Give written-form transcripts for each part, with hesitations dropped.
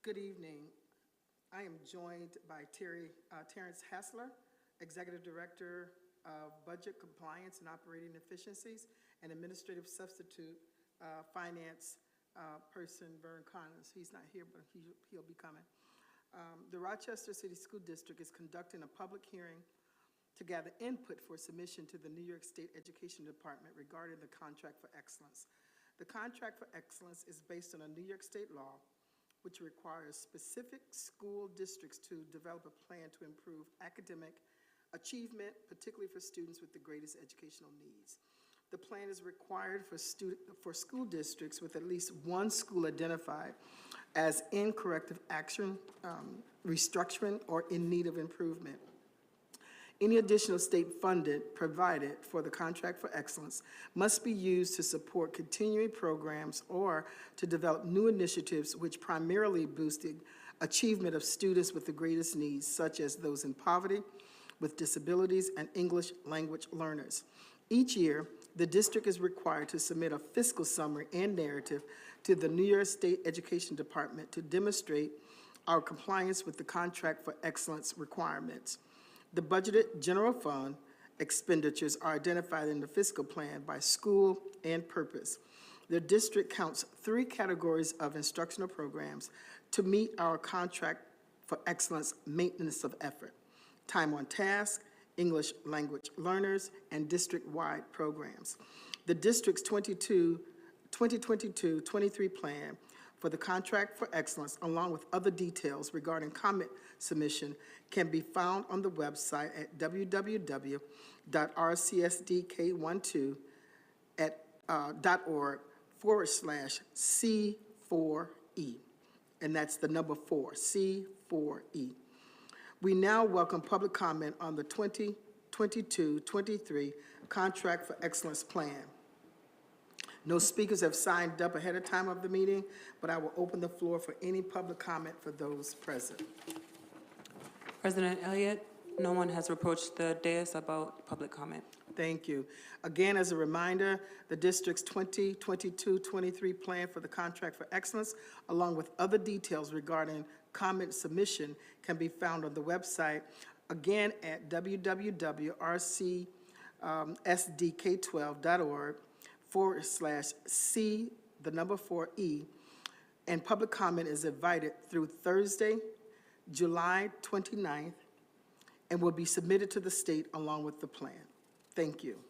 Good evening. I am joined by Terrence Hassler, Executive Director of Budget Compliance and Operating Efficiencies, and Administrative Substitute Finance person, Vern Connors. He's not here, but he'll be coming. The Rochester City School District is conducting a public hearing to gather input for submission to the New York State Education Department regarding the Contract for Excellence. The Contract for Excellence is based on a New York State law which requires specific school districts to develop a plan to improve academic achievement, particularly for students with the greatest educational needs. The plan is required for school districts with at least one school identified as in corrective action, restructuring, or in need of improvement. Any additional state funded provided for the Contract for Excellence must be used to support continuing programs or to develop new initiatives which primarily boost the achievement of students with the greatest needs, such as those in poverty, with disabilities, and English language learners. Each year, the district is required to submit a fiscal summary and narrative to the New York State Education Department to demonstrate our compliance with the Contract for Excellence requirements. The budgeted general fund expenditures are identified in the fiscal plan by school and purpose. The district counts 3 categories of instructional programs to meet our Contract for Excellence maintenance of effort: time on task, English language learners, and district-wide programs. The district's 2022-23 plan for the Contract for Excellence, along with other details regarding comment submission, can be found on the website at www.rcsdk12.org/C4E. And that's the number 4, C4E. We now welcome public comment on the 2022-23 Contract for Excellence Plan. No speakers have signed up ahead of time of the meeting, but I will open the floor for any public comment for those present. President Elliott, no one has approached the dais about public comment. Thank you. Again, as a reminder, the district's 2022-23 plan for the Contract for Excellence, along with other details regarding comment submission, can be found on the website, again at www.rcsdk12.org/C4E, and public comment is invited through Thursday, July 29th, and will be submitted to the state along with the plan. Thank you.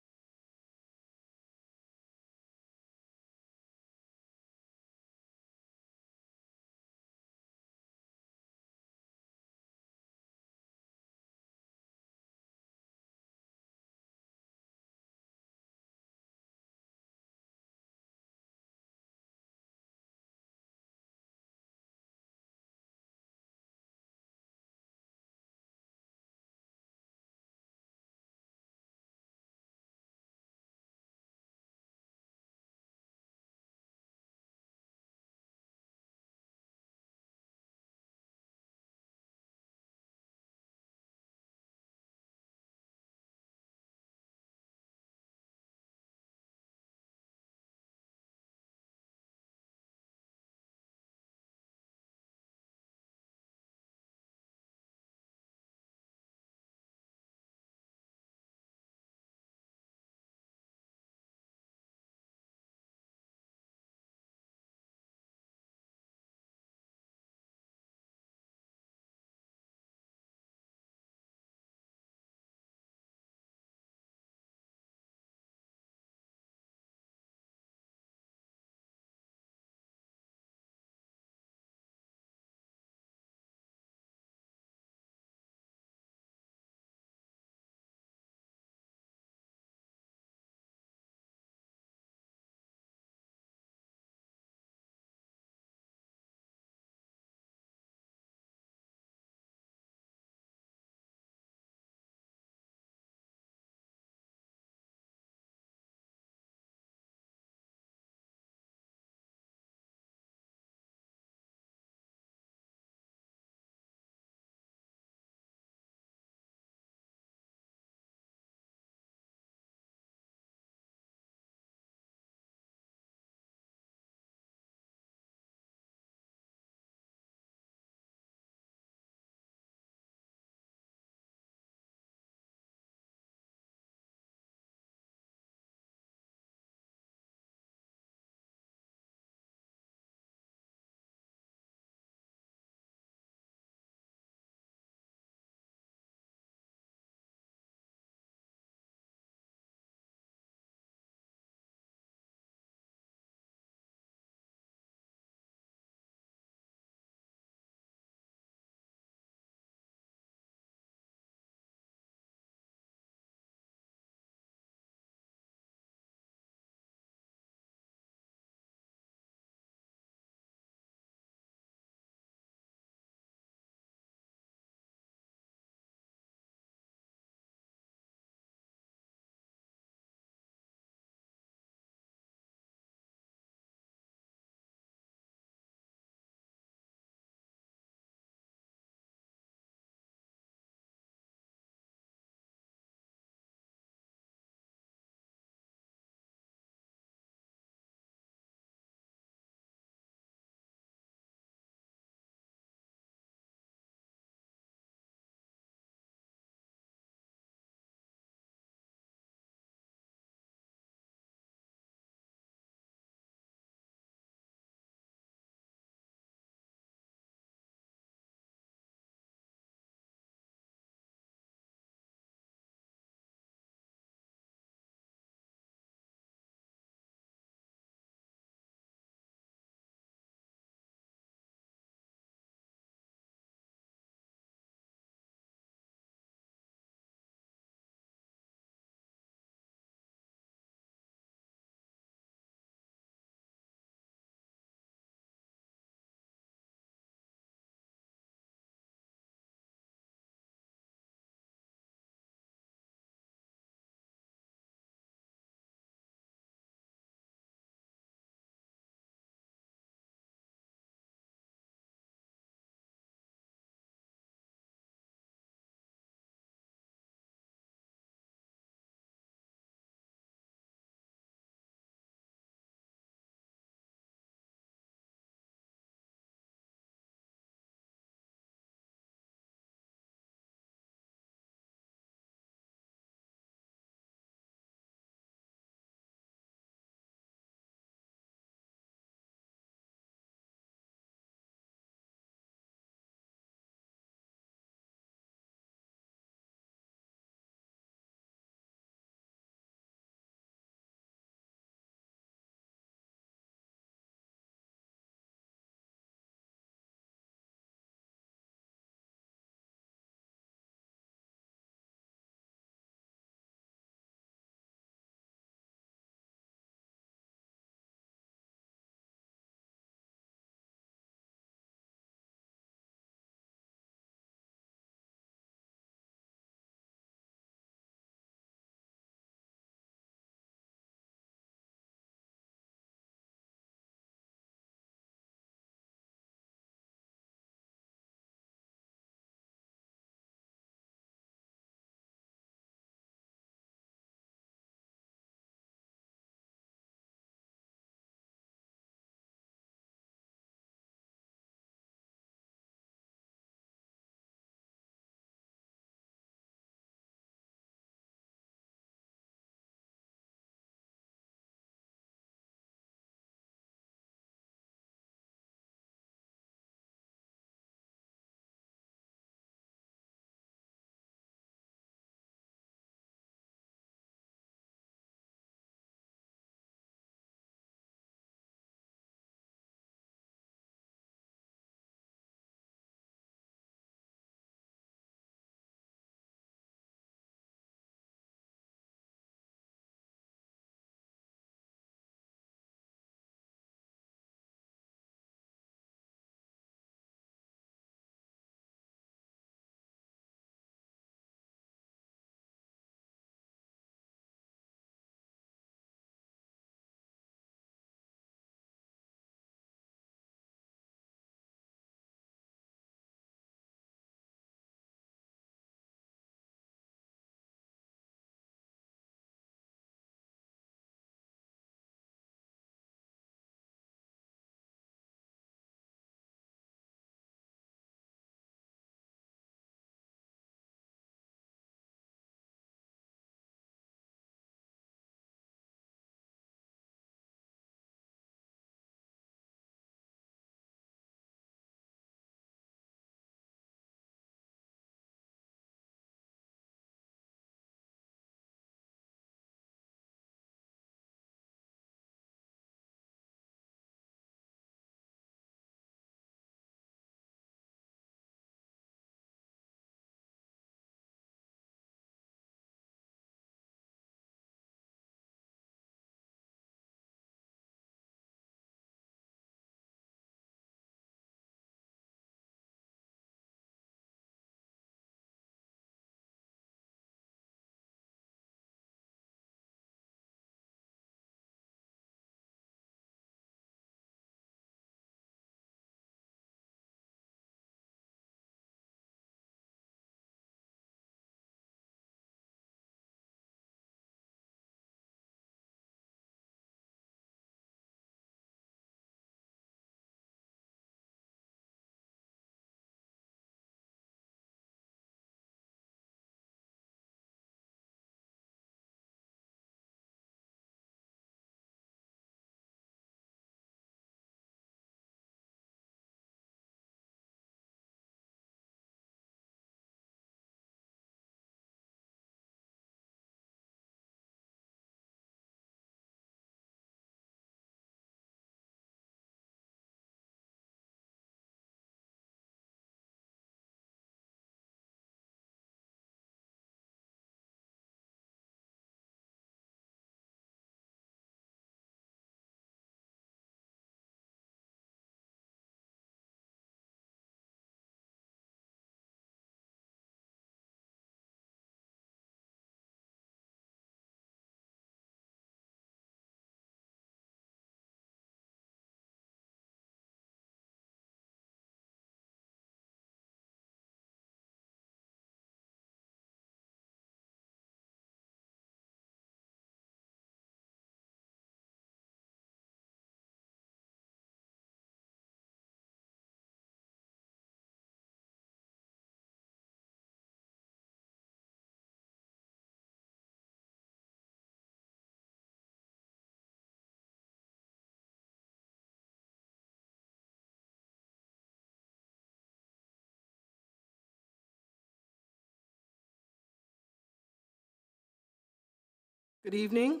Good evening.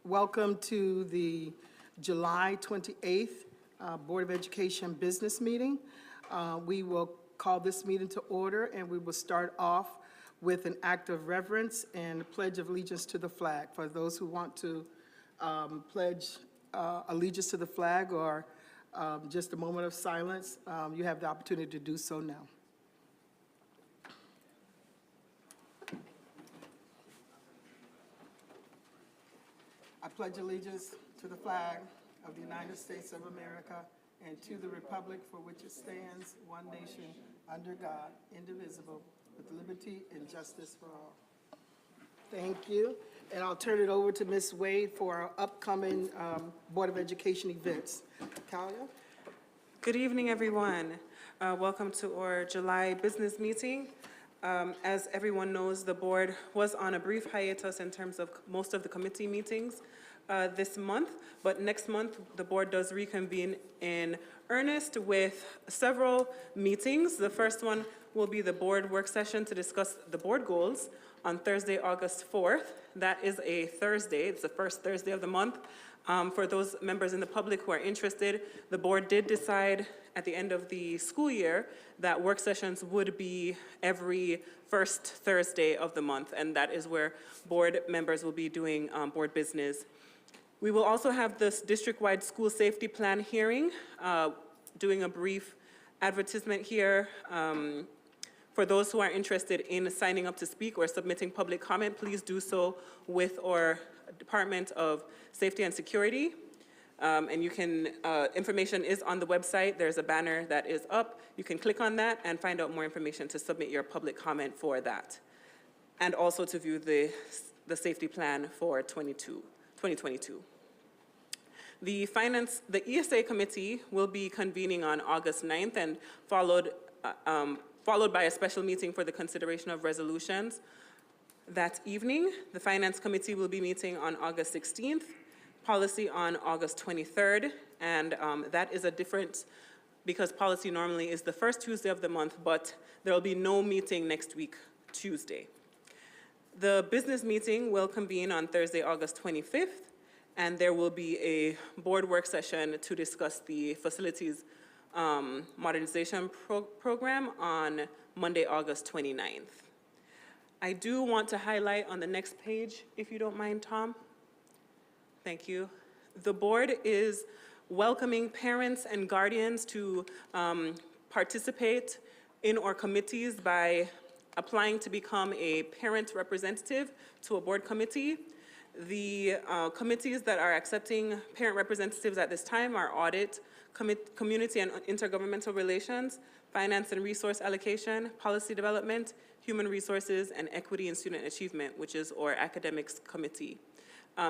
Welcome to the July 28th Board of Education Business Meeting. We will call this meeting to order, and we will start off with an act of reverence and a pledge of allegiance to the flag. For those who want to pledge allegiance to the flag or just a moment of silence, you have the opportunity to do so now. I pledge allegiance to the flag of the United States of America and to the republic for which it stands, one nation, under God, indivisible, with liberty and justice for all. Thank you. And I'll turn it over to Ms. Wade for our upcoming Board of Education events. Talia? Good evening, everyone. Welcome to our July business meeting. As everyone knows, the board was on a brief hiatus in terms of most of the committee meetings this month, but next month the board does reconvene in earnest with several meetings. The first one will be the board work session to discuss the board goals on Thursday, August 4th. That is a Thursday. It's the first Thursday of the month. For those members in the public who are interested, the board did decide at the end of the school year that work sessions would be every first Thursday of the month, and that is where board members will be doing board business. We will also have this district-wide school safety plan hearing, doing a brief advertisement here. For those who are interested in signing up to speak or submitting public comment, please do so with our Department of Safety and Security. And you can, information is on the website. There's a banner that is up. You can click on that and find out more information to submit your public comment for that. And also to view the safety plan for 2022. The ESA committee will be convening on August 9th and followed by a special meeting for the consideration of resolutions. That evening, the Finance Committee will be meeting on August 16th, Policy on August 23rd, and that is a difference because policy normally is the first Tuesday of the month, but there will be no meeting next week, Tuesday. The business meeting will convene on Thursday, August 25th, and there will be a board work session to discuss the facilities modernization program on Monday, August 29th. I do want to highlight on the next page, if you don't mind, Tom. Thank you. The board is welcoming parents and guardians to participate in our committees by applying to become a parent representative to a board committee. The committees that are accepting parent representatives at this time are audit, community and intergovernmental relations, finance and resource allocation, policy development, human resources, and equity and student achievement, which is our academics committee.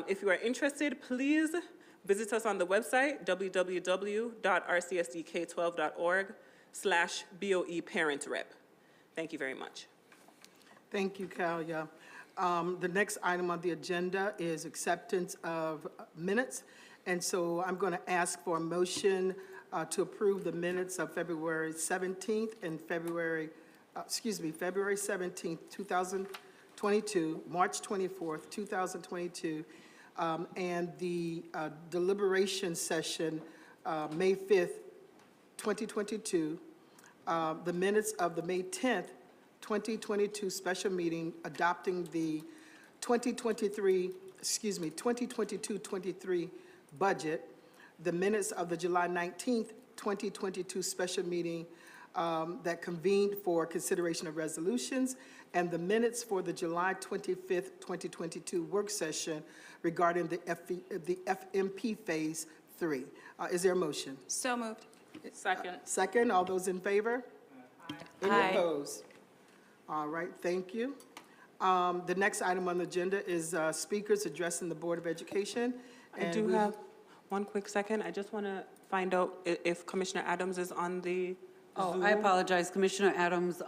If you are interested, please visit us on the website, www.rcsdk12.org/BOE Parent Rep. Thank you very much. Thank you, Kalia. The next item on the agenda is acceptance of minutes. And so I'm going to ask for a motion to approve the minutes of February 17th and February 17th, 2022, March 24th, 2022, and the deliberation session, May 5th, 2022, the minutes of the May 10th, 2022 special meeting adopting the 2022-23 budget, the minutes of the July 19th, 2022 special meeting that convened for consideration of resolutions, and the minutes for the July 25th, 2022 work session regarding the FMP Phase 3. Is there a motion? So moved. Second. Second, all those in favor? Any Aye. opposed? All right, thank you. The next item on the agenda is speakers addressing the Board of Education. I do have one quick second. I just want to find out if Commissioner Adams is on the Zoom. I apologize. Commissioner Adams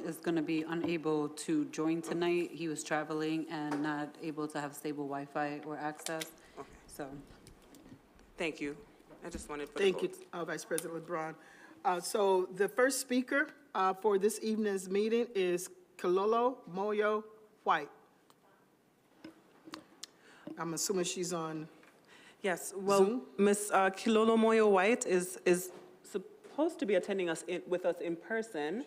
is going to be unable to join tonight. He was traveling and not able to have stable Wi-Fi or access. Okay. So, Thank you. I just wanted for Thank you, Vice President LeBron. So the first speaker for this evening's meeting is Kalolo Moyo White. I'm assuming she's on, Yes, well, Zoom? Ms. Kilolo Moyo White is supposed to be attending with us in person.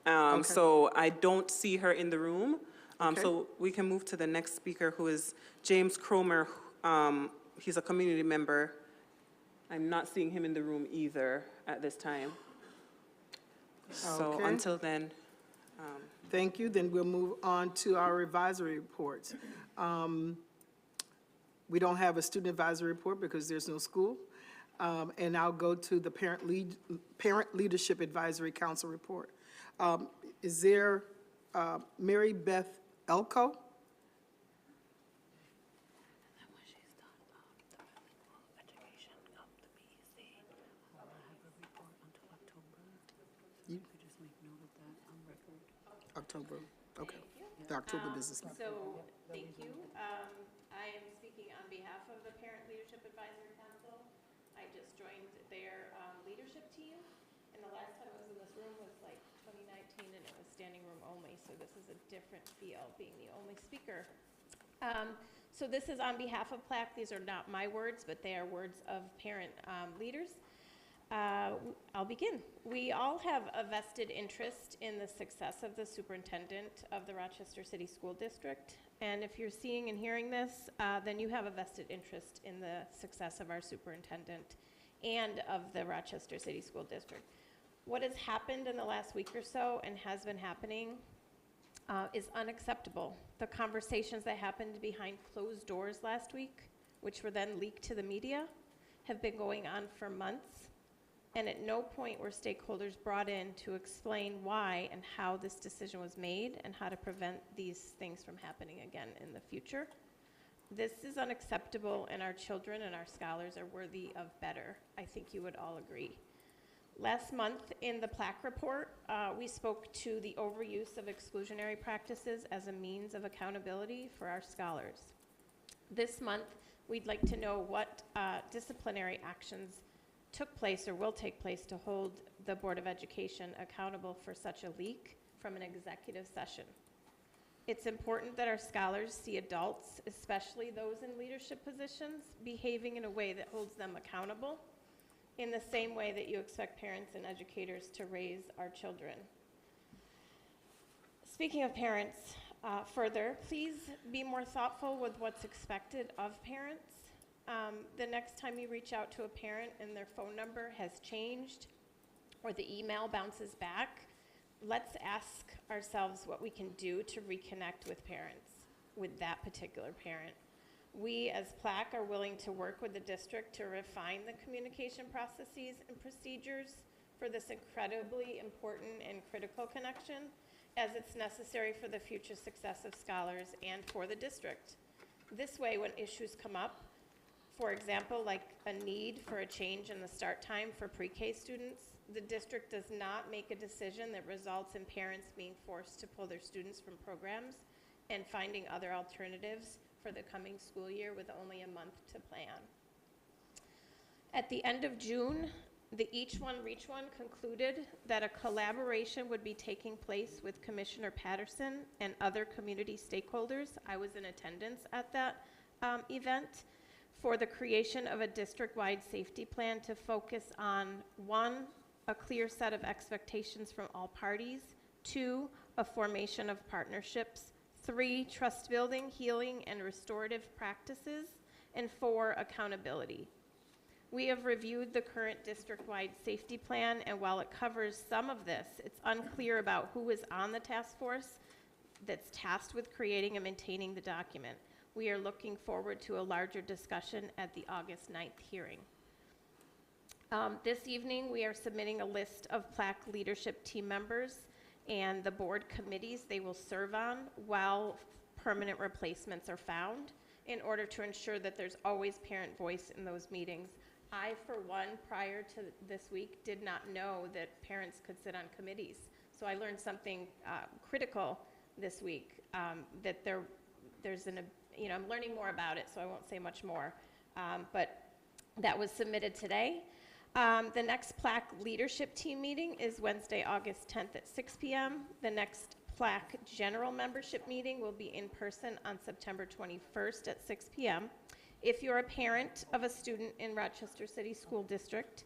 Okay. So I don't see her in the room. Okay. So we can move to the next speaker, who is James Cromer. He's a community member. I'm not seeing him in the room either at this time. So Okay. until then, Thank you. Then we'll move on to our advisory reports. We don't have a student advisory report because there's no school. And I'll go to the Parent Leadership Advisory Council report. Is there Mary Beth Elko? You- October, okay. The October business meeting. So, thank you. I am speaking on behalf of the Parent Leadership Advisory Council. I just joined their leadership team, and the last time I was in this room was like 2019, and it was standing room only, so this is a different feel, being the only speaker. So this is on behalf of PLAC. These are not my words, but they are words of parent leaders. I'll begin. We all have a vested interest in the success of the superintendent of the Rochester City School District. And if you're seeing and hearing this, then you have a vested interest in the success of our superintendent and of the Rochester City School District. What has happened in the last week or so and has been happening is unacceptable. The conversations that happened behind closed doors last week, which were then leaked to the media, have been going on for months. And at no point were stakeholders brought in to explain why and how this decision was made and how to prevent these things from happening again in the future. This is unacceptable, and our children and our scholars are worthy of better. I think you would all agree. Last month in the PLAC report, we spoke to the overuse of exclusionary practices as a means of accountability for our scholars. This month, we'd like to know what disciplinary actions took place or will take place to hold the Board of Education accountable for such a leak from an executive session. It's important that our scholars see adults, especially those in leadership positions, behaving in a way that holds them accountable in the same way that you expect parents and educators to raise our children. Speaking of parents, further, please be more thoughtful with what's expected of parents. The next time you reach out to a parent and their phone number has changed or the email bounces back, let's ask ourselves what we can do to reconnect with parents, with that particular parent. We as PLAC are willing to work with the district to refine the communication processes and procedures for this incredibly important and critical connection, as it's necessary for the future success of scholars and for the district. This way, when issues come up, for example, like a need for a change in the start time for pre-K students, the district does not make a decision that results in parents being forced to pull their students from programs and finding other alternatives for the coming school year with only a month to plan. At the end of June, the Each One Reach One concluded that a collaboration would be taking place with Commissioner Patterson and other community stakeholders. I was in attendance at that event, for the creation of a district-wide safety plan to focus on, 1, a clear set of expectations from all parties, 2, a formation of partnerships, 3, trust building, healing, and restorative practices, and 4, accountability. We have reviewed the current district-wide safety plan, and while it covers some of this, it's unclear about who is on the task force that's tasked with creating and maintaining the document. We are looking forward to a larger discussion at the August 9th hearing. This evening, we are submitting a list of PLAC leadership team members and the board committees they will serve on while permanent replacements are found, in order to ensure that there's always parent voice in those meetings. I, for one, prior to this week, did not know that parents could sit on committees. So I learned something critical this week, that there's an, I'm learning more about it, so I won't say much more. But that was submitted today. The next PLAC leadership team meeting is Wednesday, August 10th at 6 p.m. The next plaque general membership meeting will be in person on September 21st at 6 p.m. If you're a parent of a student in Rochester City School District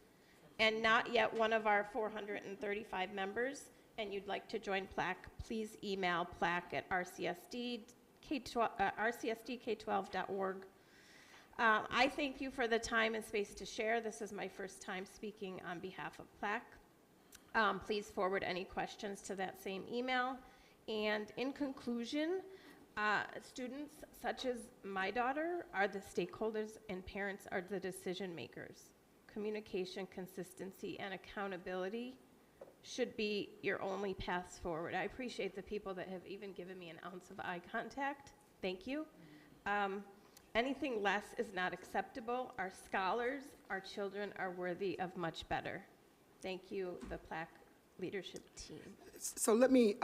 and not yet one of our 435 members, and you'd like to join plaque, please email plaque@rcsdk12.org. I thank you for the time and space to share. This is my first time speaking on behalf of plaque. Please forward any questions to that same email. And in conclusion, students such as my daughter are the stakeholders and parents are the decision makers. Communication, consistency, and accountability should be your only paths forward. I appreciate the people that have even given me an ounce of eye contact. Thank you. Anything less is not acceptable. Our scholars, our children are worthy of much better. Thank you, the plaque leadership team. So let me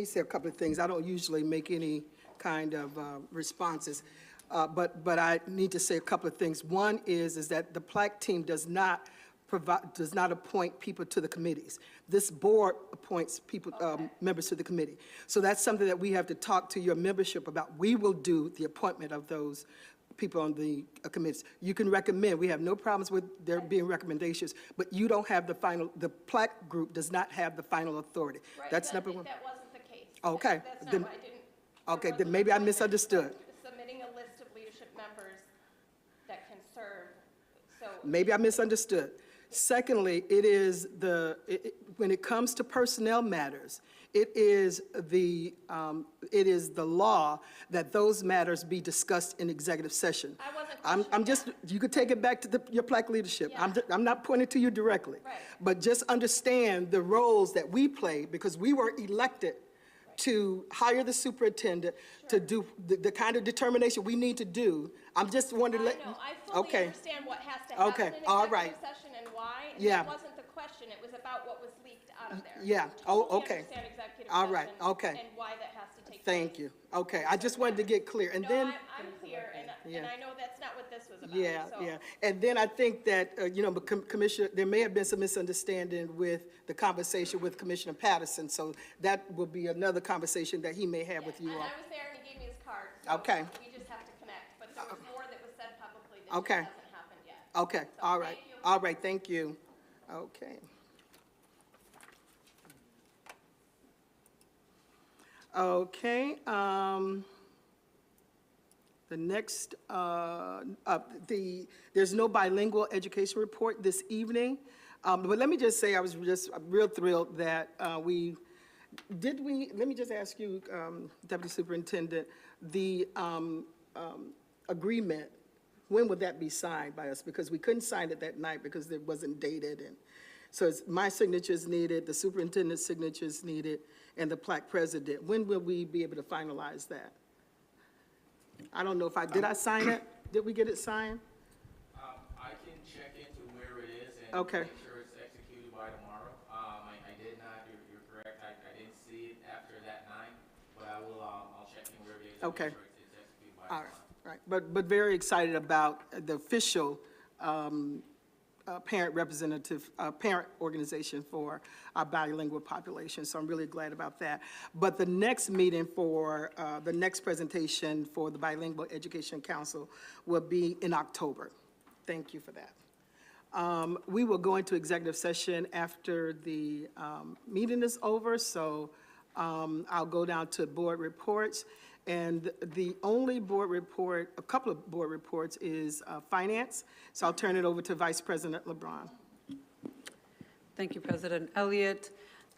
say a couple of things. I don't usually make any kind of responses, but I need to say a couple of things. One is that the plaque team does not appoint people to the committees. This board appoints people, members to the committee. So that's something that we have to talk to your membership about. We will do the appointment of those people on the committees. You can recommend, we have no problems with there being recommendations, but you don't have the final, the plaque group does not have the final authority. Right, That's number one. That wasn't the case. Okay. That's not Then- what I didn't. Okay, there then wasn't maybe I an appointment. misunderstood. Submitting a list of leadership members that can serve, so. Maybe I misunderstood. Secondly, it is when it comes to personnel matters, it is the law that those matters be discussed in executive session. I wasn't I'm questioning just, you could take it back to your plaque leadership. Yeah. I'm not pointing to you directly. Right. But just understand the roles that we play, because we were elected to hire the superintendent, to do the kind of determination we need to do. I'm just wondering. I know, I fully Okay. understand what has to happen Okay, in all right. executive session and why. And Yeah. that wasn't the question, it was about what was leaked out of there. Yeah, oh, Totally okay. understand executive All right, session okay. And why that has to take place. Thank you. Okay, I just wanted to get clear. And No, then. I'm clear, and Yeah. I know that's not what this was about. Yeah, so. yeah. And then I think that, Commissioner, there may have been some misunderstanding with the conversation with Commissioner Patterson, so that will be another conversation that he may have with you And all. I was there and he gave me his card, so Okay. we just have to connect. But there was more that was said publicly that Okay. just hasn't happened yet. Okay, So, all right. thank you. All right, thank you. Okay. Okay, the next, there's no bilingual education report this evening. But let me just say, I was just real thrilled that let me just ask you, Deputy Superintendent, the agreement, when would that be signed by us? Because we couldn't sign it that night because it wasn't dated. And so my signature is needed, the superintendent's signature is needed, and the plaque president. When will we be able to finalize that? I don't know if did I sign it? Did we get it signed? I can check into where it is and Okay. make sure it's executed by tomorrow. I did not, you're correct, I didn't see it after that night, but I will, I'll check in where it is. And Okay. make sure it's executed by All tomorrow. right, right. But very excited about the official parent representative, parent organization for our bilingual population, so I'm really glad about that. But the next meeting for, the next presentation for the Bilingual Education Council will be in October. Thank you for that. We will go into executive session after the meeting is over, so I'll go down to board reports. And the only board report, a couple of board reports, is finance. So I'll turn it over to Vice President LeBron. Thank you, President Elliott.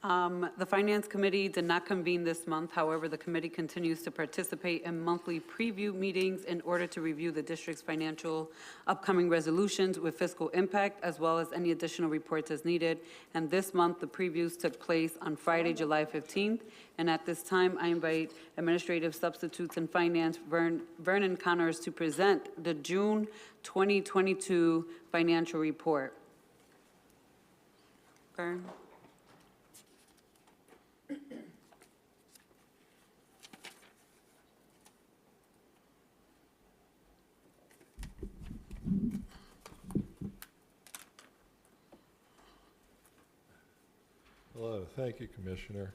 The Finance Committee did not convene this month. However, the committee continues to participate in monthly preview meetings in order to review the district's financial upcoming resolutions with fiscal impact, as well as any additional reports as needed. And this month, the previews took place on Friday, July 15th. And at this time, I invite Administrative Substitutes in Finance, Vernon Connors, to present the June 2022 financial report. Vern? Hello, thank you, Commissioner.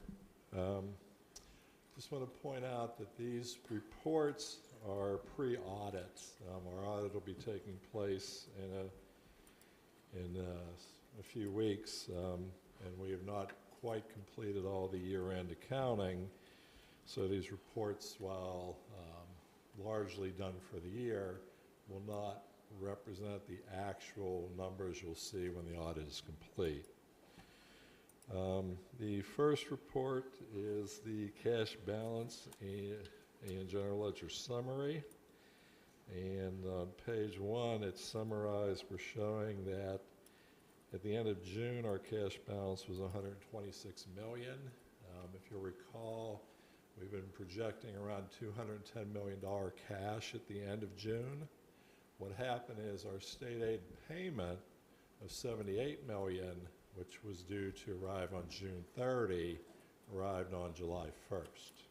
Just want to point out that these reports are pre-audit. Our audit will be taking place in a few weeks, and we have not quite completed all the year-end accounting. So these reports, while largely done for the year, will not represent the actual numbers you'll see when the audit is complete. The first report is the cash balance and general ledger summary. And on page 1, it's summarized. We're showing that at the end of June, our cash balance was $126 million. If you'll recall, we've been projecting around $210 million cash at the end of June. What happened is our state aid payment of $78 million, which was due to arrive on June 30, arrived on July 1st.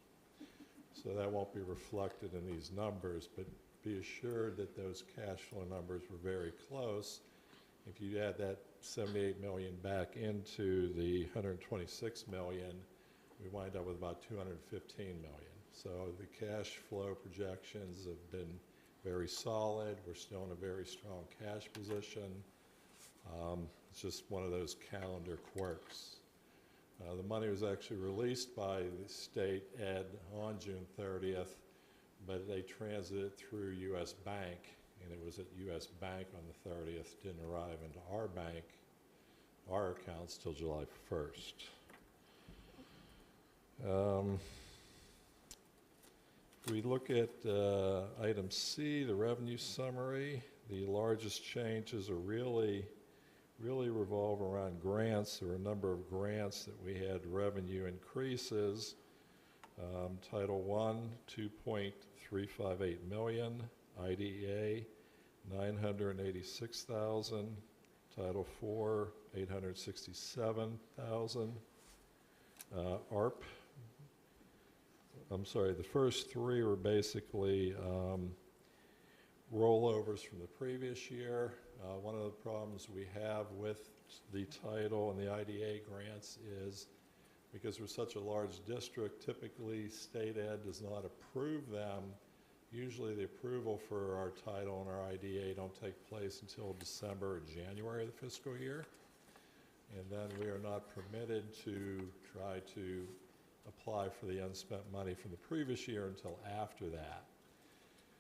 So that won't be reflected in these numbers, but be assured that those cash flow numbers were very close. If you add that $78 million back into the $126 million, we wind up with about $215 million. So the cash flow projections have been very solid. We're still in a very strong cash position. It's just one of those calendar quirks. The money was actually released by the state ed on June 30th, but they transited through U.S. Bank, and it was at U.S. Bank on the 30th. Didn't arrive into our bank, our accounts, till July 1st. If we look at item C, the revenue summary, the largest changes are really revolve around grants. There were a number of grants that we had revenue increases. Title I, $2.358 million. IDEA, $986,000. Title IV, $867,000. ARP, I'm sorry, the first three were basically rollovers from the previous year. One of the problems we have with the title and the IDA grants is because we're such a large district, typically state ed does not approve them. Usually the approval for our title and our IDA don't take place until December or January of the fiscal year. And then we are not permitted to try to apply for the unspent money from the previous year until after that.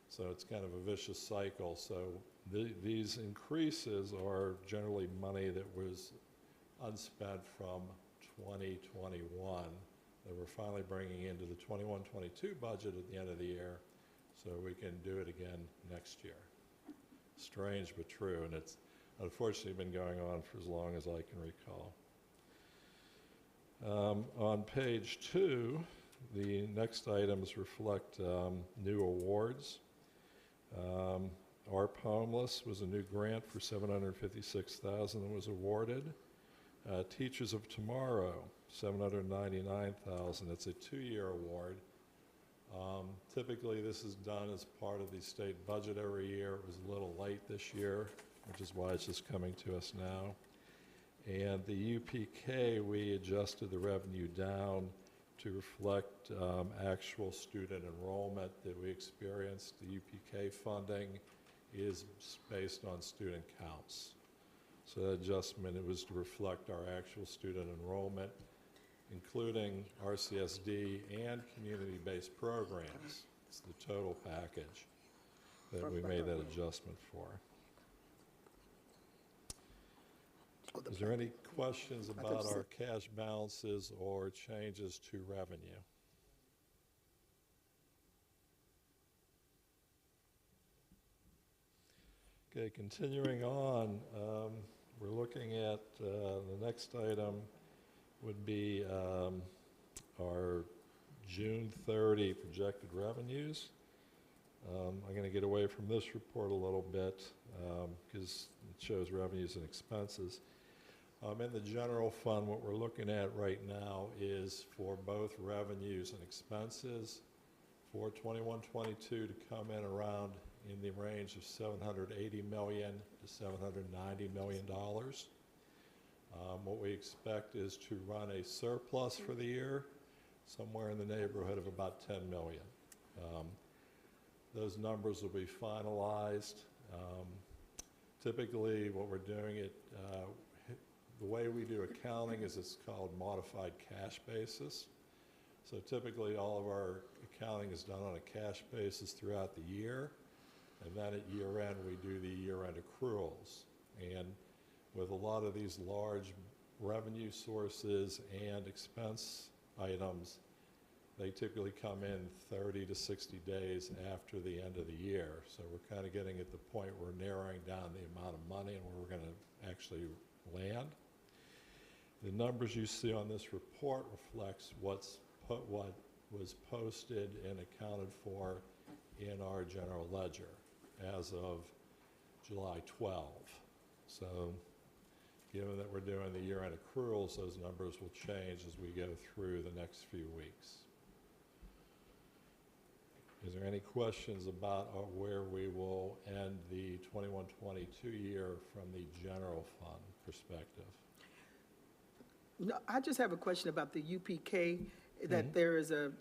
So it's kind of a vicious cycle. So these increases are generally money that was unspent from 2021 that we're finally bringing into the 21-22 budget at the end of the year so we can do it again next year. Strange but true, and it's unfortunately been going on for as long as I can recall. On page 2, the next items reflect new awards. ARP Homeless was a new grant for $756,000 that was awarded. Teachers of Tomorrow, $799,000. It's a 2-year award. Typically, this is done as part of the state budget every year. It was a little late this year, which is why it's just coming to us now. And the UPK, we adjusted the revenue down to reflect actual student enrollment that we experienced. The UPK funding is based on student counts. So that adjustment, it was to reflect our actual student enrollment, including RCSD and community-based programs. It's the total package that we made that adjustment for. Is there any questions about our cash balances or changes to revenue? Okay, continuing on, we're looking at the next item would be our June 30 projected revenues. I'm going to get away from this report a little bit because it shows revenues and expenses. In the general fund, what we're looking at right now is for both revenues and expenses for 21-22 to come in around in the range of $780 million to $790 million. What we expect is to run a surplus for the year. somewhere in the neighborhood of about 10 million. Those numbers will be finalized. Typically, what we're doing, the way we do accounting is it's called modified cash basis. So typically, all of our accounting is done on a cash basis throughout the year. And then at year end, we do the year end accruals. And with a lot of these large revenue sources and expense items, they typically come in 30 to 60 days after the end of the year. So we're kind of getting at the point where we're narrowing down the amount of money and where we're going to actually land. The numbers you see on this report reflects what was posted and accounted for in our general ledger as of July 12. So given that we're doing the year-end accruals, those numbers will change as we go through the next few weeks. Is there any questions about where we will end the 21-22 year from the general fund perspective? No, I just have a question about the UPK, that there is a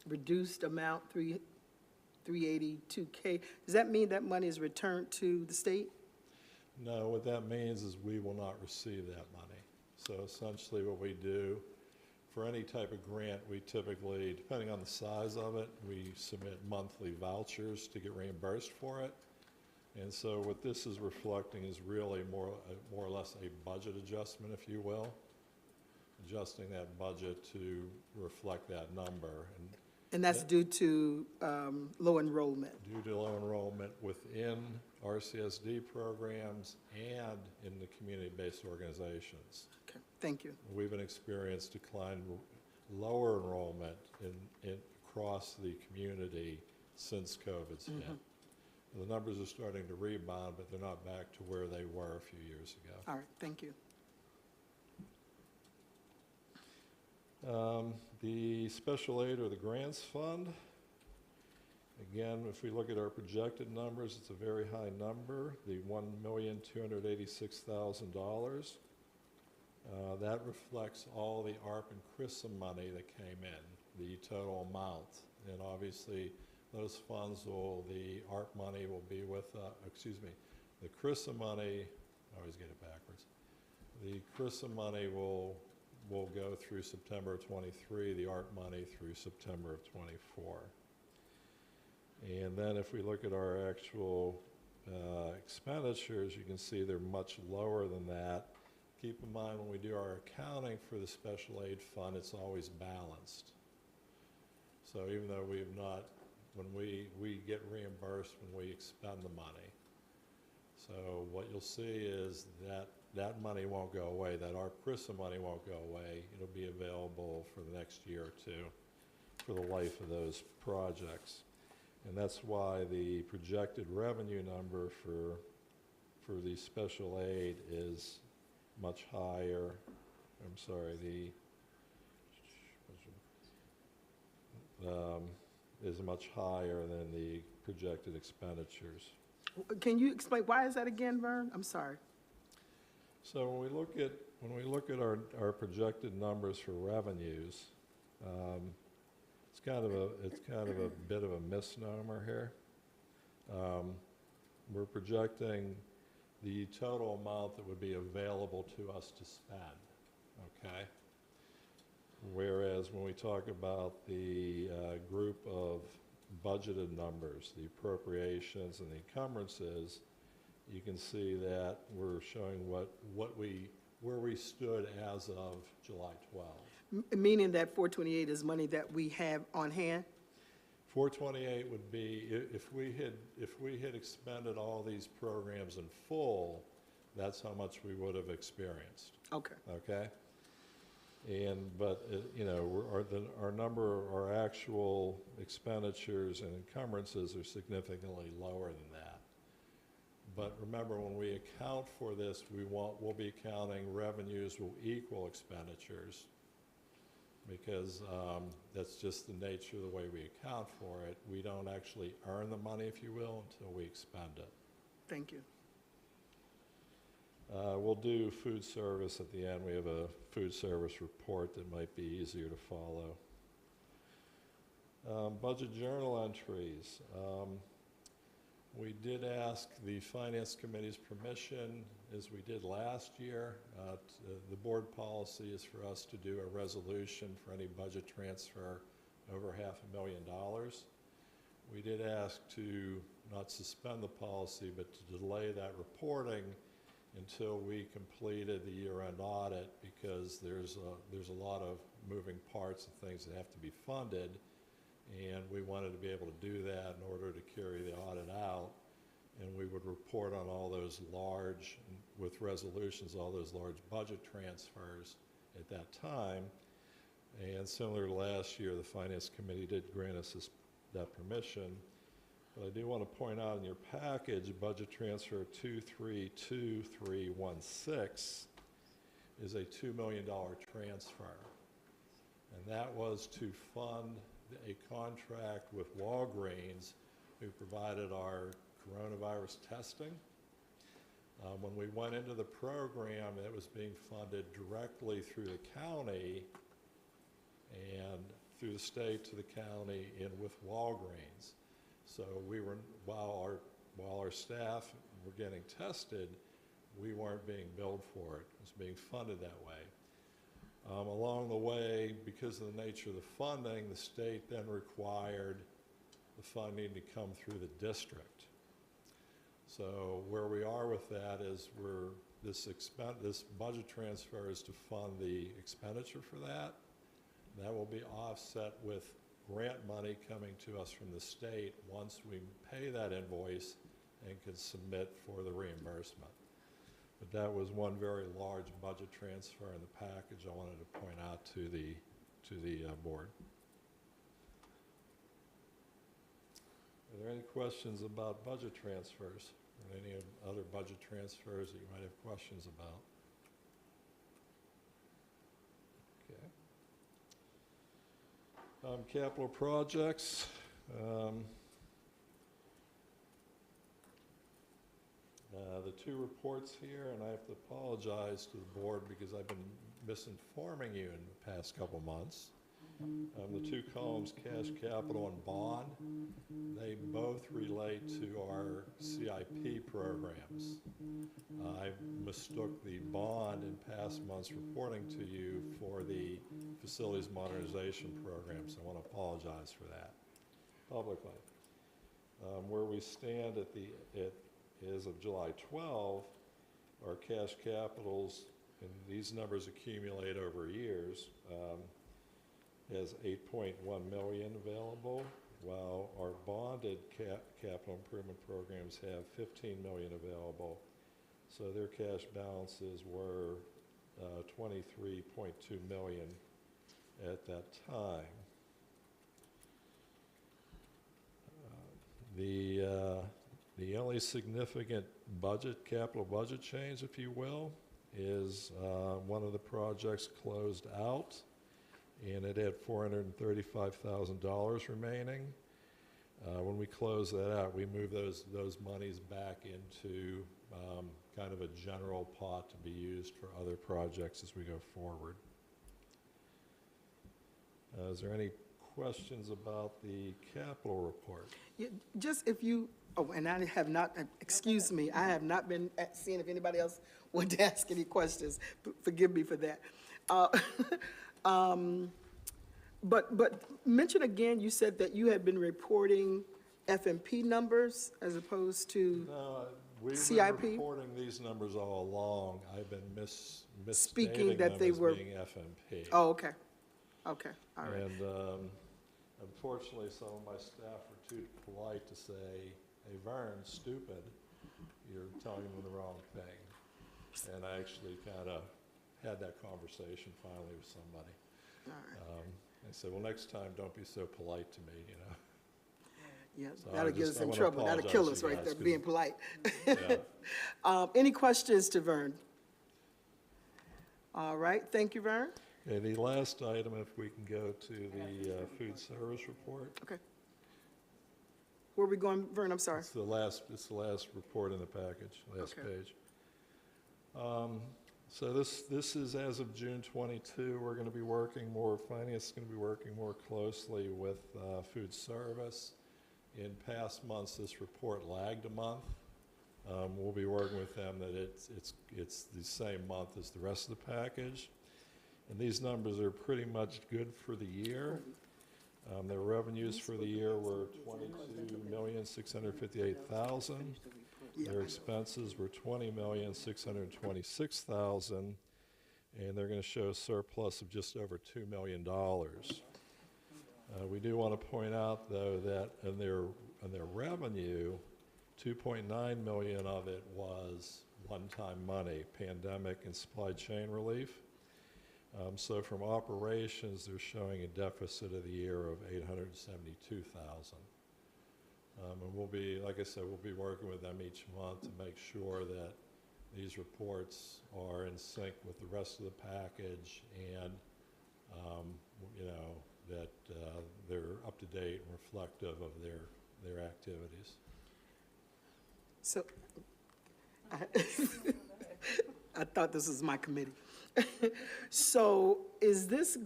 reduced amount, 382K. Does that mean that money is returned to the state? No, what that means is we will not receive that money. So essentially what we do, for any type of grant, we typically, depending on the size of it, we submit monthly vouchers to get reimbursed for it. And so what this is reflecting is really more or less a budget adjustment, if you will, adjusting that budget to reflect that number. And that's due to low enrollment? Due to low enrollment within RCSD programs and in the community-based organizations. Okay, thank you. We've experienced lower enrollment across the community since COVID's hit. The numbers are starting to rebound, but they're not back to where they were a few years ago. All right, thank you. The special aid or the grants fund, again, if we look at our projected numbers, it's a very high number, the $1,286,000. That reflects all the ARP and CRISA money that came in, the total amount. And obviously, those funds the ARP money will be with, the CRISA money, I always get it backwards. The CRISA money will go through September of 23, the ARP money through September of 24. And then if we look at our actual expenditures, you can see they're much lower than that. Keep in mind when we do our accounting for the special aid fund, it's always balanced. So even though we have not, when we get reimbursed when we expend the money. So what you'll see is that money won't go away, that our CRISA money won't go away. It'll be available for the next year or two for the life of those projects. And that's why the projected revenue number for the special aid is much higher. I'm sorry, is much higher than the projected expenditures. Can you explain, why is that again, Vern? I'm sorry. So when we look at our projected numbers for revenues, it's kind of a bit of a misnomer here. We're projecting the total amount that would be available to us to spend, okay? Whereas when we talk about the group of budgeted numbers, the appropriations and the encumbrances, you can see that we're showing where we stood as of July 12. Meaning that 428 is money that we have on hand? 428 would be, if we had expended all these programs in full, that's how much we would have experienced. Okay. Okay? But our actual expenditures and encumbrances are significantly lower than that. But remember, when we account for this, we'll be counting revenues will equal expenditures, because that's just the nature of the way we account for it. We don't actually earn the money, if you will, until we expend it. Thank you. We'll do food service at the end. We have a food service report that might be easier to follow. Budget journal entries. We did ask the Finance Committee's permission, as we did last year. The board policy is for us to do a resolution for any budget transfer over $500,000. We did ask to not suspend the policy, but to delay that reporting until we completed the year-end audit, because there's a lot of moving parts and things that have to be funded, and we wanted to be able to do that in order to carry the audit out, and we would report on all those large, with resolutions, all those large budget transfers at that time. And similar to last year, the Finance Committee did grant us that permission. But I do want to point out in your package, budget transfer 232316 is a $2 million transfer. And that was to fund a contract with Walgreens, who provided our coronavirus testing. When we went into the program, it was being funded directly through the county and through the state to the county and with Walgreens. So we were, while our staff were getting tested, we weren't being billed for it. It was being funded that way. Along the way, because of the nature of the funding, the state then required the funding to come through the district. So where we are with that is this budget transfer is to fund the expenditure for that. That will be offset with grant money coming to us from the state once we pay that invoice and can submit for the reimbursement. But that was one very large budget transfer in the package I wanted to point out to the board. Are there any questions about budget transfers or any other budget transfers that you might have questions about? Okay. Capital projects. The two reports here, and I have to apologize to the board because I've been misinforming you in the past couple months. The two columns, cash capital and bond, they both relate to our CIP programs. I mistook the bond in past months reporting to you for the facilities modernization program, so I want to apologize for that publicly. Where we stand as of July 12, our cash capitals, and these numbers accumulate over years, has $8.1 million available, while our bonded capital improvement programs have $15 million available. So their cash balances were $23.2 million at that time. The only significant capital budget change, if you will, is one of the projects closed out, and it had $435,000 remaining. When we close that out, we move those monies back into kind of a general pot to be used for other projects as we go forward. Is there any questions about the capital report? Yeah, just if you, and I have not, excuse me, I have not been seeing if anybody else wanted to ask any questions. Forgive me for that. But mention again, you said that you had been reporting FMP numbers as opposed to No, we've CIP? been reporting these numbers all along. I've been misstating Speaking that them they as were- being FMP. Oh, okay. Okay, all right. And unfortunately, some of my staff were too polite to say, "Hey, Vern, stupid, you're telling them the wrong thing." And I actually kind of had that conversation finally with somebody. All right. I said, well, next time, don't be so polite to me, you know. Yeah, So that'll get us I in wanna trouble. That'll kill us apologize to you right guys, there, being polite. Yeah. Any questions to Vern? All right, thank you, Vern. Okay, the last item, if we can go to the food service report. Okay. Where are we going, Vern? I'm sorry. It's the last report in the package, last Okay. page. So this is as of June 22. We're going to be working more, finance is going to be working more closely with food service. In past months, this report lagged a month. We'll be working with them that it's the same month as the rest of the package. And these numbers are pretty much good for the year. Their revenues for the year were $22,658,000. Their expenses were $20,626,000, and they're going to show a surplus of just over $2 million. We do want to point out, though, that in their revenue, $2.9 million of it was one-time money, pandemic and supply chain relief. So from operations, they're showing a deficit of the year of $872,000. And we'll be, like I said, we'll be working with them each month to make sure that these reports are in sync with the rest of the package and, you know, that they're up to date and reflective of their activities. So, I thought this was my committee. So is this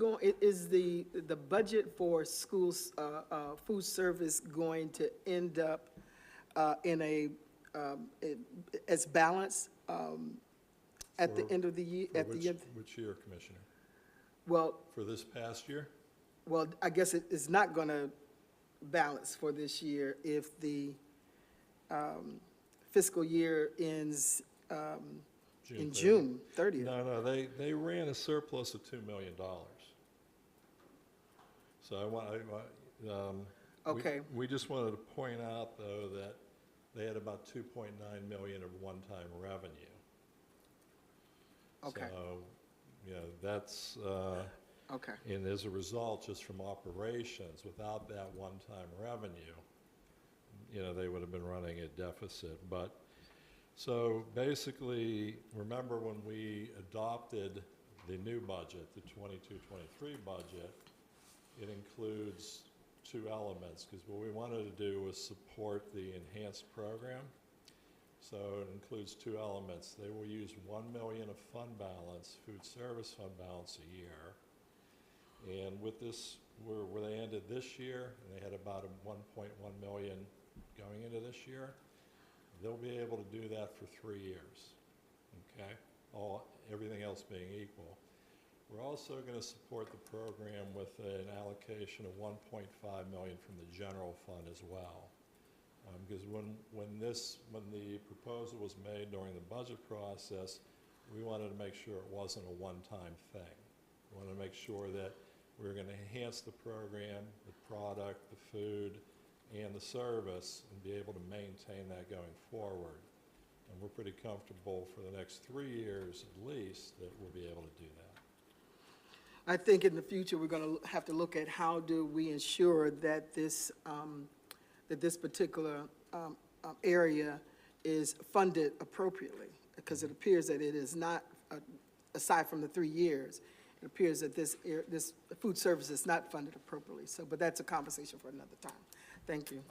is the budget for schools, food service going to end up in a, as balanced at the end of the year? Which year, Commissioner? Well, For this past year? well, I guess it is not going to balance for this year if the fiscal year ends in 30th. June 30th. No, they ran a surplus of $2 million. So Okay. we just wanted to point out, though, that they had about $2.9 million of one-time revenue. Okay. So, you know, that's, Okay. and as a result, just from operations, without that one-time revenue, you know, they would have been running a deficit. But, so basically, remember when we adopted the new budget, the 22-23 budget, it includes two elements, because what we wanted to do was support the enhanced program. So it includes two elements. They will use $1 million of fund balance, food service fund balance a year. And with this, where they ended this year, and they had about a 1.1 million going into this year, they'll be able to do that for 3 years, okay? Everything else being equal. We're also going to support the program with an allocation of $1.5 million from the general fund as well. Because when the proposal was made during the budget process, we wanted to make sure it wasn't a one-time thing. We wanted to make sure that we were going to enhance the program, the product, the food, and the service, and be able to maintain that going forward. And we're pretty comfortable for the next 3 years at least that we'll be able to do that. I think in the future, we're going to have to look at how do we ensure that this particular area is funded appropriately, because it appears that it is not, aside from the 3 years, it appears that this food service is not funded appropriately. So, but that's a conversation for another time. Thank you.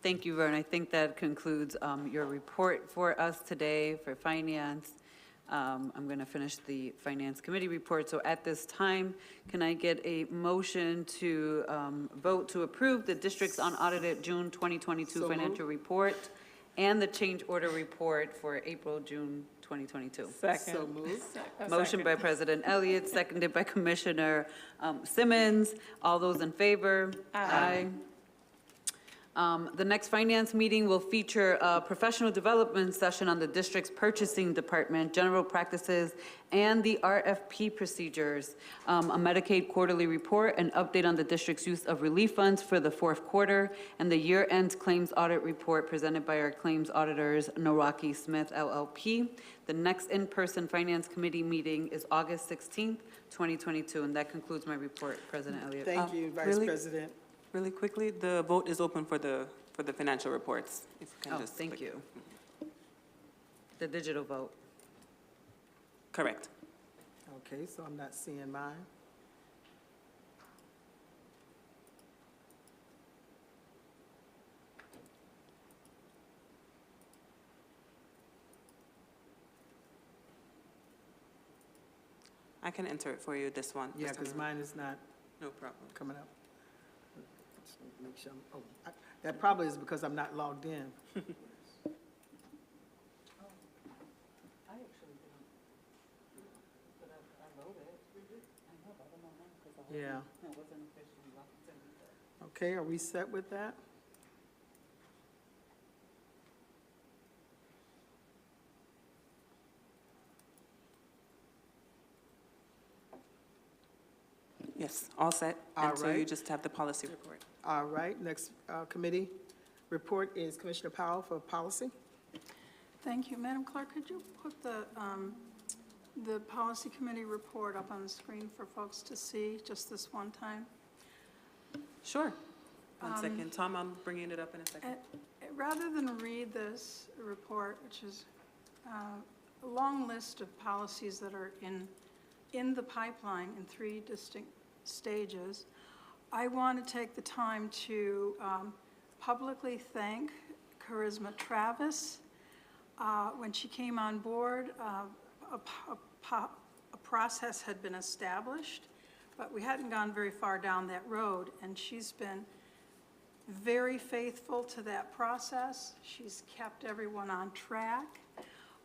Thank you, Vern. I think that concludes your report for us today for finance. I'm going to finish the Finance Committee report. So at this time, can I get a motion to vote to approve the district's unaudited June 2022 So financial report and the change order report for April, June 2022? So moved. Motion by President Elliott, seconded by Commissioner Simmons. All those in favor? Aye. The next finance meeting will feature a professional development session on the district's purchasing department, general practices, and the RFP procedures, a Medicaid quarterly report, an update on the district's use of relief funds for the fourth quarter, and the year-end claims audit report presented by our claims auditors, Noraki Smith LLP. The next in-person Finance Committee meeting is August 16th, 2022, and that concludes my report, President Elliott. Thank you, Vice really? President. Really quickly, the vote is open for the financial reports. If you can Oh, just thank click. you. The digital vote. Correct. Okay, so I'm not seeing mine. I can enter it for you, this one. Yeah, this time because around. mine is not No problem. coming up. Just make sure that probably is because I'm not logged in. Yeah. Okay, are we set with that? Yes, all set. All And so you right. just have the policy report. All right, next committee report is Commissioner Powell for policy. Thank you. Madam Clerk, could you put the policy committee report up on the screen for folks to see just this one time? Sure. One second. Tom, I'm bringing it up in a second. Rather than read this report, which is a long list of policies that are in the pipeline in 3 distinct stages, I want to take the time to publicly thank Charisma Travis. When she came on board, a process had been established, but we hadn't gone very far down that road, and she's been very faithful to that process. She's kept everyone on track.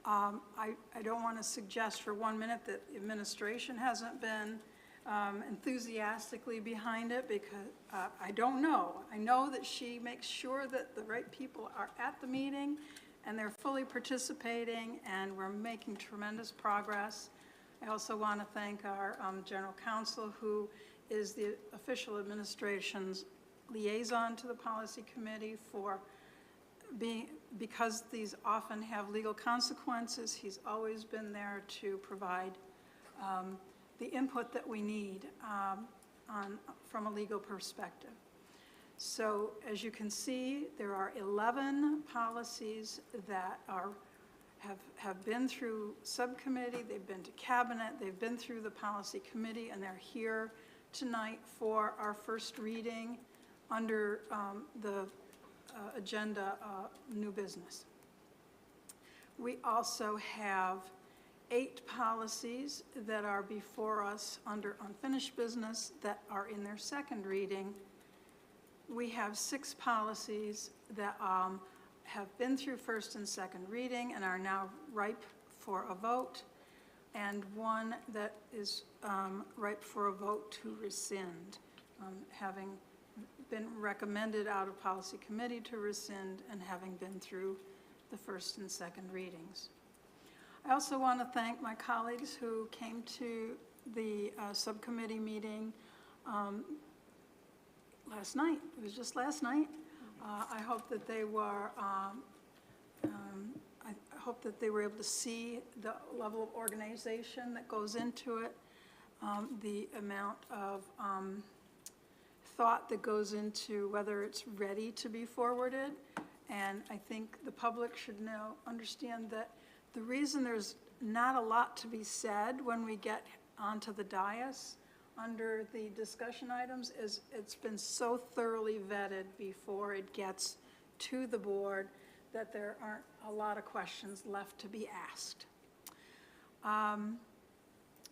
I don't want to suggest for 1 minute that the administration hasn't been enthusiastically behind it, because I don't know. I know that she makes sure that the right people are at the meeting and they're fully participating, and we're making tremendous progress. I also want to thank our general counsel, who is the official administration's liaison to the policy committee, for because these often have legal consequences. He's always been there to provide the input that we need from a legal perspective. So as you can see, there are 11 policies that have been through subcommittee, they've been to cabinet, they've been through the policy committee, and they're here tonight for our first reading under the agenda, new business. We also have 8 policies that are before us under unfinished business that are in their second reading. We have 6 policies that have been through first and second reading and are now ripe for a vote, and 1 that is ripe for a vote to rescind, having been recommended out of policy committee to rescind and having been through the first and second readings. I also want to thank my colleagues who came to the subcommittee meeting last night. It was just last night. I hope that they were I hope that they were able to see the level of organization that goes into it, the amount of thought that goes into whether it's ready to be forwarded. And I think the public should understand that the reason there's not a lot to be said when we get onto the dais under the discussion items is it's been so thoroughly vetted before it gets to the board that there aren't a lot of questions left to be asked.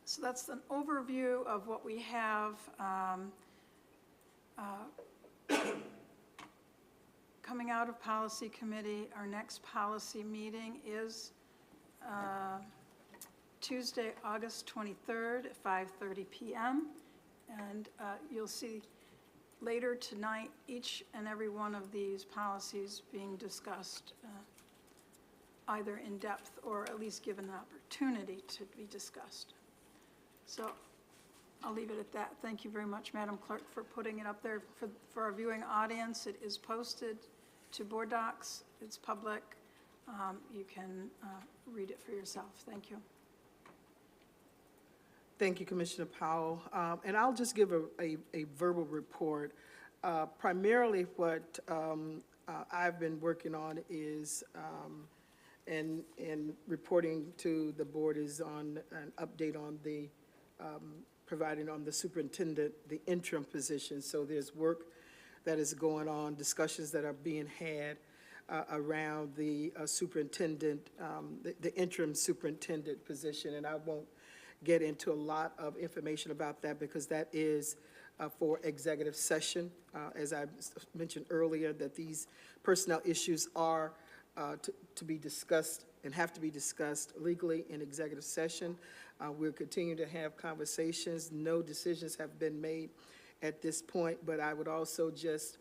So that's an overview of what we have. Coming out of policy committee, our next policy meeting is Tuesday, August 23rd at 5:30 p.m. And you'll see later tonight each and every one of these policies being discussed either in depth or at least given an opportunity to be discussed. So I'll leave it at that. Thank you very much, Madam Clerk, for putting it up there for our viewing audience. It is posted to Board Docs. It's public. You can read it for yourself. Thank you. Thank you, Commissioner Powell. And I'll just give a verbal report. Primarily what I've been working on is, and reporting to the board, is on an update on the, providing on the superintendent, the interim position. So there's work that is going on, discussions that are being had around the superintendent, the interim superintendent position, and I won't get into a lot of information about that because that is for executive session. As I mentioned earlier, that these personnel issues are to be discussed and have to be discussed legally in executive session. We'll continue to have conversations. No decisions have been made at this point, but I would also just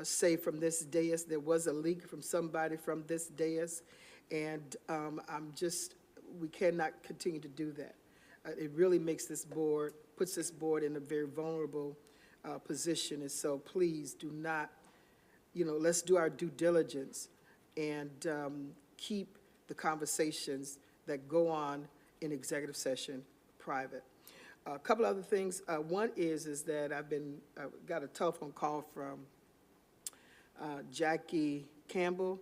say from this dais, there was a leak from somebody from this dais, and we cannot continue to do that. It really makes this board, puts this board in a very vulnerable position, and so please do not, let's do our due diligence and keep the conversations that go on in executive session private. A couple other things. One is that I've got a telephone call from Jackie Campbell,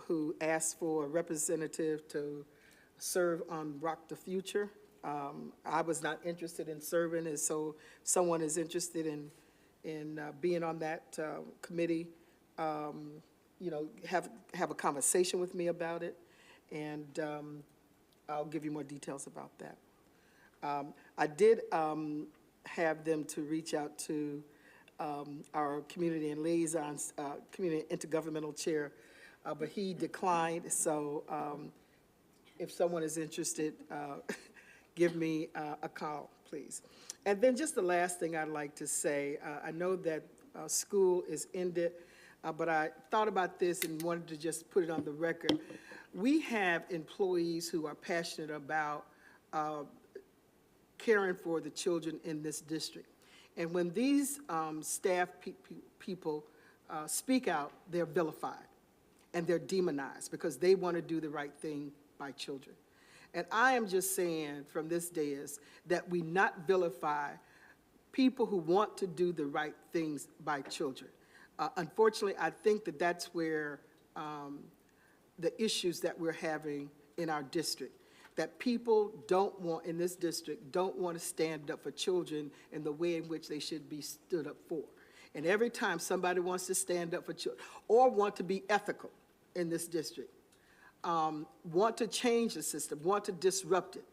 who asked for a representative to serve on Rock the Future. I was not interested in serving, and so someone is interested in being on that committee. Have a conversation with me about it, and I'll give you more details about that. I did have them to reach out to our community and liaisons, community intergovernmental chair, but he declined. So if someone is interested, give me a call, please. And then just the last thing I'd like to say, I know that school is ended, but I thought about this and wanted to just put it on the record. We have employees who are passionate about caring for the children in this district. And when these staff people speak out, they're vilified and they're demonized because they want to do the right thing by children. And I am just saying from this dais that we not vilify people who want to do the right things by children. Unfortunately, I think that that's where the issues that we're having in our district, that people in this district, don't want to stand up for children in the way in which they should be stood up for. And every time somebody wants to stand up for children or want to be ethical in this district, want to change the system, want to disrupt it,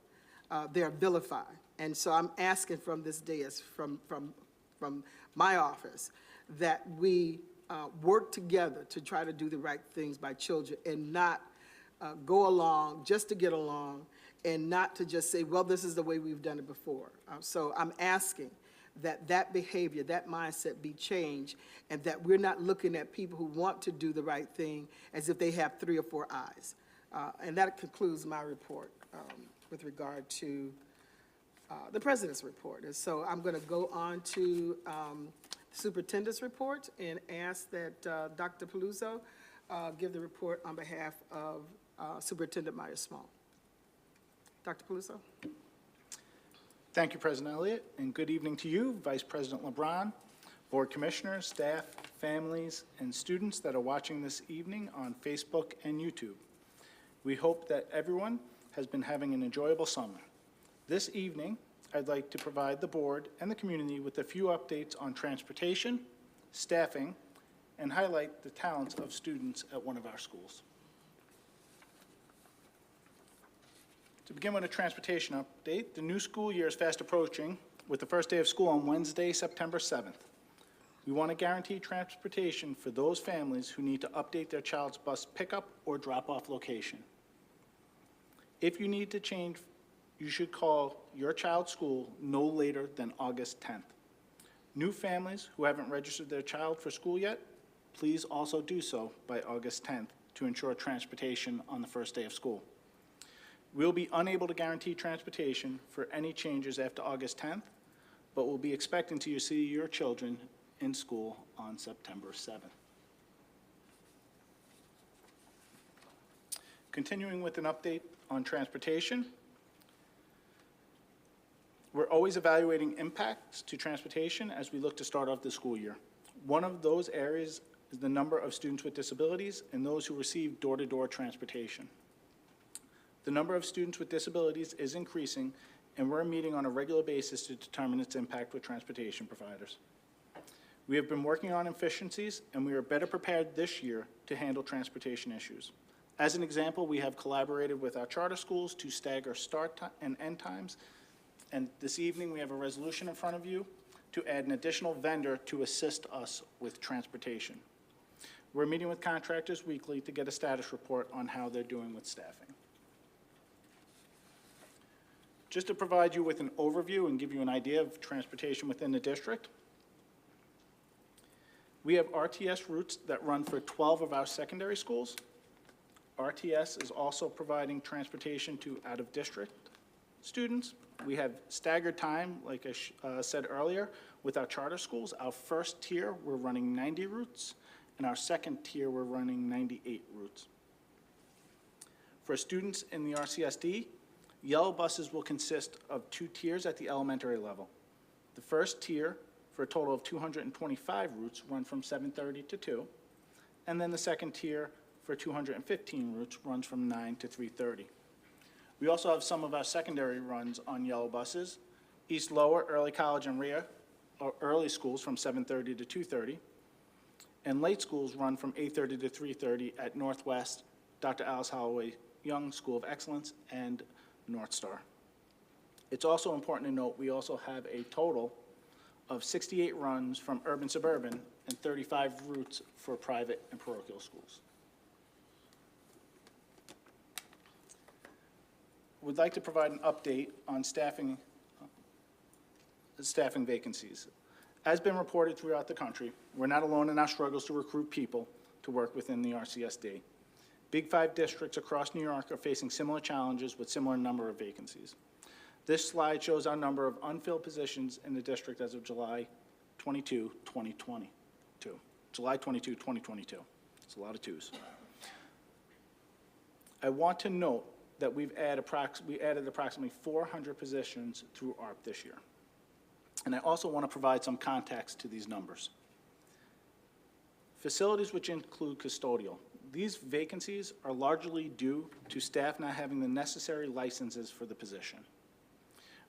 they're vilified. And so I'm asking from this dais, from my office, that we work together to try to do the right things by children and not go along just to get along and not to just say, well, this is the way we've done it before. So I'm asking that behavior, that mindset be changed, and that we're not looking at people who want to do the right thing as if they have 3 or 4 eyes. And that concludes my report with regard to the president's report. And so I'm going to go on to the superintendent's report and ask that Dr. Peluso give the report on behalf of Superintendent Myers-Small. Dr. Peluso. Thank you, President Elliott, and good evening to you, Vice President LeBron, Board Commissioners, staff, families, and students that are watching this evening on Facebook and YouTube. We hope that everyone has been having an enjoyable summer. This evening, I'd like to provide the board and the community with a few updates on transportation, staffing, and highlight the talents of students at one of our schools. To begin with a transportation update, the new school year is fast approaching with the first day of school on Wednesday, September 7th. We want to guarantee transportation for those families who need to update their child's bus pickup or drop-off location. If you need to change, you should call your child's school no later than August 10th. New families who haven't registered their child for school yet, please also do so by August 10th to ensure transportation on the first day of school. We'll be unable to guarantee transportation for any changes after August 10th, but we'll be expecting to see your children in school on September 7th. Continuing with an update on transportation, we're always evaluating impacts to transportation as we look to start off the school year. One of those areas is the number of students with disabilities and those who receive door-to-door transportation. The number of students with disabilities is increasing, and we're meeting on a regular basis to determine its impact with transportation providers. We have been working on efficiencies, and we are better prepared this year to handle transportation issues. As an example, we have collaborated with our charter schools to stagger start and end times And this evening, we have a resolution in front of you to add an additional vendor to assist us with transportation. We're meeting with contractors weekly to get a status report on how they're doing with staffing. Just to provide you with an overview and give you an idea of transportation within the district, we have RTS routes that run for 12 of our secondary schools. RTS is also providing transportation to out-of-district students. We have staggered time, like I said earlier, with our charter schools. Our first tier, we're running 90 routes, and our second tier, we're running 98 routes. For students in the RCSD, yellow buses will consist of 2 tiers at the elementary level. The first tier, for a total of 225 routes, run from 7:30 to 2, and then the second tier, for 215 routes, runs from 9 to 3:30. We also have some of our secondary runs on yellow buses. East Lower, Early College, and Rhea, or early schools from 7:30 to 2:30. And late schools run from 8:30 to 3:30 at Northwest, Dr. Alice Holloway Young School of Excellence, and North Star. It's also important to note we also have a total of 68 runs from urban suburban and 35 routes for private and parochial schools. We'd like to provide an update on staffing vacancies. As been reported throughout the country, we're not alone in our struggles to recruit people to work within the RCSD. Big 5 districts across New York are facing similar challenges with similar number of vacancies. This slide shows our number of unfilled positions in the district as of July 22, 2022. July 22, 2022. It's a lot of twos. I want to note that we added approximately 400 positions through ARP this year. And I also want to provide some context to these numbers. Facilities which include custodial. These vacancies are largely due to staff not having the necessary licenses for the position.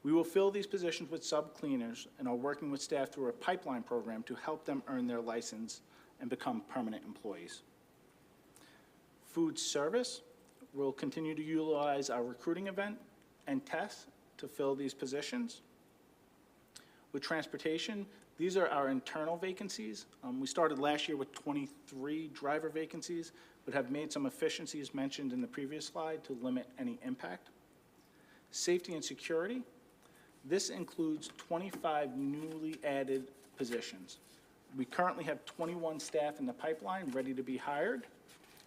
We will fill these positions with sub-cleaners and are working with staff through a pipeline program to help them earn their license and become permanent employees. Food service. We'll continue to utilize our recruiting event and tests to fill these positions. With transportation, these are our internal vacancies. We started last year with 23 driver vacancies, but have made some efficiencies mentioned in the previous slide to limit any impact. Safety and security. This includes 25 newly added positions. We currently have 21 staff in the pipeline ready to be hired,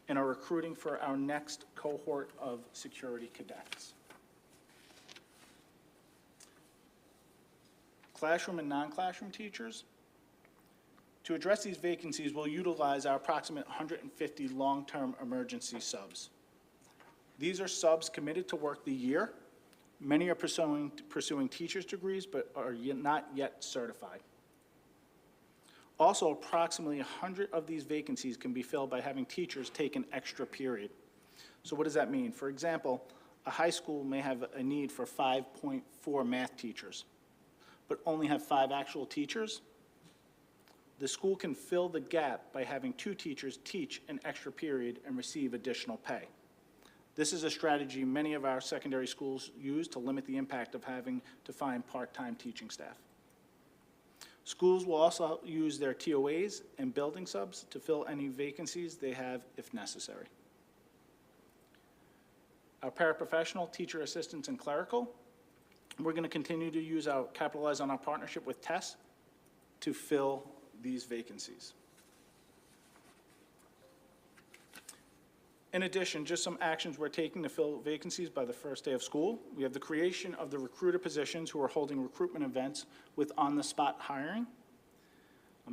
and are recruiting for our next cohort of security cadets. Classroom and non-classroom teachers. To address these vacancies, we'll utilize our approximate 150 long-term emergency subs. These are subs committed to work the year. Many are pursuing teacher's degrees, but are not yet certified. Also, approximately 100 of these vacancies can be filled by having teachers take an extra period. So what does that mean? For example, a high school may have a need for 5.4 math teachers, but only have 5 actual teachers. The school can fill the gap by having 2 teachers teach an extra period and receive additional pay. This is a strategy many of our secondary schools use to limit the impact of having to find part-time teaching staff. Schools will also use their TOAs and building subs to fill any vacancies they have if necessary. Our paraprofessional, teacher assistants, and clerical, we're going to continue to capitalize on our partnership with TESS to fill these vacancies. In addition, just some actions we're taking to fill vacancies by the first day of school. We have the creation of the recruiter positions who are holding recruitment events with on-the-spot hiring.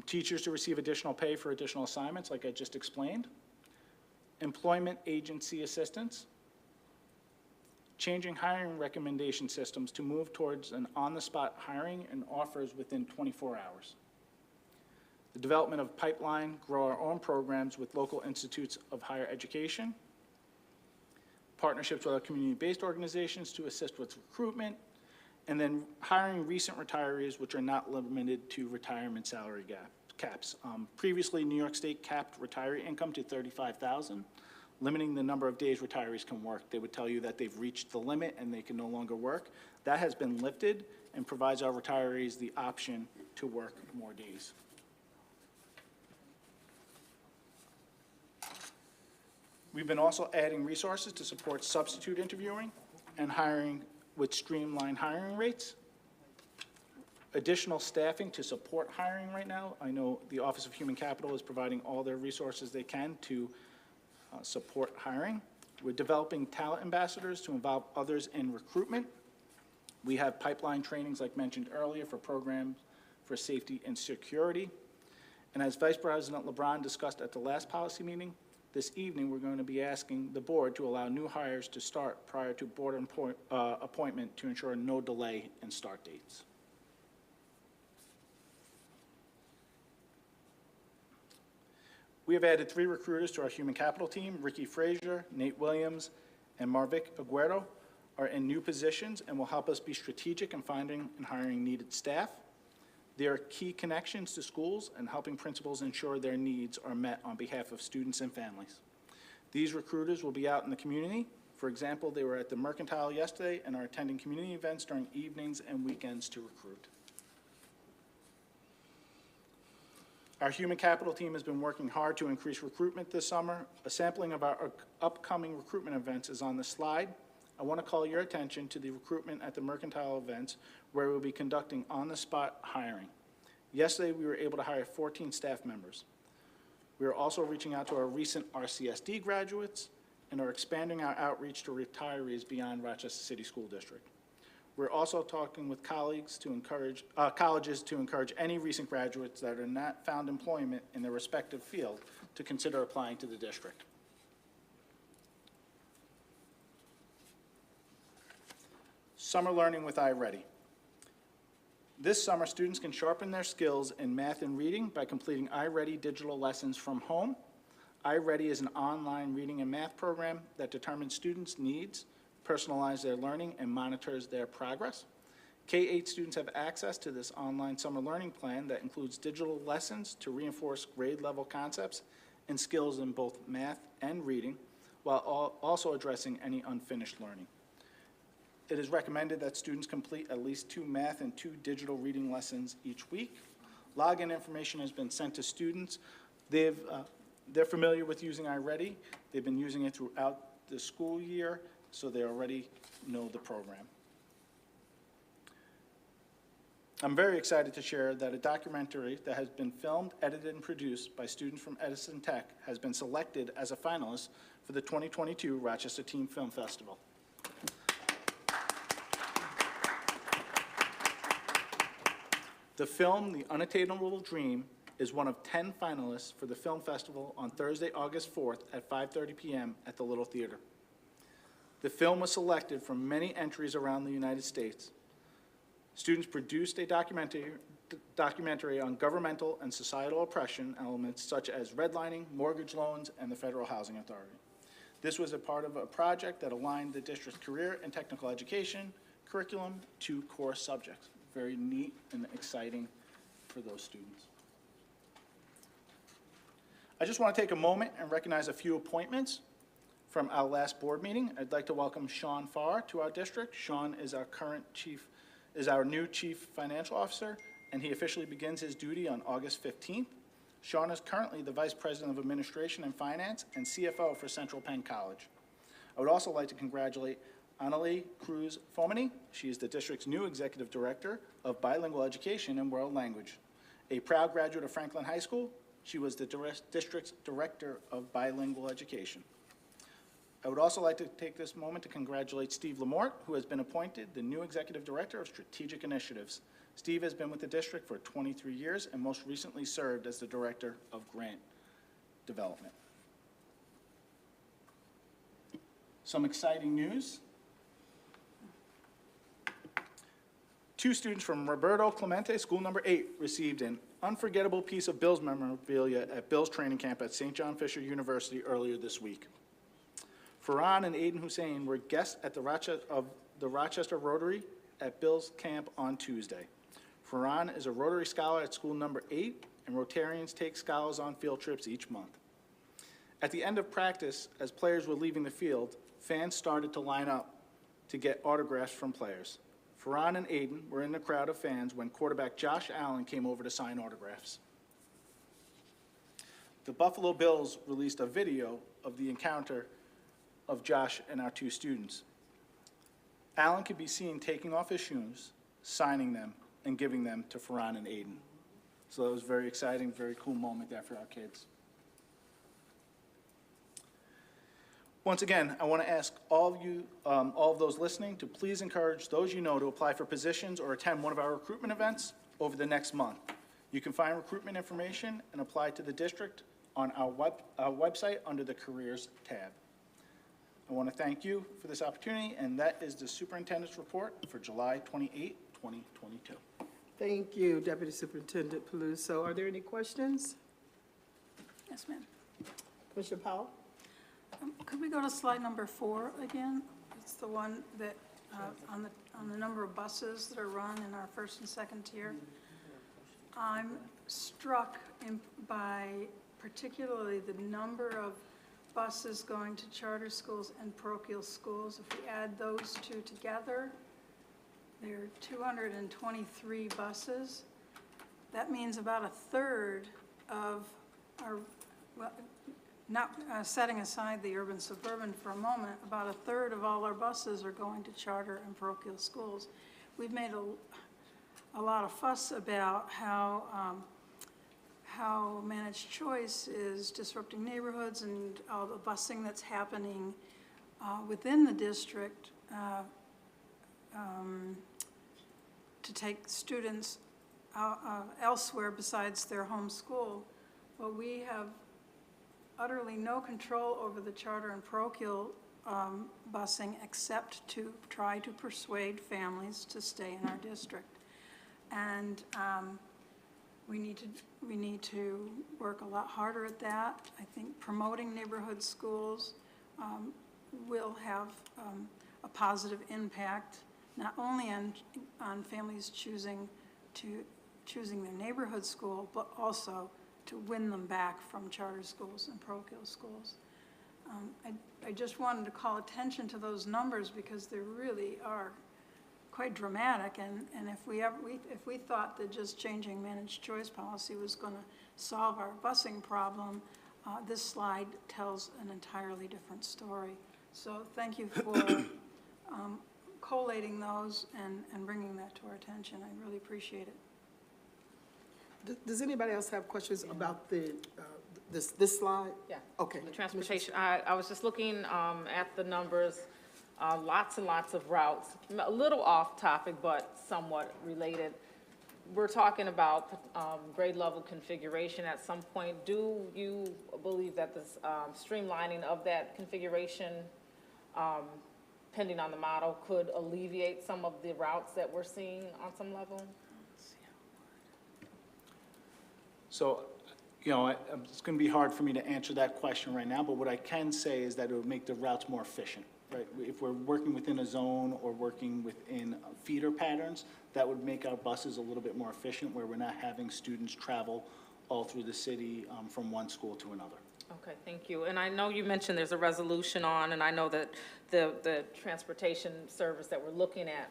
Teachers to receive additional pay for additional assignments, like I just explained. Employment agency assistants. Changing hiring recommendation systems to move towards an on-the-spot hiring and offers within 24 hours. The development of pipeline, grow our own programs with local institutes of higher education, partnerships with our community-based organizations to assist with recruitment, and then hiring recent retirees, which are not limited to retirement salary caps. Previously, New York State capped retiree income to $35,000. limiting the number of days retirees can work. They would tell you that they've reached the limit and they can no longer work. That has been lifted and provides our retirees the option to work more days. We've been also adding resources to support substitute interviewing and hiring with streamlined hiring rates. Additional staffing to support hiring right now. I know the Office of Human Capital is providing all their resources they can to support hiring. We're developing talent ambassadors to involve others in recruitment. We have pipeline trainings, like mentioned earlier, for programs for safety and security. And as Vice President LeBron discussed at the last policy meeting, this evening we're going to be asking the board to allow new hires to start prior to board appointment to ensure no delay in start dates. We have added 3 recruiters to our human capital team. Ricky Frazier, Nate Williams, and Marvick Aguero are in new positions and will help us be strategic in finding and hiring needed staff. They are key connections to schools and helping principals ensure their needs are met on behalf of students and families. These recruiters will be out in the community. For example, they were at the Mercantile yesterday and are attending community events during evenings and weekends to recruit. Our human capital team has been working hard to increase recruitment this summer. A sampling of our upcoming recruitment events is on the slide. I want to call your attention to the recruitment at the Mercantile events, where we'll be conducting on-the-spot hiring. Yesterday, we were able to hire 14 staff members. We are also reaching out to our recent RCSD graduates and are expanding our outreach to retirees beyond Rochester City School District. We're also talking with colleagues to encourage, colleges to encourage any recent graduates that are not found employment in their respective field to consider applying to the district. Summer learning with iReady. This summer, students can sharpen their skills in math and reading by completing iReady digital lessons from home. iReady is an online reading and math program that determines students' needs, personalizes their learning, and monitors their progress. K-8 students have access to this online summer learning plan that includes digital lessons to reinforce grade-level concepts and skills in both math and reading, while also addressing any unfinished learning. It is recommended that students complete at least 2 math and 2 digital reading lessons each week. Login information has been sent to students. They're familiar with using iReady. They've been using it throughout the school year, so they already know the program. I'm very excited to share that a documentary that has been filmed, edited, and produced by students from Edison Tech has been selected as a finalist for the 2022 Rochester Teen Film Festival. The film, The Unattainable Dream, is one of 10 finalists for the film festival on Thursday, August 4th at 5:30 p.m. at the Little Theater. The film was selected from many entries around the United States. Students produced a documentary on governmental and societal oppression elements such as redlining, mortgage loans, and the Federal Housing Authority. This was a part of a project that aligned the district's career and technical education curriculum to core subjects. Very neat and exciting for those students. I just want to take a moment and recognize a few appointments from our last board meeting. I'd like to welcome Sean Farr to our district. Sean is our new Chief Financial Officer, and he officially begins his duty on August 15th. Sean is currently the Vice President of Administration and Finance and CFO for Central Penn College. I would also like to congratulate Annalie Cruz Fomini. She is the district's new Executive Director of Bilingual Education and World Language. A proud graduate of Franklin High School, she was the district's Director of Bilingual Education. I would also like to take this moment to congratulate Steve Lamort, who has been appointed the new Executive Director of Strategic Initiatives. Steve has been with the district for 23 years and most recently served as the Director of Grant Development. Some exciting news. 2 students from Roberto Clemente, school number 8, received an unforgettable piece of Bills memorabilia at Bills training camp at St. John Fisher University earlier this week. Farhan and Aiden Hussein were guests at the Rochester Rotary at Bills camp on Tuesday. Farhan is a Rotary Scholar at school number 8, and Rotarians take scholars on field trips each month. At the end of practice, as players were leaving the field, fans started to line up to get autographs from players. Ferran and Aiden were in the crowd of fans when quarterback Josh Allen came over to sign autographs. The Buffalo Bills released a video of the encounter of Josh and our two students. Allen could be seen taking off his shoes, signing them, and giving them to Ferran and Aiden. So that was very exciting, very cool moment there for our kids. Once again, I want to ask all of you, all of those listening, to please encourage those you know to apply for positions or attend one of our recruitment events over the next month. You can find recruitment information and apply to the district on our website under the Careers tab. I want to thank you for this opportunity, and that is the superintendent's report for July 28, 2022. Thank you, Deputy Superintendent Peluso. Are there any questions? Yes, ma'am. Commissioner Powell? Could we go to slide number 4 again? It's the one that, on the number of buses that are run in our first and second tier. I'm struck by particularly the number of buses going to charter schools and parochial schools. If we add those two together, there are 223 buses. That means about a third of our, well, not setting aside the urban suburban for a moment, about a third of all our buses are going to charter and parochial schools. We've made a lot of fuss about how managed choice is disrupting neighborhoods and all the busing that's happening within the district to take students elsewhere besides their home school. Well, we have utterly no control over the charter and parochial busing except to try to persuade families to stay in our district. And we need to work a lot harder at that. I think promoting neighborhood schools will have a positive impact, not only on families choosing their neighborhood school, but also to win them back from charter schools and parochial schools. I just wanted to call attention to those numbers because they really are quite dramatic, and if we thought that just changing managed choice policy was going to solve our busing problem, this slide tells an entirely different story. So thank you for collating those and bringing that to our attention. I really appreciate it. Does anybody else have questions about the this slide? Yeah. Okay. The transportation, I was just looking at the numbers, lots and lots of routes, a little off topic, but somewhat related. We're talking about grade level configuration at some point. Do you believe that this streamlining of that configuration, pending on the model, could alleviate some of the routes that we're seeing on some level? So, you know, it's going to be hard for me to answer that question right now, but what I can say is that it would make the routes more efficient, right? If we're working within a zone or working within feeder patterns, that would make our buses a little bit more efficient, where we're not having students travel all through the city from one school to another. Okay, thank you. And I know you mentioned there's a resolution on, and I know that the transportation service that we're looking at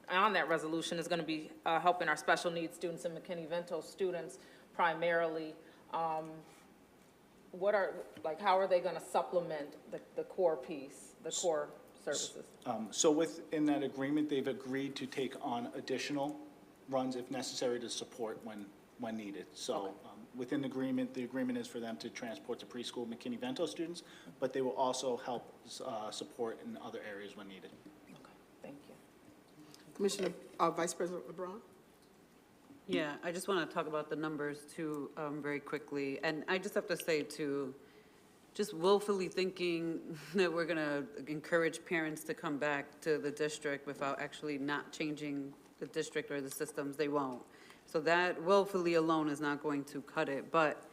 on that resolution is going to be helping our special needs students and McKinney-Vento students primarily. What are, like, how are they going to supplement the core piece, the core services? So within that agreement, they've agreed to take on additional runs if necessary to support when needed. So Okay. Within the agreement is for them to transport the preschool McKinney-Vento students, but they will also help support in other areas when needed. Okay, thank you. Commissioner, Vice President LeBron? Yeah, I just want to talk about the numbers too, very quickly. And I just have to say too, just willfully thinking that we're going to encourage parents to come back to the district without actually not changing the district or the systems, they won't. So that willfully alone is not going to cut it. But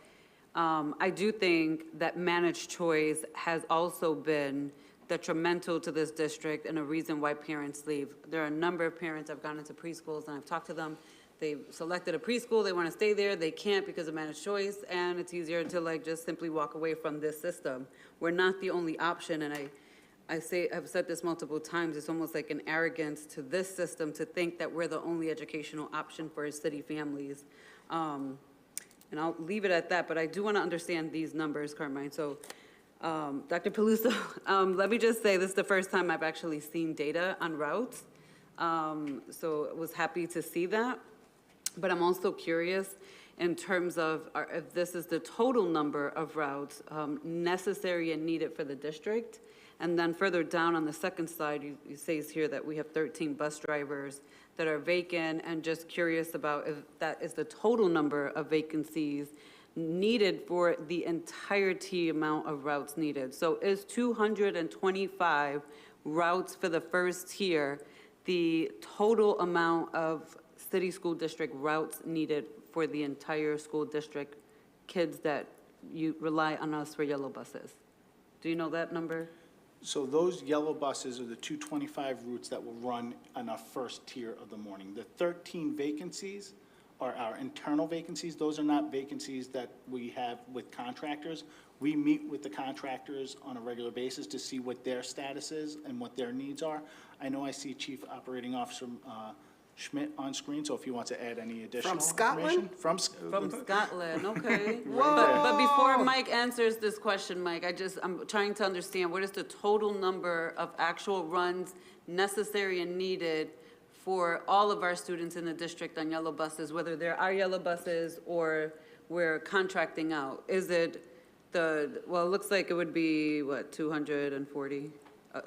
I do think that managed choice has also been detrimental to this district and a reason why parents leave. There are a number of parents, I've gone into preschools and I've talked to them, they've selected a preschool, they want to stay there, they can't because of managed choice, and it's easier to like just simply walk away from this system. We're not the only option, and I've said this multiple times, it's almost like an arrogance to this system to think that we're the only educational option for city families. And I'll leave it at that, but I do want to understand these numbers, Carmine. So, Dr. Peluso, let me just say this is the first time I've actually seen data on routes. So I was happy to see that. But I'm also curious in terms of if this is the total number of routes necessary and needed for the district. And then further down on the second slide, you say here that we have 13 bus drivers that are vacant, and just curious about if that is the total number of vacancies needed for the entirety amount of routes needed. So is 225 routes for the first tier the total amount of city school district routes needed for the entire school district kids that you rely on us for yellow buses? Do you know that number? So those yellow buses are the 225 routes that will run on our first tier of the morning. The 13 vacancies are our internal vacancies. Those are not vacancies that we have with contractors. We meet with the contractors on a regular basis to see what their status is and what their needs are. I know I see Chief Operating Officer Schmidt on screen, so if he wants to add any additional information. Scotland? From Scotland, okay. Right But before Mike answers this question, Mike, I'm trying to understand, what is the total number of actual runs necessary and needed for all of our students in the district on yellow buses, whether they're our yellow buses or we're contracting out? Is it well, it looks like it would be, what, 240?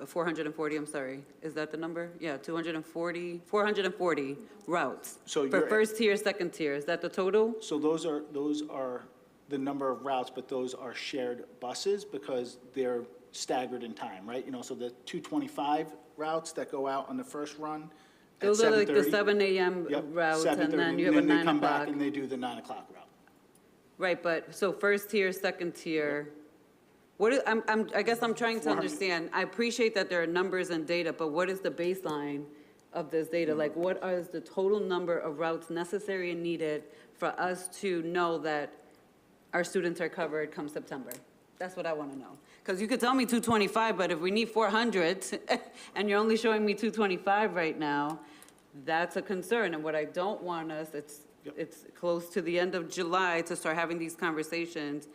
440, I'm sorry. Is that the number? Yeah, 440 routes. So for you're- first tier, second tier. Is that the total? So those are the number of routes, but those are shared buses because they're staggered in time, right? You know, so the 225 routes that go out on the first run at 7:30. Those are like the 7 a.m. Yep, routes, and 7:30, then you have a 9 then they come back o'clock. and they do the 9 o'clock route. Right, but, so first tier, second tier. I guess I'm trying to 400. understand. I appreciate that there are numbers and data, but what is the baseline of this data? Like, what is the total number of routes necessary and needed for us to know that our students are covered come September? That's what I want to know. Because you could tell me 225, but if we need 400, and you're only showing me 225 right now, that's a concern. And what I don't want us, it's close to the end of July to start having these conversations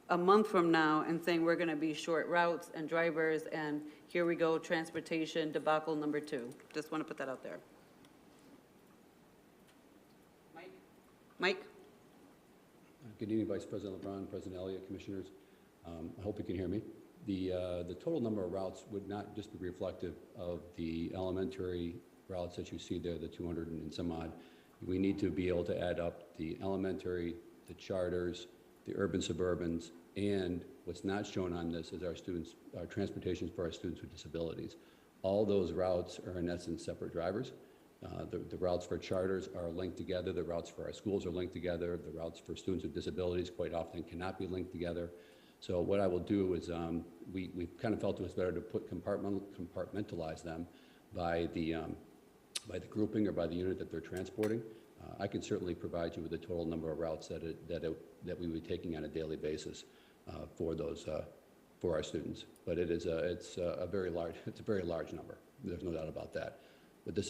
a month from now and saying we're going to be short routes and drivers, and here we go, transportation debacle number 2. Just want to put that out there. Mike? Good evening, Vice President LeBron, President Elliott, Commissioners. I hope you can hear me. The total number of routes would not just be reflective of the elementary routes that you see there, the 200 and some odd. We need to be able to add up the elementary, the charters, the urban suburbans, and what's not shown on this is our transportation for our students with disabilities. All those routes are in essence separate drivers. The routes for charters are linked together. The routes for our schools are linked together. The routes for students with disabilities quite often cannot be linked together. So what I will do is we kind of felt it was better to compartmentalize them by the grouping or by the unit that they're transporting. I can certainly provide you with the total number of routes that we would be taking on a daily basis for our students. But it's a very large number. There's no doubt about that. But this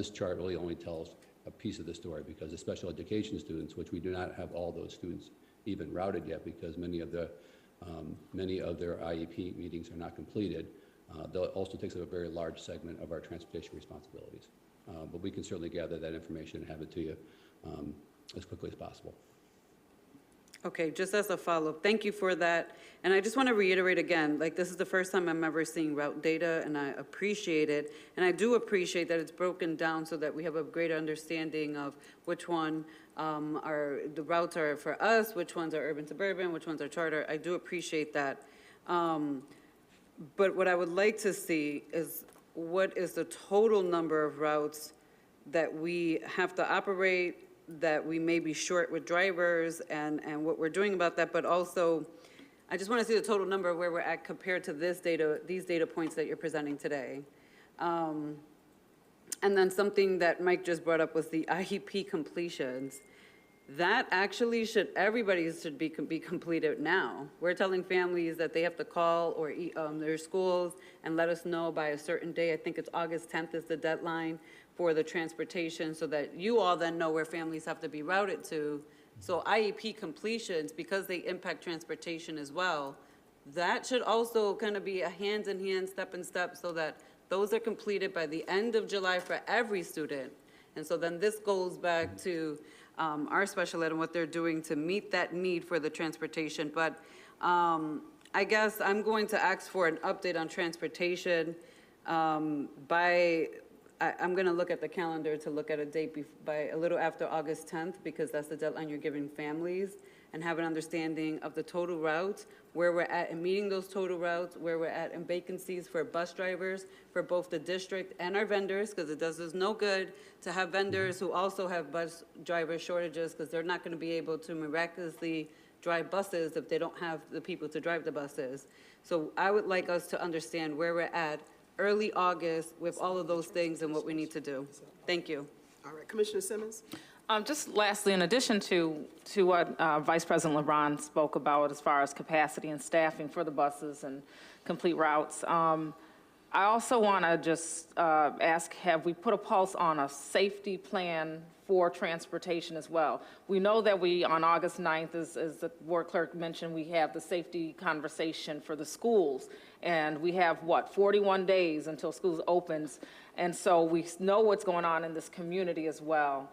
chart really only tells a piece of the story, because the special education students, which we do not have all those students even routed yet, because many of their IEP meetings are not completed, that also takes up a very large segment of our transportation responsibilities. But we can certainly gather that information and have it to you as quickly as possible. Okay, just as a follow-up, thank you for that. And I just want to reiterate again, like, this is the first time I'm ever seeing route data, and I appreciate it. And I do appreciate that it's broken down so that we have a greater understanding of which one the routes are for us, which ones are urban suburban, which ones are charter. I do appreciate that. But what I would like to see is what is the total number of routes that we have to operate, that we may be short with drivers, and what we're doing about that, but also, I just want to see the total number of where we're at compared to these data points that you're presenting today. And then something that Mike just brought up was the IEP completions. That actually everybody should be completed now. We're telling families that they have to call or their schools and let us know by a certain day. I think it's August 10th is the deadline for the transportation, so that you all then know where families have to be routed to. So IEP completions, because they impact transportation as well, that should also kind of be a hand-in-hand, step-in-step, so that those are completed by the end of July for every student. And so then this goes back to our special ed and what they're doing to meet that need for the transportation. But I guess I'm going to ask for an update on transportation I'm going to look at the calendar to look at a date by a little after August 10th, because that's the deadline you're giving families, and have an understanding of the total routes, where we're at in meeting those total routes, where we're at in vacancies for bus drivers for both the district and our vendors, because it does us no good to have vendors who also have bus driver shortages, because they're not going to be able to miraculously drive buses if they don't have the people to drive the buses. So I would like us to understand where we're at early August with all of those things and what we need to do. Thank you. All right, Commissioner Simmons? Just lastly, in addition to what Vice President LeBron spoke about as far as capacity and staffing for the buses and complete routes, I also want to just ask, have we put a pulse on a safety plan for transportation as well? We know that on August 9th, as the board clerk mentioned, we have the safety conversation for the schools. And we have, 41 days until schools opens. And so we know what's going on in this community as well.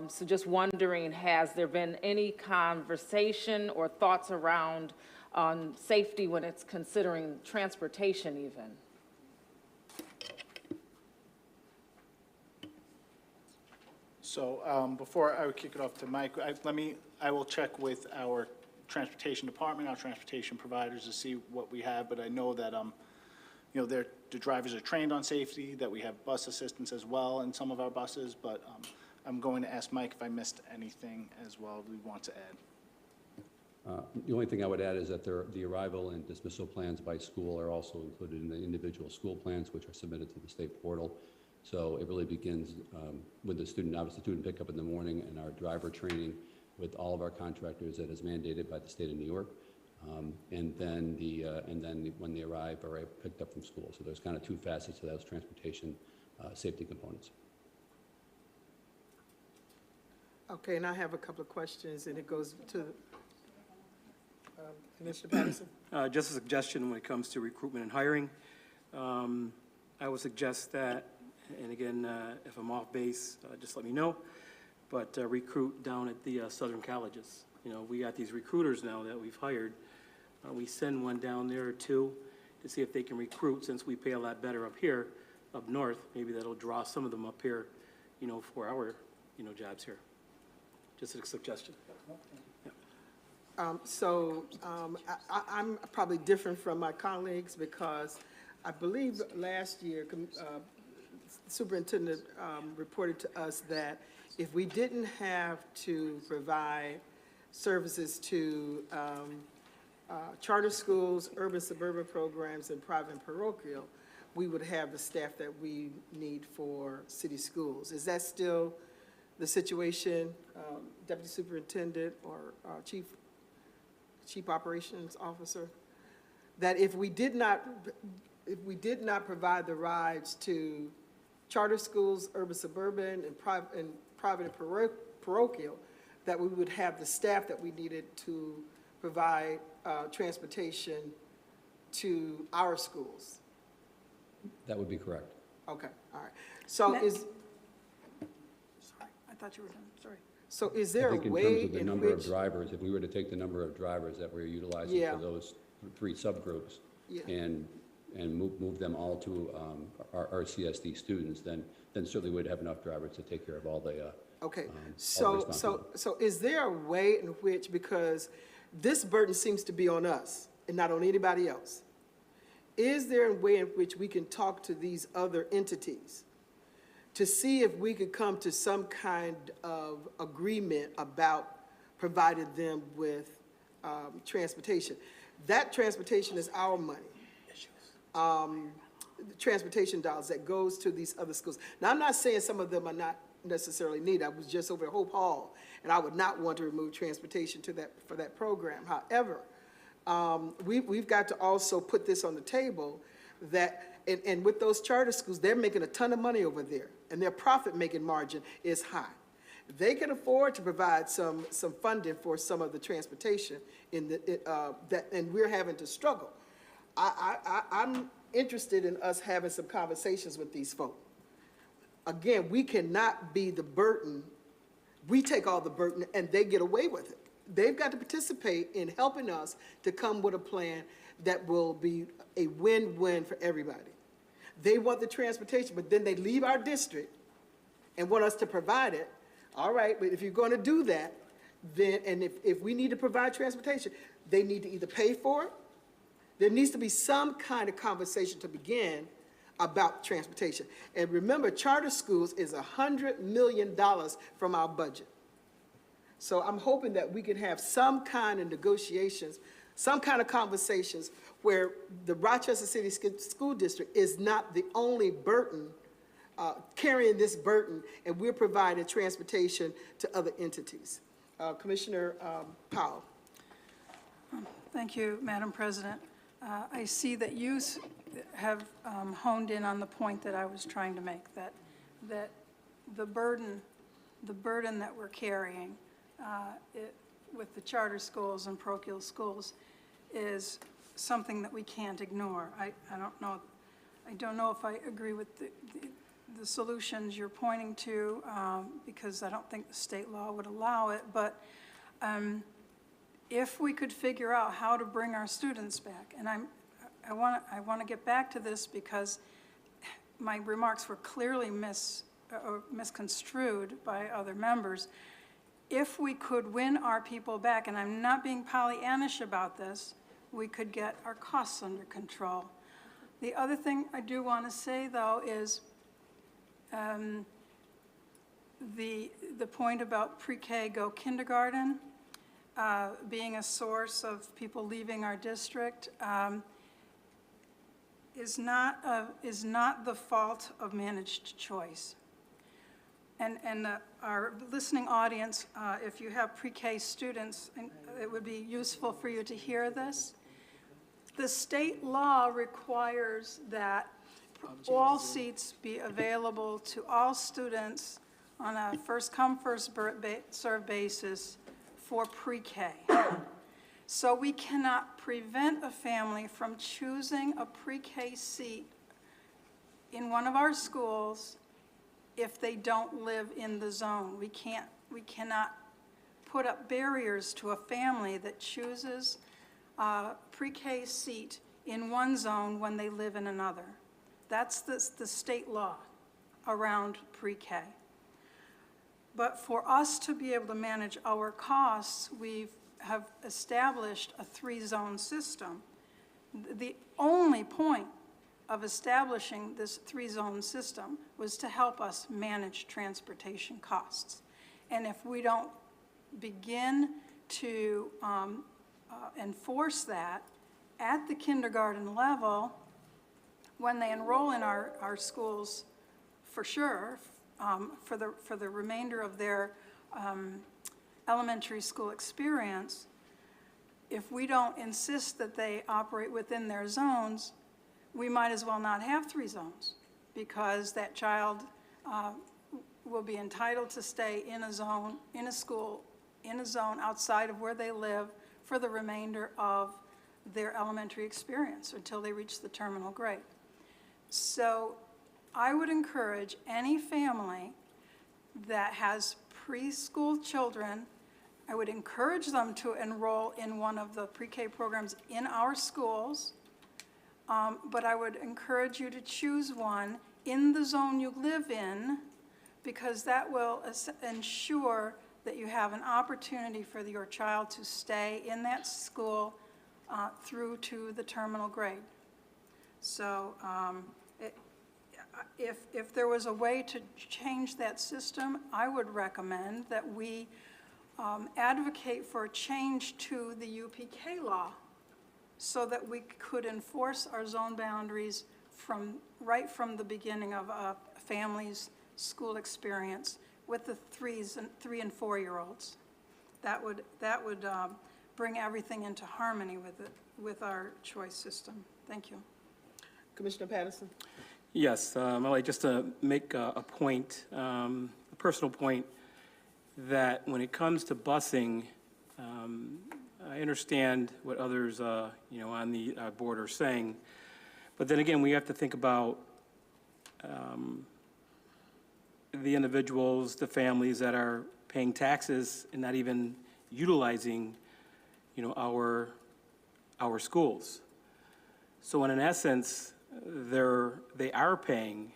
So just wondering, has there been any conversation or thoughts around safety when it's considering transportation even? So before I would kick it off to Mike, I will check with our transportation department, our transportation providers, to see what we have, but I know that, the drivers are trained on safety, that we have bus assistance as well in some of our buses, but I'm going to ask Mike if I missed anything as well we want to add. The only thing I would add is that the arrival and dismissal plans by school are also included in the individual school plans, which are submitted to the state portal. So it really begins with the student, obviously student pickup in the morning, and our driver training with all of our contractors that is mandated by the state of New York. And then when they arrive, are picked up from school. So there's kind of two facets to those transportation safety components. Okay, and I have a couple of questions, and it goes to Mr. Patterson. Just a suggestion when it comes to recruitment and hiring. I would suggest that, and again, if I'm off base, just let me know, but recruit down at the Southern colleges. We got these recruiters now that we've hired. We send one down there or two to see if they can recruit, since we pay a lot better up here, up north. Maybe that'll draw some of them up here, for our, jobs here. Just a suggestion. I'm probably different from my colleagues, because I believe last year, Superintendent reported to us that if we didn't have to provide services to charter schools, urban suburban programs, and private and parochial, we would have the staff that we need for city schools. Is that still the situation, Deputy Superintendent or Chief Operations Officer? That if we did not provide the rides to charter schools, urban suburban, and private and parochial, that we would have the staff that we needed to provide transportation to our schools? That would be correct. Okay, all right. So I thought you were done, sorry. So is there a way in which? I think in terms of the number of drivers, if we were to take the number of drivers that we're utilizing for those three subgroups and move them all to our RCSD students, then certainly we'd have enough drivers to take care of all the okay. all the So is there a way in which, because this burden seems to be on us and not on anybody else, is there a way in which we can talk to these other entities to see if we could come to some kind of agreement about providing them with transportation? That transportation is our money. transportation dollars that goes to these other schools. Now, I'm not saying some of them are not necessarily needed. I was just over at Hope Hall, and I would not want to remove transportation for that program. However, we've got to also put this on the table that, and with those charter schools, they're making a ton of money over there, and their profit-making margin is high. They can afford to provide some funding for some of the transportation and we're having to struggle. I'm interested in us having some conversations with these folks. Again, we cannot be the burden. We take all the burden and they get away with it. They've got to participate in helping us to come with a plan that will be a win-win for everybody. They want the transportation, but then they leave our district and want us to provide it. All right, but if you're going to do that, then, and if we need to provide transportation, they need to either pay for it. There needs to be some kind of conversation to begin about transportation. And remember, charter schools is $100 million from our budget. So I'm hoping that we can have some kind of negotiations, some kind of conversations where the Rochester City School District is not the only burden, carrying this burden, and we're providing transportation to other entities. Commissioner Powell. Thank you, Madam President. I see that you have honed in on the point that I was trying to make, that the burden that we're carrying with the charter schools and parochial schools is something that we can't ignore. I don't know if I agree with the solutions you're pointing to, because I don't think the state law would allow it, but if we could figure out how to bring our students back, and I want to get back to this because my remarks were clearly misconstrued by other members. If we could win our people back, and I'm not being Pollyannish about this, we could get our costs under control. The other thing I do want to say, though, is the point about pre-K go kindergarten being a source of people leaving our district is not the fault of managed choice. And our listening audience, if you have pre-K students, it would be useful for you to hear this. The state law requires that all seats be available to all students on a first-come, first-served basis for pre-K. So we cannot prevent a family from choosing a pre-K seat in one of our schools if they don't live in the zone. We cannot put up barriers to a family that chooses a pre-K seat in one zone when they live in another. That's the state law around pre-K. But for us to be able to manage our costs, we have established a 3-zone system. The only point of establishing this 3-zone system was to help us manage transportation costs. And if we don't begin to enforce that at the kindergarten level, when they enroll in our schools, for sure, for the remainder of their elementary school experience, if we don't insist that they operate within their zones, we might as well not have 3 zones, because that child will be entitled to stay in a zone, in a school, in a zone outside of where they live for the remainder of their elementary experience until they reach the terminal grade. So I would encourage any family that has preschool children, I would encourage them to enroll in one of the pre-K programs in our schools, but I would encourage you to choose one in the zone you live in, because that will ensure that you have an opportunity for your child to stay in that school through to the terminal grade. So if there was a way to change that system, I would recommend that we advocate for a change to the UPK law so that we could enforce our zone boundaries right from the beginning of a family's school experience with the 3 and 4-year-olds. That would bring everything into harmony with our choice system. Thank you. Commissioner Patterson? Yes, I'd like just to make a point, a personal point, that when it comes to busing, I understand what others, on the board are saying, but then again, we have to think about the individuals, the families that are paying taxes and not even utilizing, our schools. So in essence, they are paying,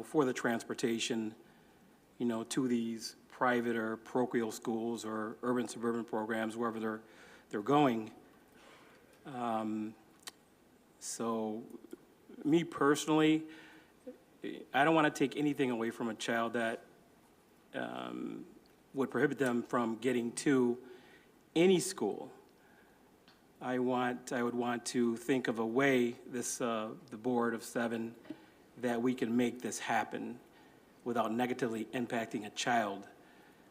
for the transportation, to these private or parochial schools or urban suburban programs, wherever they're going. So me personally, I don't want to take anything away from a child that would prohibit them from getting to any school. I would want to think of a way, the board of 7, that we can make this happen without negatively impacting a child.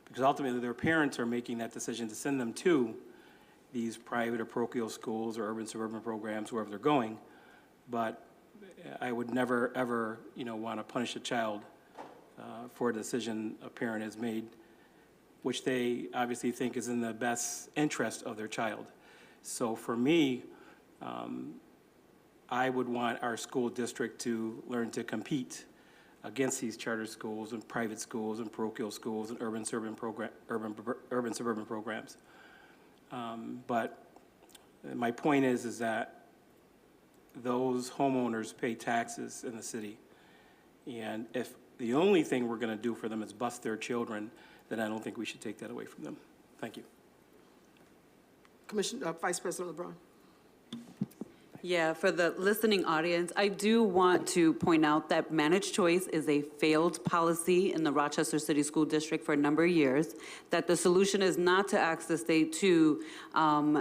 Because ultimately, their parents are making that decision to send them to these private or parochial schools or urban suburban programs, wherever they're going. But I would never, ever, want to punish a child for a decision a parent has made, which they obviously think is in the best interest of their child. So for me, I would want our school district to learn to compete against these charter schools and private schools and parochial schools and urban suburban programs. But my point is that those homeowners pay taxes in the city. And if the only thing we're going to do for them is bus their children, then I don't think we should take that away from them. Thank you. Commissioner, Vice President LeBron? Yeah, for the listening audience, I do want to point out that managed choice is a failed policy in the Rochester City School District for a number of years, that the solution is not to ask the state to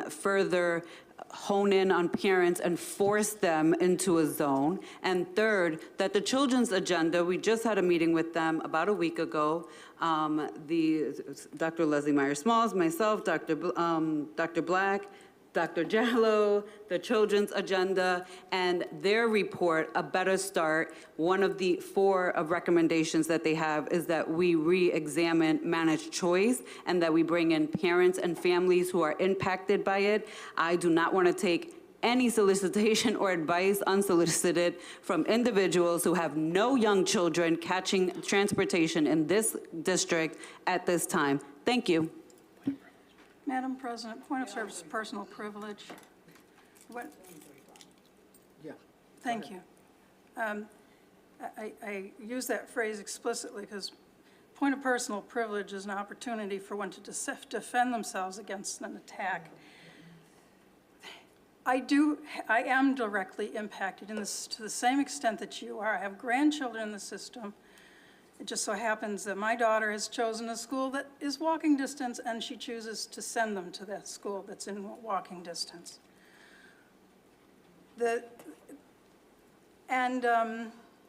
further hone in on parents and force them into a zone. And third, that the children's agenda, we just had a meeting with them about a week ago. Dr. Leslie Myers-Smalls, myself, Dr. Black, Dr. Jallo, the children's agenda, and their report, A Better Start. One of the 4 of recommendations that they have is that we re-examine managed choice and that we bring in parents and families who are impacted by it. I do not want to take any solicitation or advice unsolicited from individuals who have no young children catching transportation in this district at this time. Thank you. Madam President, point of service, personal privilege. What? Yeah. Thank you. I use that phrase explicitly because point of personal privilege is an opportunity for one to defend themselves against an attack. I am directly impacted in this to the same extent that you are. I have grandchildren in the system. It just so happens that my daughter has chosen a school that is walking distance, and she chooses to send them to that school that's in walking distance.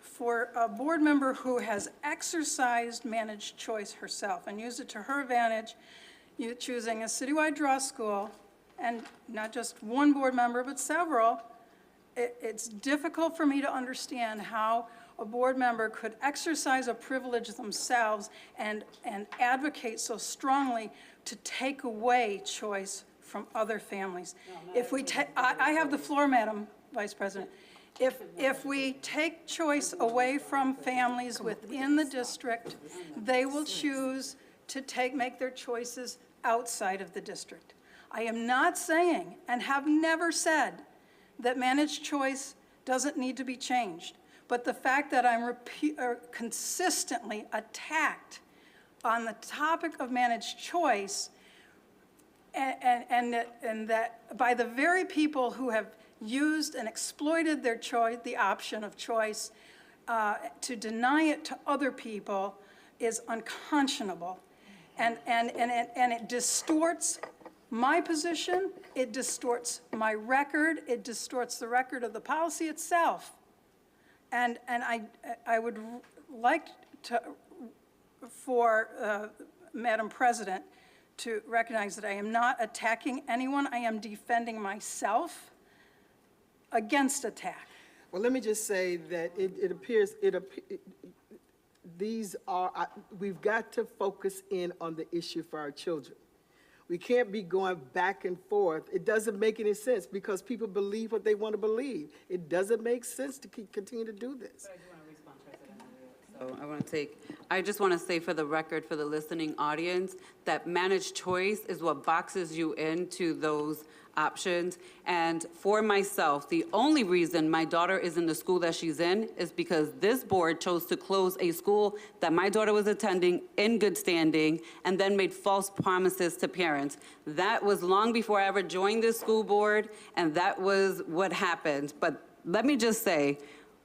For a board member who has exercised managed choice herself and used it to her advantage, choosing a citywide draw school, and not just one board member, but several, it's difficult for me to understand how a board member could exercise a privilege themselves and advocate so strongly to take away choice from other families. If we I have the floor, Madam Vice President. If we take choice away from families within the district, they will choose to make their choices outside of the district. I am not saying, and have never said, that managed choice doesn't need to be changed. But the fact that I'm consistently attacked on the topic of managed choice, and that by the very people who have used and exploited their choice, the option of choice, to deny it to other people is unconscionable. And it distorts my position, it distorts my record, it distorts the record of the policy itself. And I would like to, for Madam President, to recognize that I am not attacking anyone, I am defending myself against attack. Well, let me just say that it appears, these are, we've got to focus in on the issue for our children. We can't be going back and forth. It doesn't make any sense because people believe what they want to believe. It doesn't make sense to continue to do this. So I just want to say for the record, for the listening audience, that managed choice is what boxes you into those options. And for myself, the only reason my daughter is in the school that she's in is because this board chose to close a school that my daughter was attending in good standing and then made false promises to parents. That was long before I ever joined this school board, and that was what happened. But let me just say,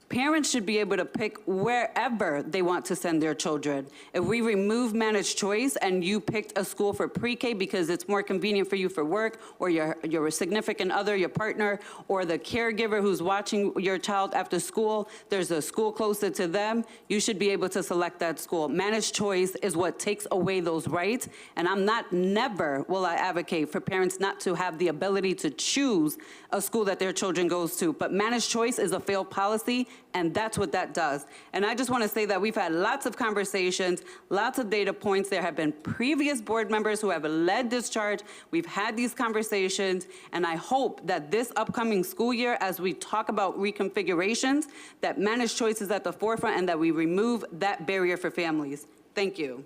parents should be able to pick wherever they want to send their children. If we remove managed choice and you picked a school for pre-K because it's more convenient for you for work, or your significant other, your partner, or the caregiver who's watching your child after school, there's a school closer to them, you should be able to select that school. Managed choice is what takes away those rights, and never will I advocate for parents not to have the ability to choose a school that their children goes to. But managed choice is a failed policy, and that's what that does. And I just want to say that we've had lots of conversations, lots of data points. There have been previous board members who have led this charge. We've had these conversations, and I hope that this upcoming school year, as we talk about reconfigurations, that managed choice is at the forefront and that we remove that barrier for families. Thank you.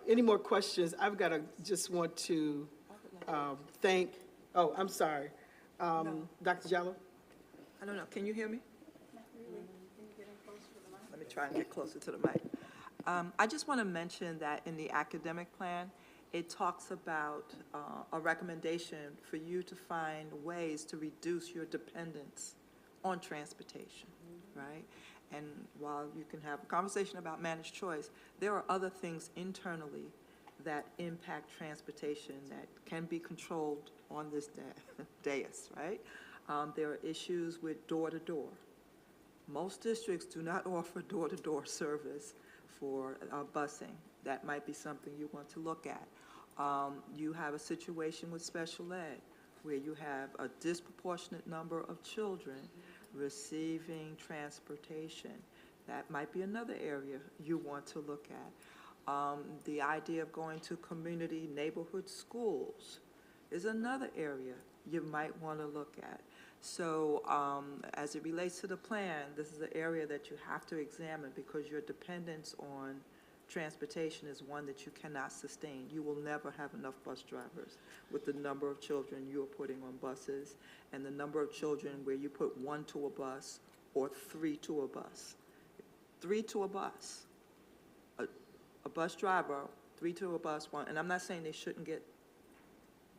Any more questions? I've got to just want to thank, oh, I'm sorry. Dr. Jallo? I don't know, can you hear me? Let me try and get closer to the mic. I just want to mention that in the academic plan, it talks about a recommendation for you to find ways to reduce your dependence on transportation, right? And while you can have a conversation about managed choice, there are other things internally that impact transportation that can be controlled on this dais, right? There are issues with door-to-door. Most districts do not offer door-to-door service for busing. That might be something you want to look at. You have a situation with special ed where you have a disproportionate number of children receiving transportation. That might be another area you want to look at. The idea of going to community neighborhood schools is another area you might want to look at. So as it relates to the plan, this is an area that you have to examine because your dependence on transportation is one that you cannot sustain. You will never have enough bus drivers with the number of children you are putting on buses and the number of children where you put 1 to a bus or 3 to a bus. 3 to a bus. A bus driver, 3 to a bus, 1, and I'm not saying they shouldn't get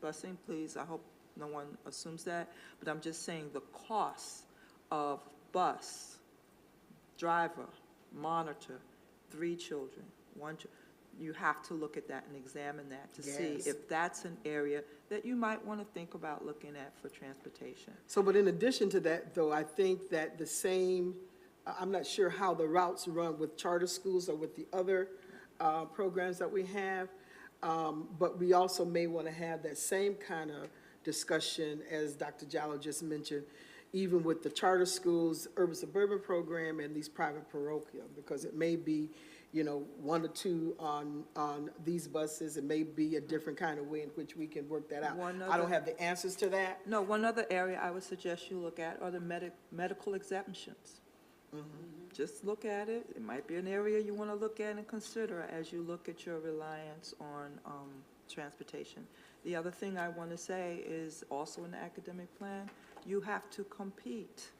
busing, please, I hope no one assumes that, but I'm just saying the cost of bus, driver, monitor, 3 children, 1 child, you have to look at that and examine that to see if that's an area that you might want to think about looking at for transportation. So, but in addition to that, though, I think that the same, I'm not sure how the routes run with charter schools or with the other programs that we have, but we also may want to have that same kind of discussion as Dr. Jallo just mentioned, even with the charter schools, urban suburban program, and these private parochial, because it may be, 1 or 2 on these buses. It may be a different kind of way in which we can work that out. I don't have the answers to that. No, one other area I would suggest you look at are the medical exemptions. Just look at it. It might be an area you want to look at and consider as you look at your reliance on transportation. The other thing I want to say is also in the academic plan, you have to compete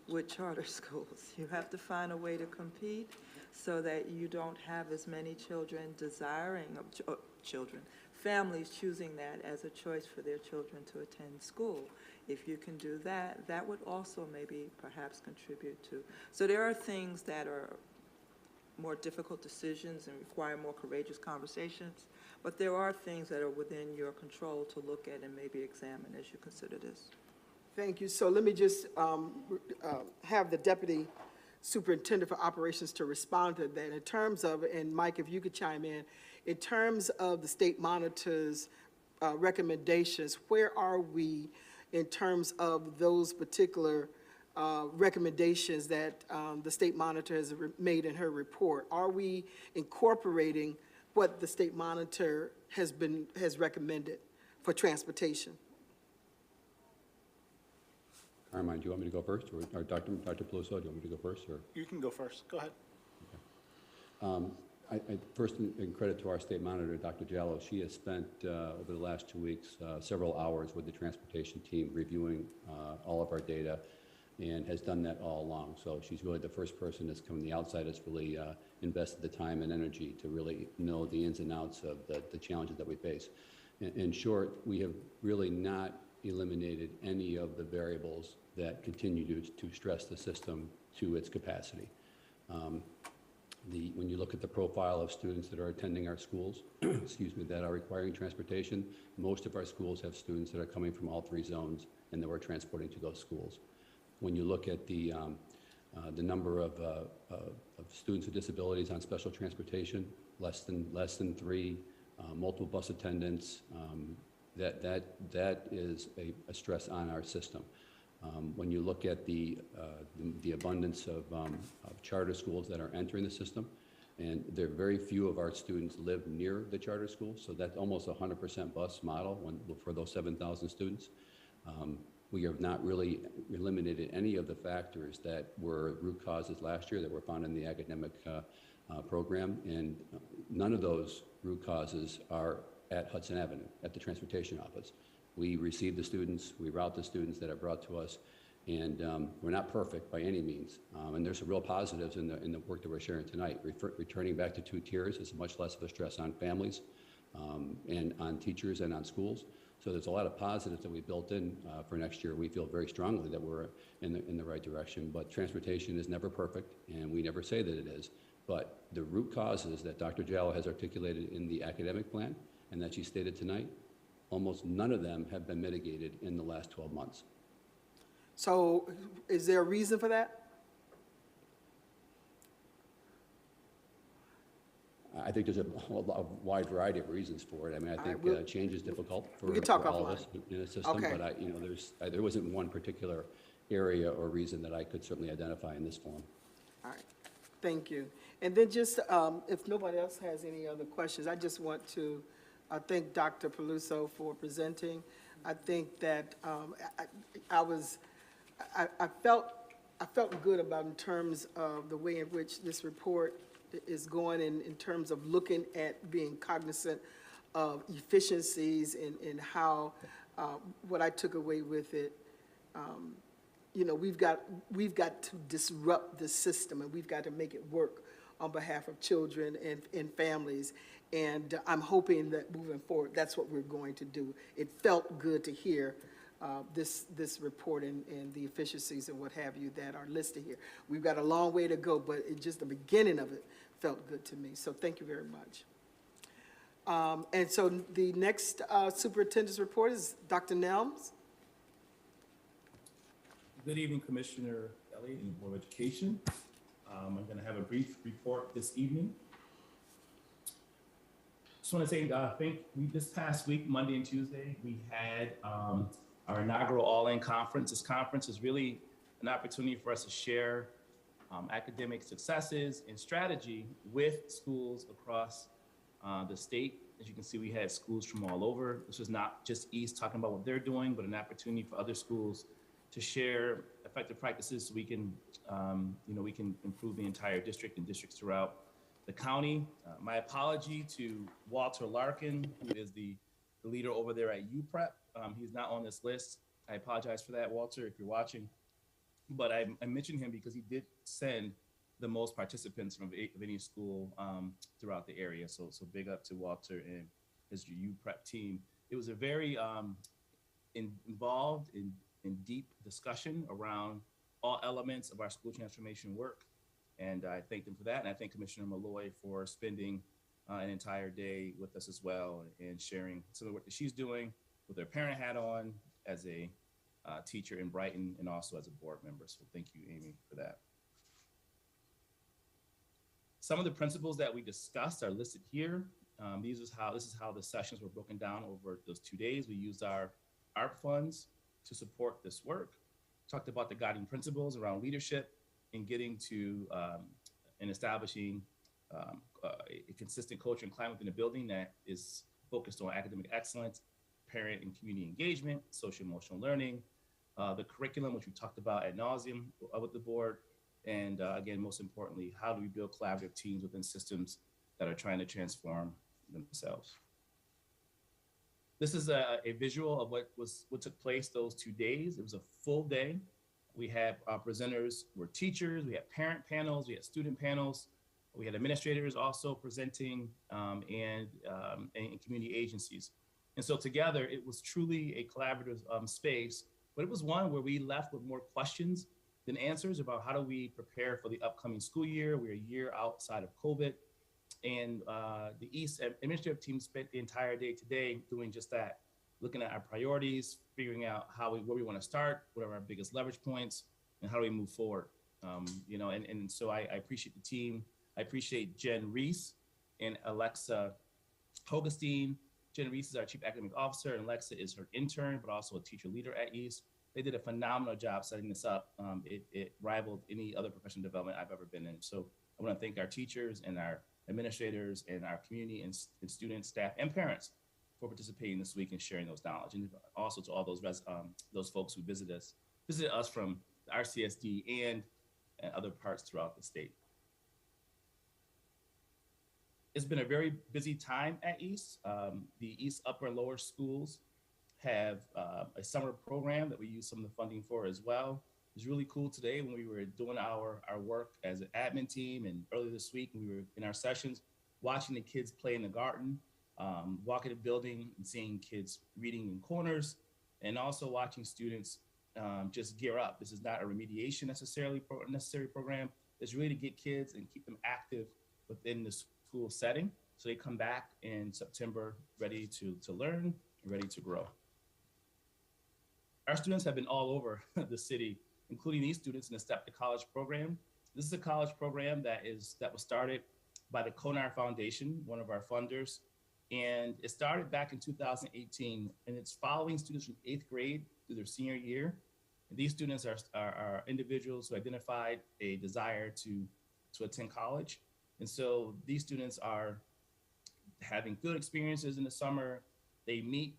with charter schools. You have to find a way to compete so that you don't have as many children desiring, families choosing that as a choice for their children to attend school. If you can do that, that would also maybe perhaps contribute to. So there are things that are more difficult decisions and require more courageous conversations. But there are things that are within your control to look at and maybe examine as you consider this. Thank you. So let me just have the Deputy Superintendent for Operations to respond to that. In terms of, and Mike, if you could chime in terms of the state monitor's recommendations, where are we in terms of those particular recommendations that the state monitor has made in her report? Are we incorporating what the state monitor has recommended for transportation? Carmine, do you want me to go first, or Dr. Peluso, do you want me to go first, or? You can go first. Go ahead. First, in credit to our state monitor, Dr. Jallo, she has spent over the last 2 weeks several hours with the transportation team reviewing all of our data, and has done that all along. So she's really the first person that's come from the outside that's really invested the time and energy to really know the ins and outs of the challenges that we face. In short, we have really not eliminated any of the variables that continue to stress the system to its capacity. When you look at the profile of students that are attending our schools, excuse me, that are requiring transportation, most of our schools have students that are coming from all 3 zones and that we're transporting to those schools. When you look at the number of students with disabilities on special transportation, less than 3, multiple bus attendants, that is a stress on our system. When you look at the abundance of charter schools that are entering the system, and there are very few of our students live near the charter schools, so that's almost a 100% bus model for those 7,000 students. We have not really eliminated any of the factors that were root causes last year that were found in the academic program, and none of those root causes are at Hudson Avenue, at the transportation office. We receive the students, we route the students that are brought to us, and we're not perfect by any means. And there's some real positives in the work that we're sharing tonight. Returning back to 2 tiers is much less of a stress on families and on teachers and on schools. So there's a lot of positives that we built in for next year. We feel very strongly that we're in the right direction, but transportation is never perfect, and we never say that it is. But the root causes that Dr. Jallo has articulated in the academic plan and that she stated tonight, almost none of them have been mitigated in the last 12 months. So is there a reason for that? I think there's a wide variety of reasons for it. I mean, I think change is difficult for all of us in the system, Okay. but there wasn't one particular area or reason that I could certainly identify in this form. All right, thank you. And then just, if nobody else has any other questions, I just want to thank Dr. Peluso for presenting. I think that I felt good about in terms of the way in which this report is going in terms of looking at being cognizant of efficiencies and how, what I took away with it, we've got to disrupt the system, and we've got to make it work on behalf of children and families. And I'm hoping that moving forward, that's what we're going to do. It felt good to hear this report and the efficiencies and what have you that are listed here. We've got a long way to go, but just the beginning of it felt good to me. So thank you very much. And so the next superintendent's report is Dr. Nelms. Good evening, Commissioner Elliott and the Board of Education. I'm going to have a brief report this evening. Just want to say, this past week, Monday and Tuesday, we had our inaugural All-In Conference. This conference is really an opportunity for us to share academic successes and strategy with schools across the state. As you can see, we had schools from all over. This was not just East talking about what they're doing, but an opportunity for other schools to share effective practices so we can, we can improve the entire district and districts throughout the county. My apology to Walter Larkin, who is the leader over there at UPrep. He's not on this list. I apologize for that, Walter, if you're watching. But I mentioned him because he did send the most participants from any school throughout the area. So big up to Walter and his UPrep team. It was a very involved in deep discussion around all elements of our school transformation work. And I thank them for that. And I thank Commissioner Malloy for spending an entire day with us as well and sharing some of the work that she's doing with her parent hat on as a teacher in Brighton and also as a board member. So thank you, Amy, for that. Some of the principles that we discussed are listed here. This is how the sessions were broken down over those 2 days. We used our ARP funds to support this work. Talked about the guiding principles around leadership and getting to and establishing a consistent culture and climate within a building that is focused on academic excellence, parent and community engagement, social emotional learning, the curriculum, which we talked about ad nauseum with the board, and again, most importantly, how do we build collaborative teams within systems that are trying to transform themselves. This is a visual of what took place those 2 days. It was a full day. We had our presenters were teachers, we had parent panels, we had student panels, we had administrators also presenting, and community agencies. And so together, it was truly a collaborative space, but it was one where we left with more questions than answers about how do we prepare for the upcoming school year. We're a year outside of COVID. And the East administrative team spent the entire day today doing just that, looking at our priorities, figuring out where we want to start, what are our biggest leverage points, and how do we move forward. And so I appreciate the team. I appreciate Jen Reese and Alexa Hogestein. Jen Reese is our Chief Academic Officer, and Alexa is her intern, but also a teacher leader at East. They did a phenomenal job setting this up. It rivaled any other professional development I've ever been in. So I want to thank our teachers and our administrators and our community and students, staff, and parents for participating this week and sharing those knowledge. And also to all those folks who visited us from the RCSD and other parts throughout the state. It's been a very busy time at East. The East upper and lower schools have a summer program that we use some of the funding for as well. It was really cool today when we were doing our work as an admin team, and earlier this week when we were in our sessions, watching the kids play in the garden, walking the building and seeing kids reading in corners, and also watching students just gear up. This is not a remediation necessary program. It's really to get kids and keep them active within the school setting, so they come back in September ready to learn, ready to grow. Our students have been all over the city, including these students in the Step to College program. This is a college program that was started by the Konar Foundation, one of our funders, and it started back in 2018, and it's following students from 8th grade through their senior year. And these students are individuals who identified a desire to attend college. And so these students are having good experiences in the summer. They meet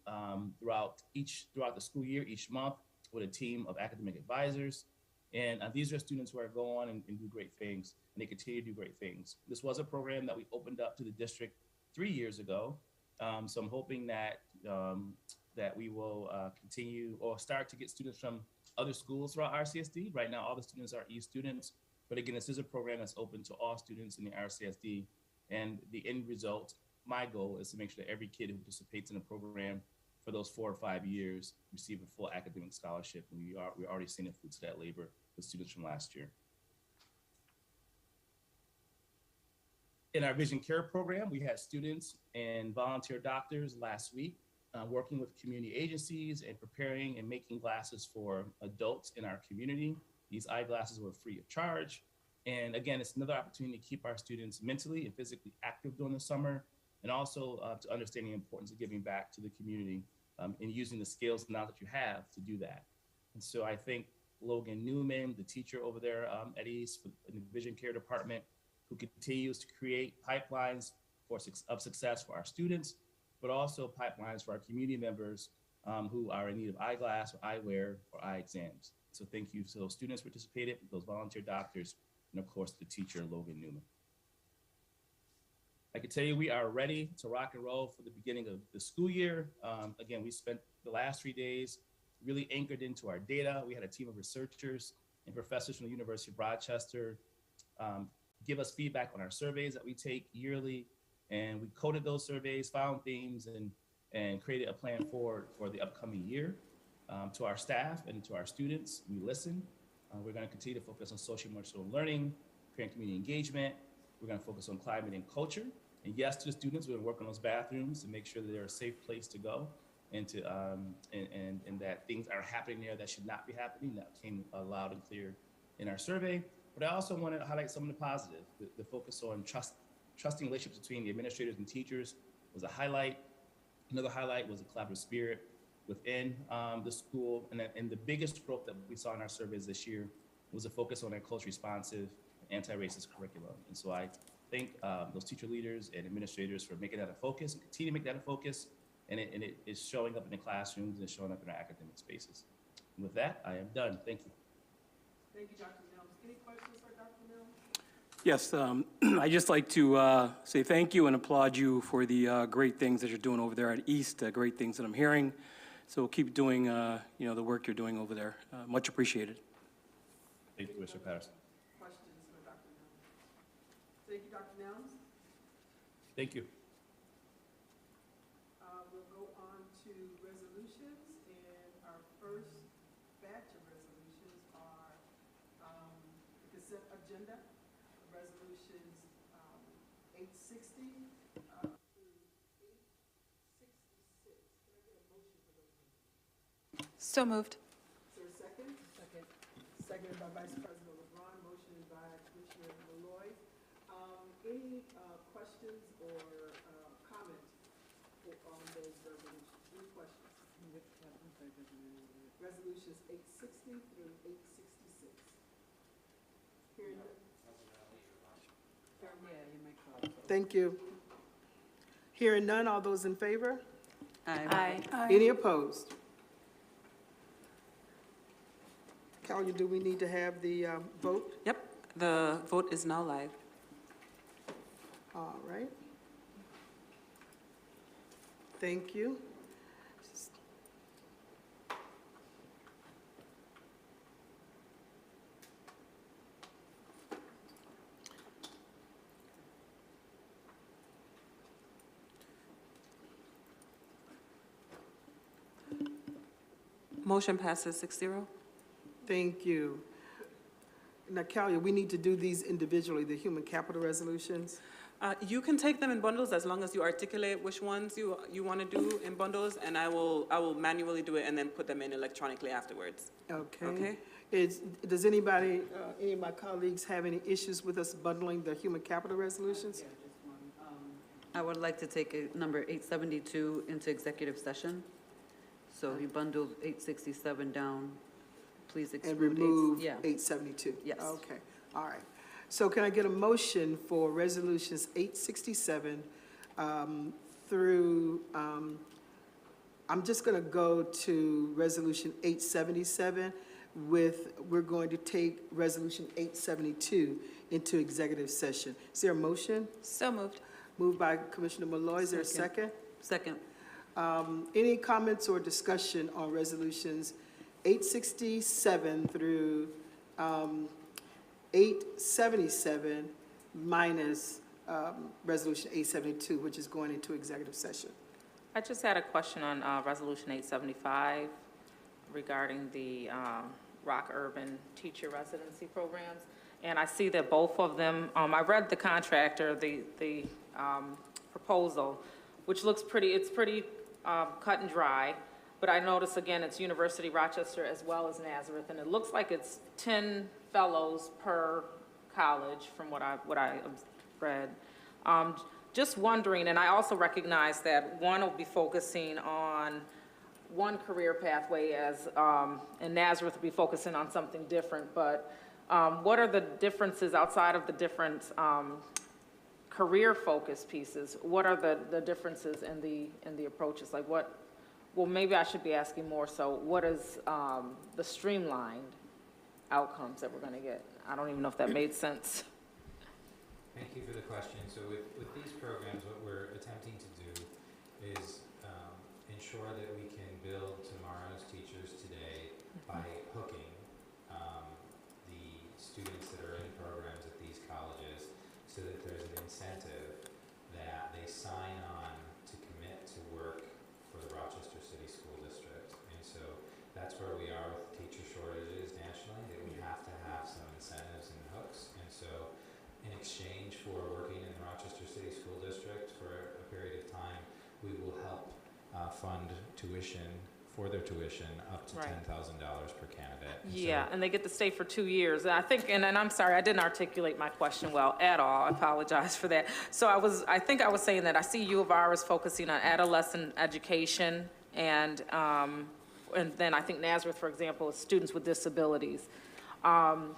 throughout the school year, each month, with a team of academic advisors. And these are students who are go on and do great things, and they continue to do great things. This was a program that we opened up to the district 3 years ago. So I'm hoping that we will continue or start to get students from other schools throughout RCSD. Right now, all the students are East students. But again, this is a program that's open to all students in the RCSD. And the end result, my goal is to make sure that every kid who participates in the program for those 4 or 5 years receive a full academic scholarship. And we're already seeing the fruits of that labor with students from last year. In our Vision Care program, we had students and volunteer doctors last week working with community agencies and preparing and making glasses for adults in our community. These eyeglasses were free of charge. And again, it's another opportunity to keep our students mentally and physically active during the summer, and also to understand the importance of giving back to the community and using the skills now that you have to do that. And so I think Logan Newman, the teacher over there at East in the Vision Care department, who continues to create pipelines of success for our students, but also pipelines for our community members who are in need of eyeglass or eyewear or eye exams. So thank you to those students who participated, those volunteer doctors, and of course the teacher, Logan Newman. I can tell you we are ready to rock and roll for the beginning of the school year. Again, we spent the last 3 days really anchored into our data. We had a team of researchers and professors from the University of Rochester give us feedback on our surveys that we take yearly. And we coded those surveys, found themes, and created a plan forward for the upcoming year. To our staff and to our students, we listen. We're going to continue to focus on social emotional learning, parent-community engagement. We're going to focus on climate and culture. And yes, to the students, we're going to work on those bathrooms to make sure that they're a safe place to go, and to and that things are happening there that should not be happening. That came loud and clear in our survey. But I also want to highlight some of the positive. The focus on trusting relationships between the administrators and teachers was a highlight. Another highlight was a collaborative spirit within the school. And the biggest growth that we saw in our surveys this year was a focus on a culturally responsive, anti-racist curriculum. And so I thank those teacher leaders and administrators for making that a focus, and continue to make that a focus. And it is showing up in the classrooms and showing up in our academic spaces. And with that, I am done. Thank you. Thank you, Dr. Mills. Any questions for Dr. Mills? Yes, I'd just like to say thank you and applaud you for the great things that you're doing over there at East, great things that I'm hearing. So keep doing, the work you're doing over there. Much appreciated. Thank you, Commissioner Patterson. Questions for Dr. Mills? Thank you, Dr. Mills. Thank you. We'll go on to resolutions, and our first batch of resolutions are the consent agenda, resolutions 860 through 866. Can I get a motion for those? So moved. Is there a second? Second. Seconded by Vice President LeBron, motion by Commissioner Malloy. Any questions or comments on those resolutions? Any questions? Resolutions 860 through 866. Hearing none. Thank you. Hearing none, all those in favor? Aye. Any opposed? Talia, do we need to have the vote? Yep, the vote is now live. All right. Thank you. Motion passes 6-0. Thank you. Now, Talia, we need to do these individually, the human capital resolutions. You can take them in bundles as long as you articulate which ones you want to do in bundles, and I will manually do it and then put them in electronically afterwards. Okay. Okay. Does anybody, any of my colleagues have any issues with us bundling the human capital resolutions? I would like to take number 872 into executive session. So you bundled 867 down, please exclude. And remove yeah. 872? Yes. Okay, all right. So can I get a motion for resolutions 867 through, I'm just going to go to resolution 877 we're going to take resolution 872 into executive session. Is there a motion? So moved. Moved by Commissioner Malloy. Is there a second? Second. Any comments or discussion on resolutions 867 through 877 minus resolution 872, which is going into executive session? I just had a question on Resolution 875 regarding the Rock Urban Teacher Residency Programs. And I see that both of them, I read the contractor, the proposal, which looks pretty, it's pretty cut and dry. But I notice again, it's University Rochester as well as Nazareth, and it looks like it's 10 fellows per college from what I read. Just wondering, and I also recognize that one will be focusing on one career pathway as, and Nazareth will be focusing on something different, but what are the differences outside of the different career focus pieces? What are the differences in the approaches? Like what, well, maybe I should be asking more so, what is the streamlined outcomes that we're gonna get? I don't even know if that made sense. Thank you for the question. So with these programs, what we're attempting to do is ensure that we can build tomorrow's teachers today by hooking the students that are in programs at these colleges so that there's an incentive that they sign on to commit to work for the Rochester City School District. And so that's where we are with teacher shortages nationally, that we have to have some incentives and hooks. And so fund tuition for their tuition up to Right. $10,000 per candidate. And so- Yeah, and they get to stay for 2 years. And I think, and I'm sorry, I didn't articulate my question well at all. I apologize for that. So I think I was saying that I see U of R is focusing on adolescent education, and then I think Nazareth, for example, is students with disabilities. And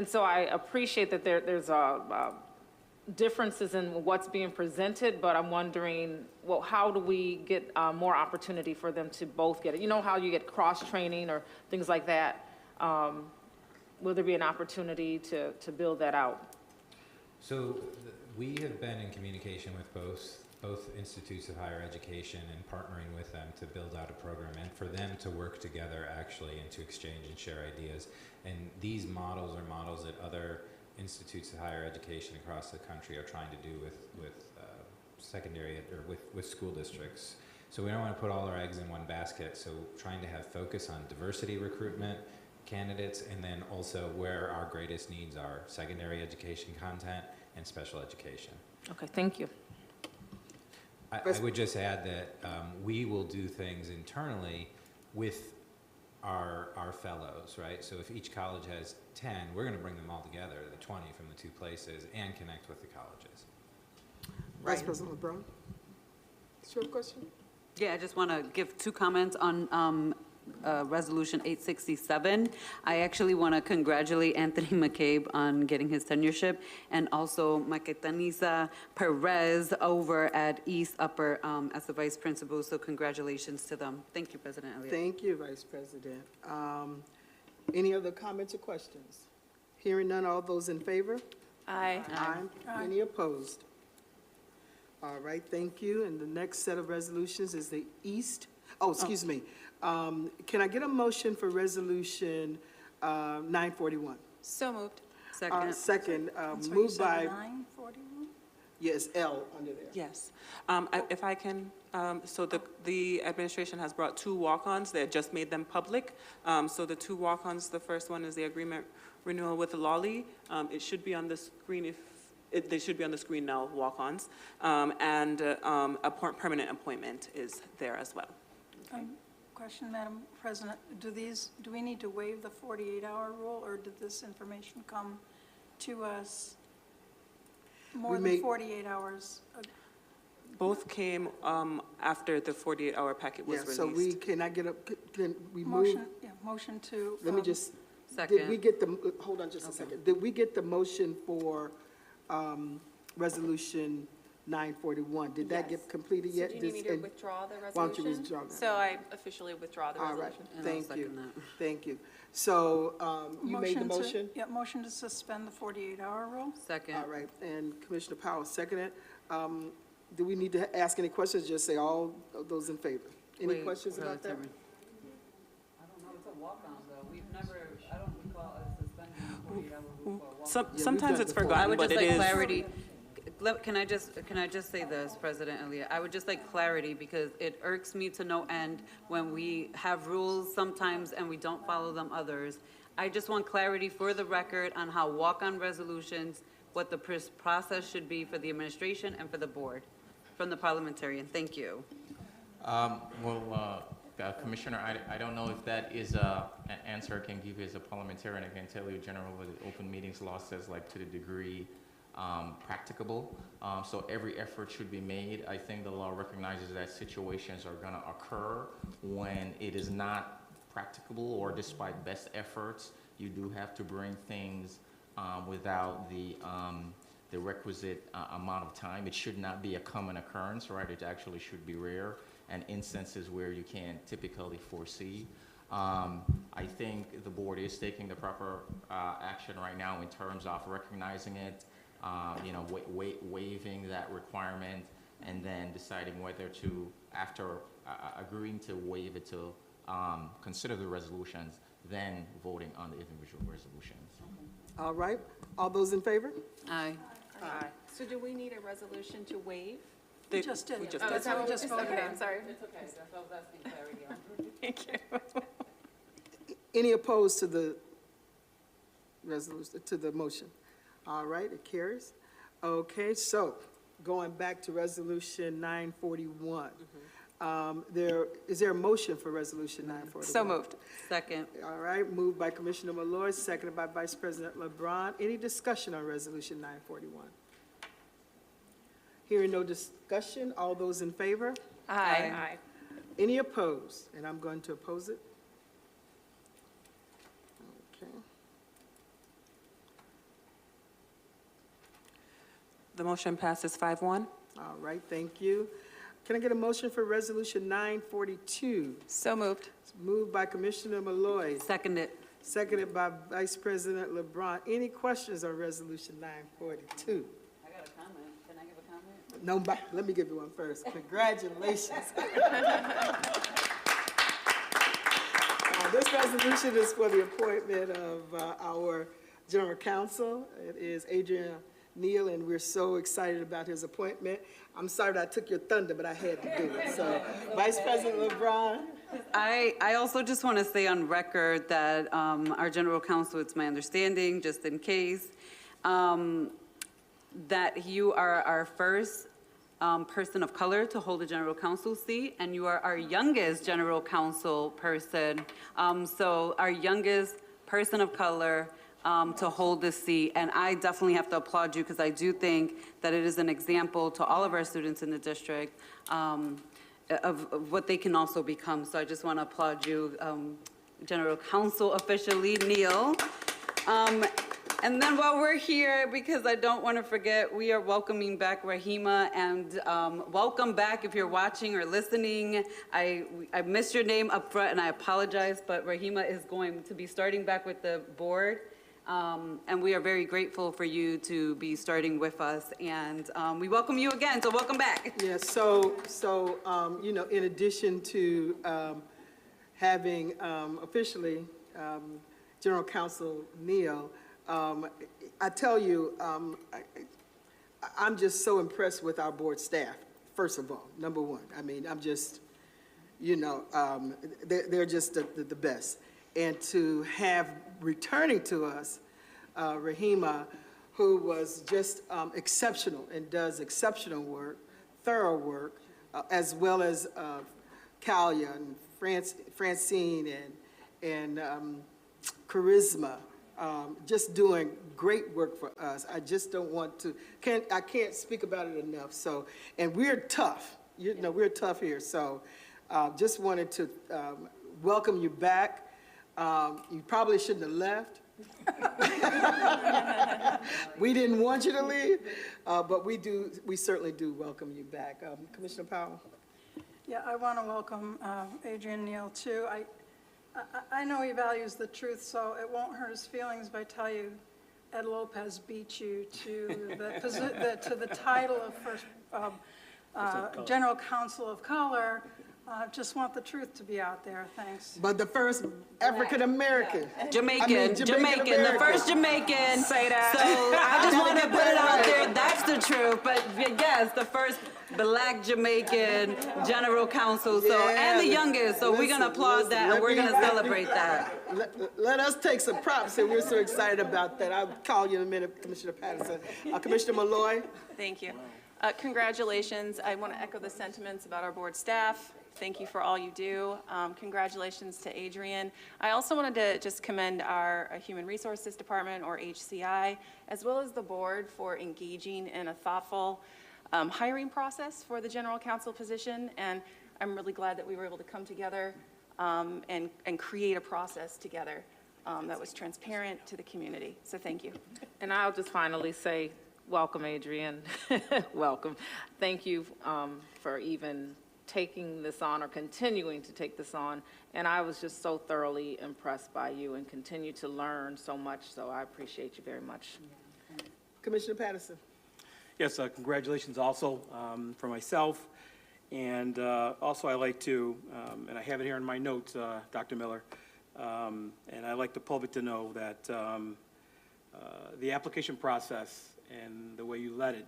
so I appreciate that there's differences in what's being presented, but I'm wondering, well, how do we get more opportunity for them to both get it? You know how you get cross-training or things like that? Will there be an opportunity to build that out? So we have been in communication with both institutes of higher education and partnering with them to build out a program and for them to work together actually and to exchange and share ideas. And these models are models that other institutes of higher education across the country are trying to do with secondary or with school districts. So we don't want to put all our eggs in one basket. So trying to have focus on diversity recruitment candidates, and then also where our greatest needs are: secondary education content and special education. Okay, thank you. I would just add that we will do things internally with our fellows, right? So if each college has 10, we're going to bring them all together, the 20 from the two places, and connect with the colleges. Vice President LeBron? Is your question? Yeah, I just want to give two comments on Resolution 867. I actually want to congratulate Anthony McCabe on getting his tenureship, and also Maquetanisa Perez over at East Upper as the vice principal, so congratulations to them. Thank you, President Elliott. Thank you, Vice President. Any other comments or questions? Hearing none, all those in favor? Aye. Aye. Any opposed? All right, thank you. And the next set of resolutions is the excuse me. Can I get a motion for Resolution 941? So moved. Second. Second, So you moved said by, 941? yes, L under there. Yes. If I can, so the administration has brought two walk-ons. They had just made them public. So the two walk-ons, the first one is the agreement renewal with Lolly. It should be on the screen they should be on the screen now, walk-ons. And a permanent appointment is there as well. Question, Madam President, do we need to waive the 48-hour rule, or did this information come to us more than 48 hours? Both came after the 48-hour packet was Yeah, released. so can I get can we move? Motion to. Let me just, did we get the, hold on just a second. Did we get the motion for Resolution 941? Did that get completed yet? So do you need me to withdraw the resolution? Why don't you withdraw that? So I officially withdraw the All right, resolution. And I'll thank you, second that. thank you. So you made the motion? Yeah, motion to suspend the 48-hour rule. Second. All right, and Commissioner Powell seconded. Do we need to ask any questions? Just say all of those in favor. Any Wait, questions about that? I don't know, it's a walk-on, though. We've never, I don't recall us suspending the 48-hour rule for a walk-on. we've Sometimes done it's it before. I forgotten, would but just it like is. clarity. Can I just say this, President Elliott? I would just like clarity, because it irks me to no end when we have rules sometimes and we don't follow them others. I just want clarity for the record on how walk-on resolutions, what the process should be for the administration and for the board, from the parliamentarian. Thank you. Commissioner, I don't know if that is an answer I can give you as a parliamentarian. I can tell you generally what the open meetings law says, like to the degree practicable. So every effort should be made. I think the law recognizes that situations are going to occur when it is not practicable, or despite best efforts, you do have to bring things without the requisite amount of time. It should not be a common occurrence, right? It actually should be rare, and instances where you can't typically foresee. I think the board is taking the proper action right now in terms of recognizing it, waiving that requirement, and then deciding whether to, after agreeing to waive it, to consider the resolutions, then voting on the individual resolutions. All right, all those in favor? Aye. Aye. So do we need a resolution to waive? We just did. just That's what we just voted Okay, on. I'm sorry. It's okay, that's all, that's the clarity on. Thank you. Any opposed to the resolution, to the motion? All right, it carries. Okay, so going back to Resolution 941. Is there a motion for Resolution 941? So moved. Second. All right, moved by Commissioner Malloy, seconded by Vice President LeBron. Any discussion on Resolution 941? Hearing no discussion, all those in favor? Aye. Any opposed? And I'm going to oppose it. Okay. The motion passes 5-1. All right, thank you. Can I get a motion for Resolution 942? So moved. It's moved by Commissioner Malloy, Seconded. seconded by Vice President LeBron. Any questions on Resolution 942? I got a comment. Can I give a comment? No, let me give you one first. Congratulations. This resolution is for the appointment of our General Counsel. It is Adrian Neal, and we're so excited about his appointment. I'm sorry that I took your thunder, but I had to do it. So, Vice President LeBron. I also just want to say on record that our general counsel, it's my understanding, just in case, that you are our first person of color to hold a general counsel seat, and you are our youngest general counsel person. So our youngest person of color to hold this seat, and I definitely have to applaud you because I do think that it is an example to all of our students in the district of what they can also become. So I just want to applaud you, General Counsel officially, Neil. And then while we're here, because I don't want to forget, we are welcoming back Rahima, and welcome back if you're watching or listening. I missed your name up front, and I apologize, but Rahima is going to be starting back with the board. And we are very grateful for you to be starting with us, and we welcome you again, so welcome back. Yeah, you know, in addition to having officially General Counsel Neal, I tell you, I'm just so impressed with our board staff, first of all, number one. I mean, I'm just, you know, they're just the best. And to have returning to us Rahima, who was just exceptional and does exceptional work, thorough work, as well as Kalia and Francine and Charisma, just doing great work for us. I just don't want to, I can't speak about it enough. So, and we're tough, you know, we're tough here. So just wanted to welcome you back. You probably shouldn't have left. We didn't want you to leave, but we certainly do welcome you back. Commissioner Powell. Yeah, I want to welcome Adrian Neal, too. I know he values the truth, so it won't hurt his feelings if I tell you Ed Lopez beat you to the title of General Counsel of Color. Just want the truth to be out there, thanks. But the first African-American. Jamaican, the first Jamaican. Say that. So I just want to put it out there, that's the truth. But yes, the first Black Jamaican General Counsel, so, and the youngest, so we're going to applaud that, and we're going to celebrate that. Let us take some props, and we're so excited about that. I'll call you in a minute, Commissioner Patterson. Commissioner Malloy. Thank you. Congratulations. I want to echo the sentiments about our board staff. Thank you for all you do. Congratulations to Adrian. I also wanted to just commend our Human Resources Department, or HCI, as well as the board for engaging in a thoughtful hiring process for the general counsel position. And I'm really glad that we were able to come together and create a process together that was transparent to the community. So thank you. And I'll just finally say, welcome, Adrian. Welcome. Thank you for even taking this on or continuing to take this on. And I was just so thoroughly impressed by you and continue to learn so much. So I appreciate you very much. Commissioner Patterson. Yes, congratulations also for myself. And also I'd like to, and I have it here in my notes, Dr. Miller, and I'd like the public to know that the application process and the way you led it,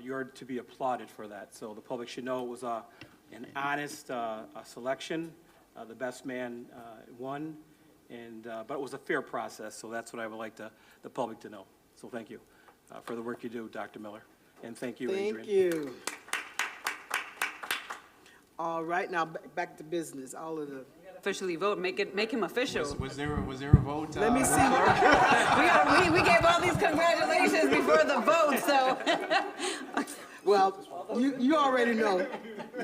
you're to be applauded for that. So the public should know it was an honest selection. The best man won, but it was a fair process. So that's what I would like the public to know. So thank you for the work you do, Dr. Miller. And thank you, Adrian. Thank you. All right, now back to business, all of the. Officially vote, make him official. Was there a vote? Let me see. We gave all these congratulations before the vote, so. Well, you already know.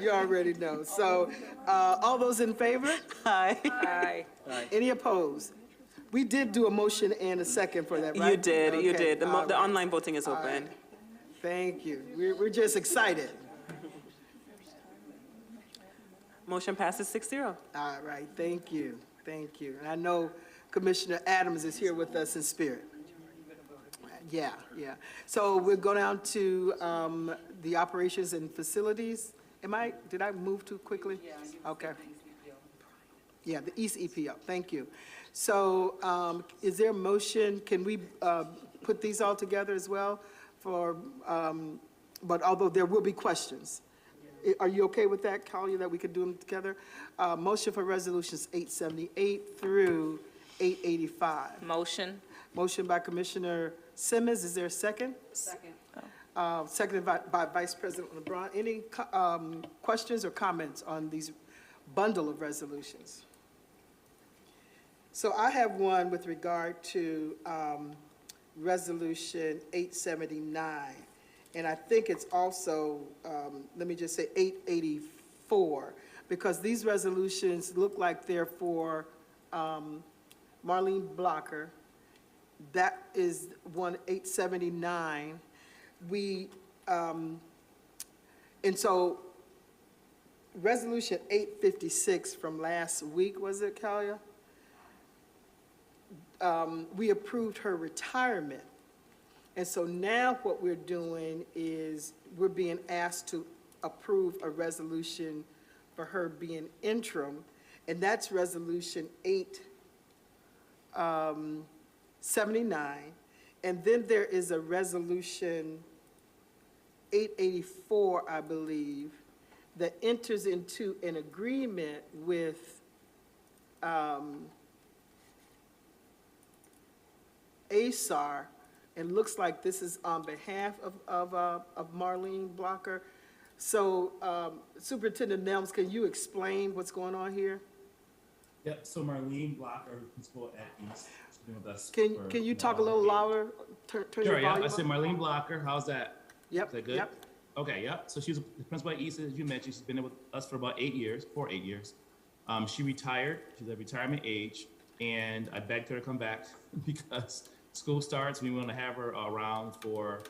You already know. So, all those in favor? Aye. Aye. Any opposed? We did do a motion and a second for that, right? You did, you Okay, did. The all right. online voting is All open. right. Thank you. We're just excited. Motion passes 6-0. All right, thank you, thank you. And I know Commissioner Adams is here with us in spirit. Yeah, yeah. So we'll go down to the operations and facilities. Did I move too quickly? Okay. Yeah, the East EPO, thank you. So is there a motion, can we put these all together as well for, but although there will be questions. Are you okay with that, Collier, that we could do them together? Motion for resolutions 878 through 885. Motion. Motion by Commissioner Simmons, is there a second? Second. Seconded by Vice President LeBron. Any questions or comments on these bundle of resolutions? So I have one with regard to Resolution 879. And I think it's also, let me just say 884, because these resolutions look like they're for Marlene Blocker. That is one 879. And so Resolution 856 from last week, was it, Kalia? We approved her retirement. And so now what we're doing is we're being asked to approve a resolution for her being interim, and that's Resolution 879. And then there is a Resolution 884, I believe, that enters into an agreement with ASAR. And looks like this is on behalf of Marlene Blocker. So Superintendent Nelms, can you explain what's going on here? Yep, so Marlene Blocker, principal at East, has been with us. Can you talk a little louder? Turn your Sure, yeah, volume I up. said Marlene Blocker, how's that? Yep, Is that good? yep. Okay, yep, so she's the principal at East, as you mentioned, she's been with us for about 8 years. She retired, she's at retirement age, and I begged her to come back because school starts, we want to have her around for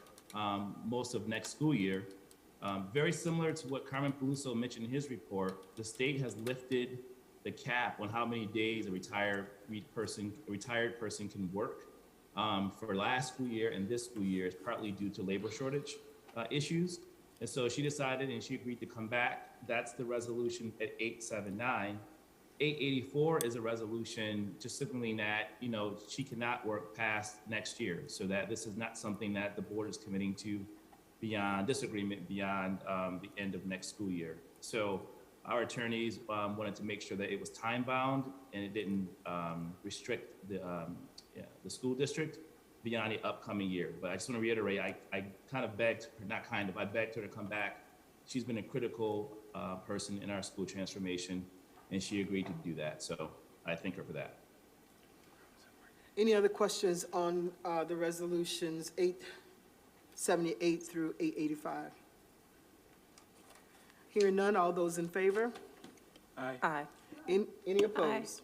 most of next school year. Very similar to what Carmen Peluso mentioned in his report, the state has lifted the cap on how many days a retired person can work for last school year and this school year. Is partly due to labor shortage issues. And so she decided and she agreed to come back. That's the resolution at 879. 884 is a resolution just signaling that, she cannot work past next year, so that this is not something that the board is committing to beyond this agreement, beyond the end of next school year. So our attorneys wanted to make sure that it was time bound and it didn't restrict the school district beyond the upcoming year. But I just want to reiterate, I begged her to come back. She's been a critical person in our school transformation, and she agreed to do that. So I thank her for that. Any other questions on the resolutions 878 through 885? Hearing none, all those in favor? Aye. Aye. Any opposed?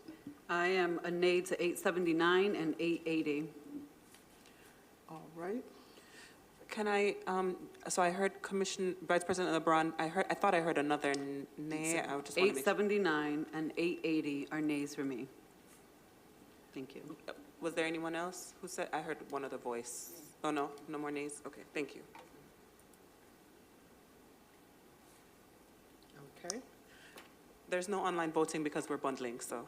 I am a nay to 879 and 880. All right. Can I, so I heard Vice President LeBron, I thought I heard another nay. I just want to make sure. 879 and 880 are nays for me. Thank you. Was there anyone else who said, I heard one other voice. Oh, no, no more nays? Okay, thank you. Okay. There's no online voting because we're bundling, so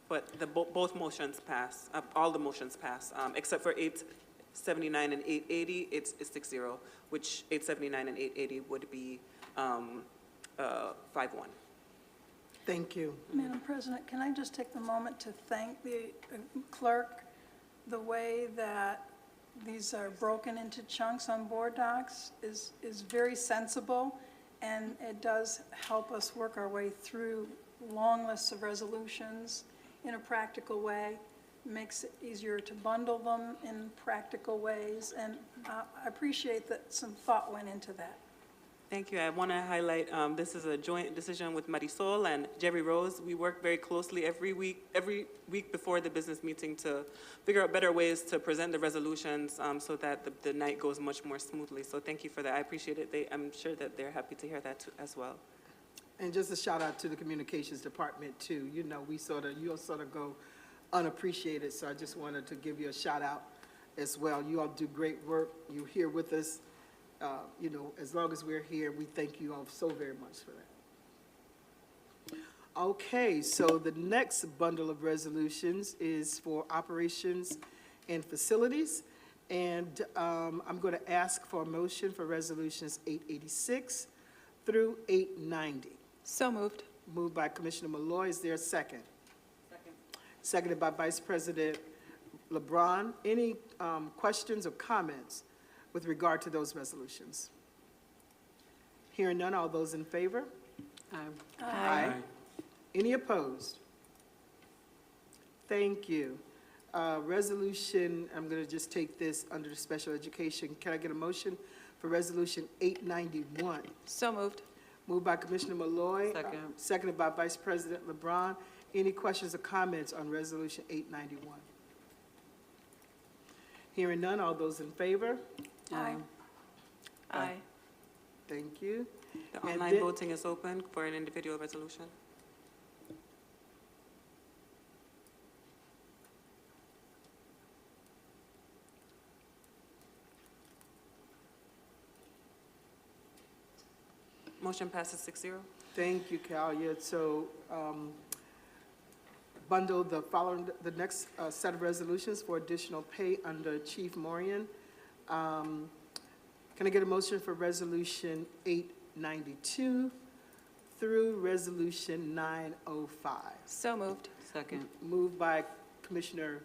but both motions pass, all the motions pass, except for 879 and 880, it's 6-0, which 879 and 880 would be 5-1. Thank you. Madam President, can I just take the moment to thank the clerk, the way that these are broken into chunks on board docs is very sensible, and it does help us work our way through long lists of resolutions in a practical way. Makes it easier to bundle them in practical ways, and I appreciate that some thought went into that. Thank you. I want to highlight, this is a joint decision with Marisol and Jerry Rose. We work very closely every week before the business meeting to figure out better ways to present the resolutions so that the night goes much more smoothly. So thank you for that. I appreciate it. I'm sure that they're happy to hear that as well. And just a shout out to the communications department too. You know, you'll sort of go unappreciated, so I just wanted to give you a shout out as well. You all do great work. You're here with us. You know, as long as we're here, we thank you all so very much for that. Okay, so the next bundle of resolutions is for operations and facilities. And I'm going to ask for a motion for resolutions 886 through 890. So moved. Moved by Commissioner Malloy. Is there a second? Second. Seconded by Vice President LeBron. Any questions or comments with regard to those resolutions? Hearing none, all those in favor? Aye. Any opposed? Thank you. Resolution, I'm going to just take this under the special education. Can I get a motion for Resolution 891? So moved. Moved by Commissioner Malloy. Second. Seconded by Vice President LeBron. Any questions or comments on Resolution 891? Hearing none, all those in favor? Aye. Aye. Thank you. The And online then- voting is open for an individual resolution. Motion passes 6-0. Thank you, Kalia. So bundle the following, the next set of resolutions for additional pay under Chief Morian. Can I get a motion for Resolution 892 through Resolution 905? So moved. Second. Moved by Commissioner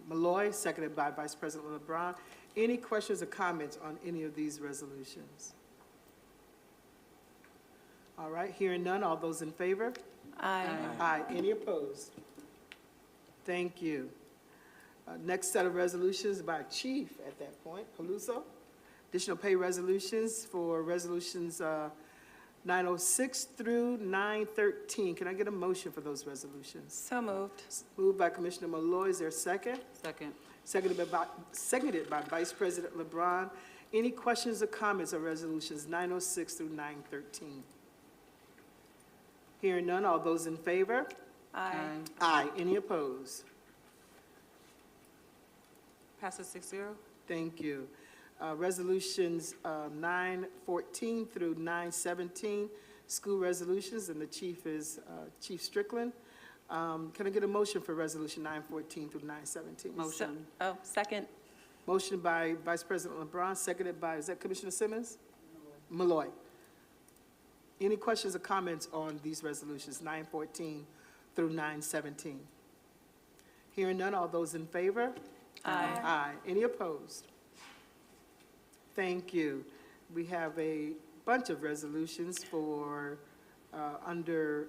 Malloy, seconded by Vice President LeBron. Any questions or comments on any of these resolutions? All right, hearing none, all those in favor? Aye. Aye. Any opposed? Thank you. Next set of resolutions by Chief at that point, Paluso. Additional pay resolutions for resolutions 906 through 913. Can I get a motion for those resolutions? So moved. Moved by Commissioner Malloy. Is there a second? Second. Seconded by Vice President LeBron. Any questions or comments on resolutions 906 through 913? Hearing none, all those in favor? Aye. Aye. Any opposed? Passes 6-0. Thank you. Resolutions 914 through 917, school resolutions, and the chief is Chief Strickland. Can I get a motion for Resolution 914 through 917? Motion. Oh, second. Motion by Vice President LeBron, seconded by, is that Commissioner Simmons? Malloy. Any questions or comments on these resolutions, 914 through 917? Hearing none, all those in favor? Aye. Aye. Any opposed? Thank you. We have a bunch of resolutions for, under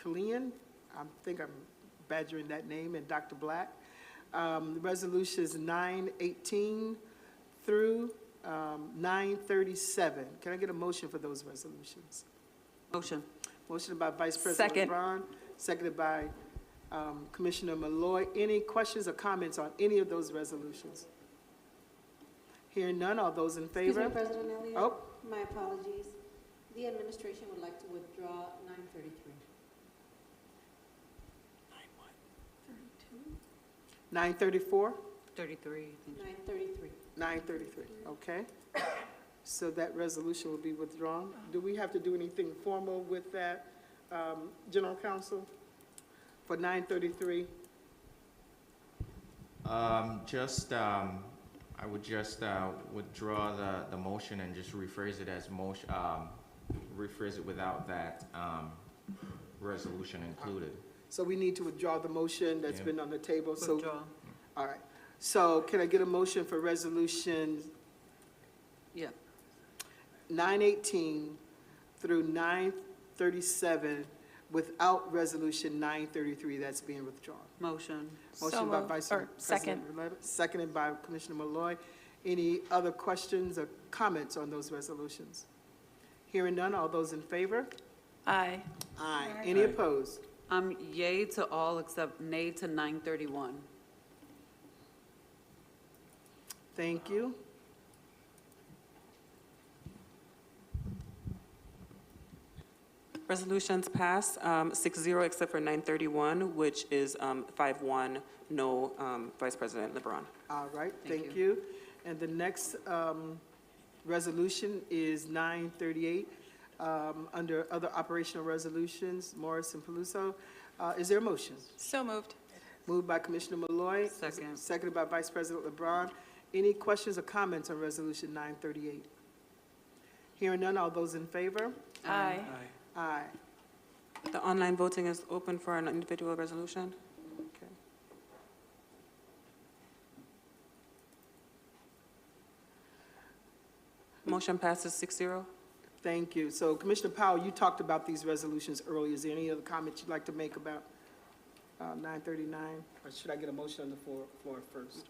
Killian. I think I'm badgering that name, and Dr. Black. Resolutions 918 through 937. Can I get a motion for those resolutions? Motion. Motion by Vice President Second. LeBron, seconded by Commissioner Malloy. Any questions or comments on any of those resolutions? Hearing none, all those in favor? Excuse me, President Elliott. Oh, My apologies. The administration would like to withdraw 933. 934? 33, I think. 933. 933, okay. So that resolution will be withdrawn. Do we have to do anything formal with that, General Counsel, for 933? I would just withdraw the motion and just rephrase it as motion, rephrase it without that resolution included. So we need to withdraw the motion that's Yeah. been on the table, so. Withdraw. All right. So can I get a motion for resolution Yeah. 918 through 937 without resolution 933 that's being withdrawn? Motion. Motion by moved. Vice Or President second. Roletta, seconded by Commissioner Malloy. Any other questions or comments on those resolutions? Hearing none, all those in favor? Aye. Aye. Any opposed? Yay to all except nay to 931. Thank you. Resolutions pass 6-0 except for 931, which is 5-1, no, Vice President LeBron. All right, Thank thank you. And the next resolution is 938, under other operational resolutions, Morris and Paluso. Is there a motion? So moved. Moved by Commissioner Malloy. Second. Seconded by Vice President LeBron. Any questions or comments on Resolution 938? Hearing none, all those in favor? Aye. Aye. The online voting is open for an individual resolution. Okay. Motion passes 6-0. Thank you. So Commissioner Powell, you talked about these resolutions earlier. Is there any other comments you'd like to make about 939? Or should I get a motion on the floor first?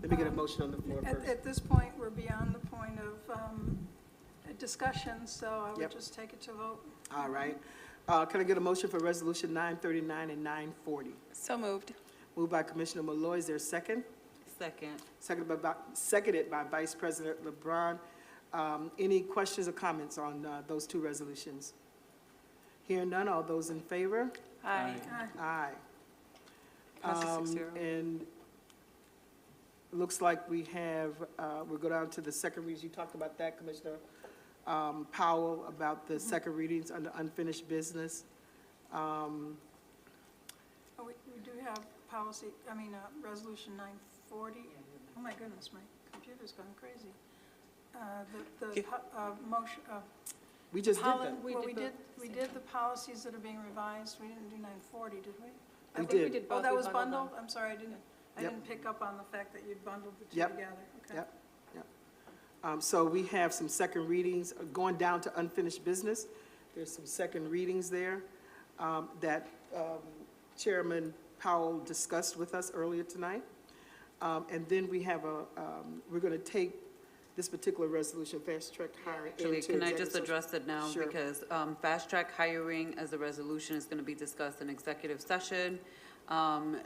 Let me get a motion on the floor first. At this point, we're beyond the point of discussion, so I would Yep. just take it to vote. All right. Can I get a motion for Resolution 939 and 940? So moved. Moved by Commissioner Malloy. Is there a second? Second. Seconded by Vice President LeBron. Any questions or comments on those two resolutions? Hearing none, all those in favor? Aye. Aye. Passes 6-0. And looks like we have, we'll go down to the second readings. You talked about that, Commissioner Powell, about the second readings under unfinished business. We do have policy, Resolution 940. Oh, my goodness, my computer's gone crazy. Motion, We just did that. well, we did the policies that are being revised. We didn't do 940, did we? We did. Oh, that was bundled? I'm sorry, I didn't Yep. pick up on the fact that you'd bundled the two Yep. together. Okay. Yep, yep. So we have some second readings, going down to unfinished business. There's some second readings there that Chairman Powell discussed with us earlier tonight. And then we have we're going to take this particular resolution, fast-track hiring. Actually, into can I just executive address it now? Sure. Because fast-track hiring as a resolution is going to be discussed in executive session,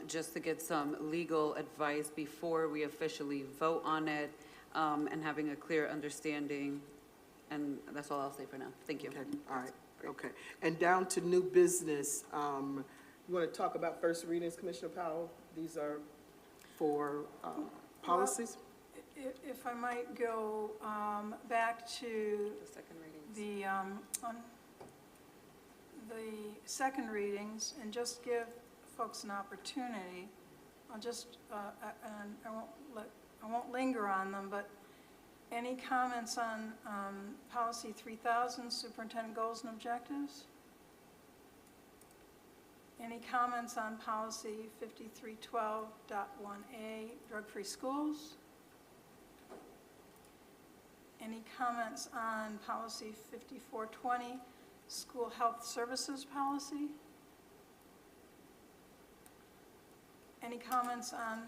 just to get some legal advice before we officially vote on it, and having a clear understanding. And that's all I'll say for now. Thank you. Okay, all right, okay. And down to new business, you want to talk about first readings, Commissioner Powell? These are for policies? If I might go back to The second readings. the second readings and just give folks an opportunity. I'll just, and I won't linger on them, but any comments on policy 3000, superintendent goals and objectives? Any comments on policy 5312.1A, drug-free schools? Any comments on policy 5420, school health services policy? Any comments on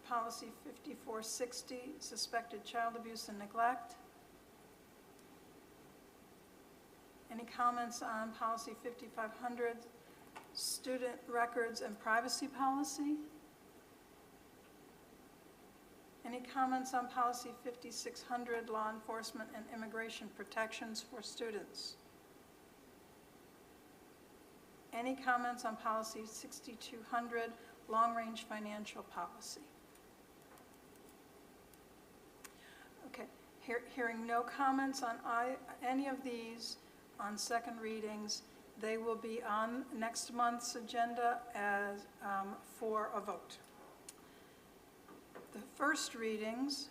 policy 5460, suspected child abuse and neglect? Any comments on policy 5500, student records and privacy policy? Any comments on policy 5600, law enforcement and immigration protections for students? Any comments on policy 6200, long-range financial policy? Okay, hearing no comments on any of these on second readings, they will be on next month's agenda as for a vote. The first readings,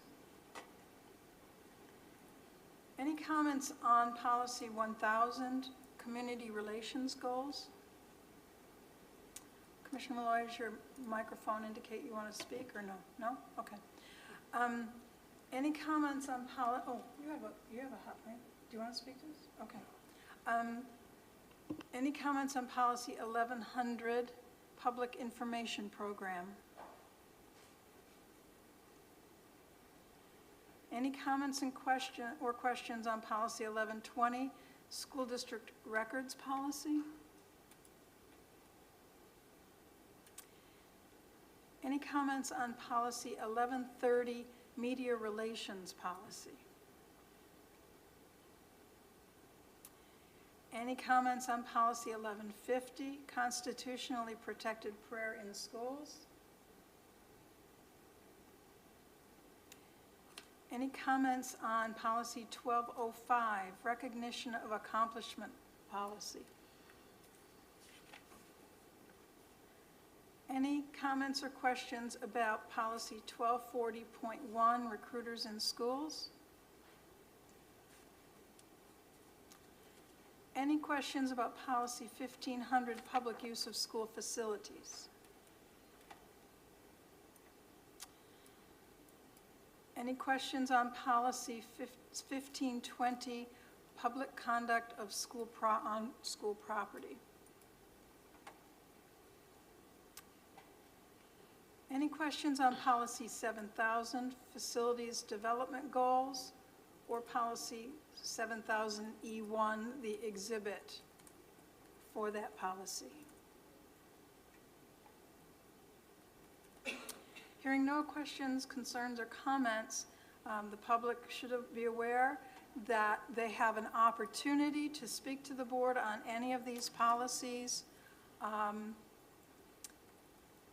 any comments on policy 1000, community relations goals? Commissioner Malloy, does your microphone indicate you want to speak or no? No? Okay. Any comments on oh, you have a hot mic. Do you want to speak to this? Okay. Any comments on policy 1100, public information program? Any comments and questions on policy 1120, school district records policy? Any comments on policy 1130, media relations policy? Any comments on policy 1150, constitutionally protected prayer in schools? Any comments on policy 1205, recognition of accomplishment policy? Any comments or questions about policy 1240.1, recruiters in schools? Any questions about policy 1500, public use of school facilities? Any questions on policy 1520, public conduct of on school property? Any questions on policy 7000, facilities development goals, or policy 7000E1, the exhibit for that policy? Hearing no questions, concerns, or comments, the public should be aware that they have an opportunity to speak to the board on any of these policies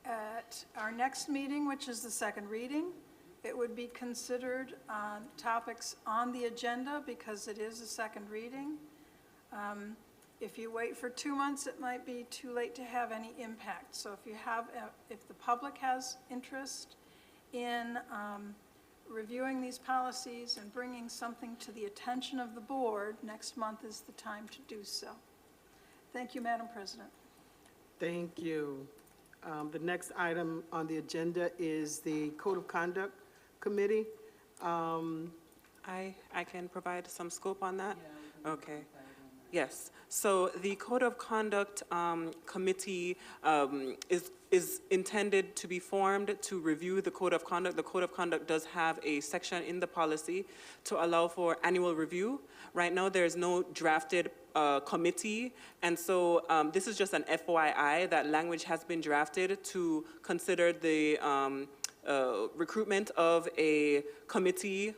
at our next meeting, which is the second reading. It would be considered topics on the agenda because it is a second reading. If you wait for 2 months, it might be too late to have any impact. So if the public has interest in reviewing these policies and bringing something to the attention of the board, next month is the time to do so. Thank you, Madam President. Thank you. The next item on the agenda is the Code of Conduct Committee. I can provide some scope on that? Okay. Yes. So the Code of Conduct Committee is intended to be formed to review the Code of Conduct. The Code of Conduct does have a section in the policy to allow for annual review. Right now, there is no drafted committee, and so this is just an FYI that language has been drafted to consider the recruitment of a committee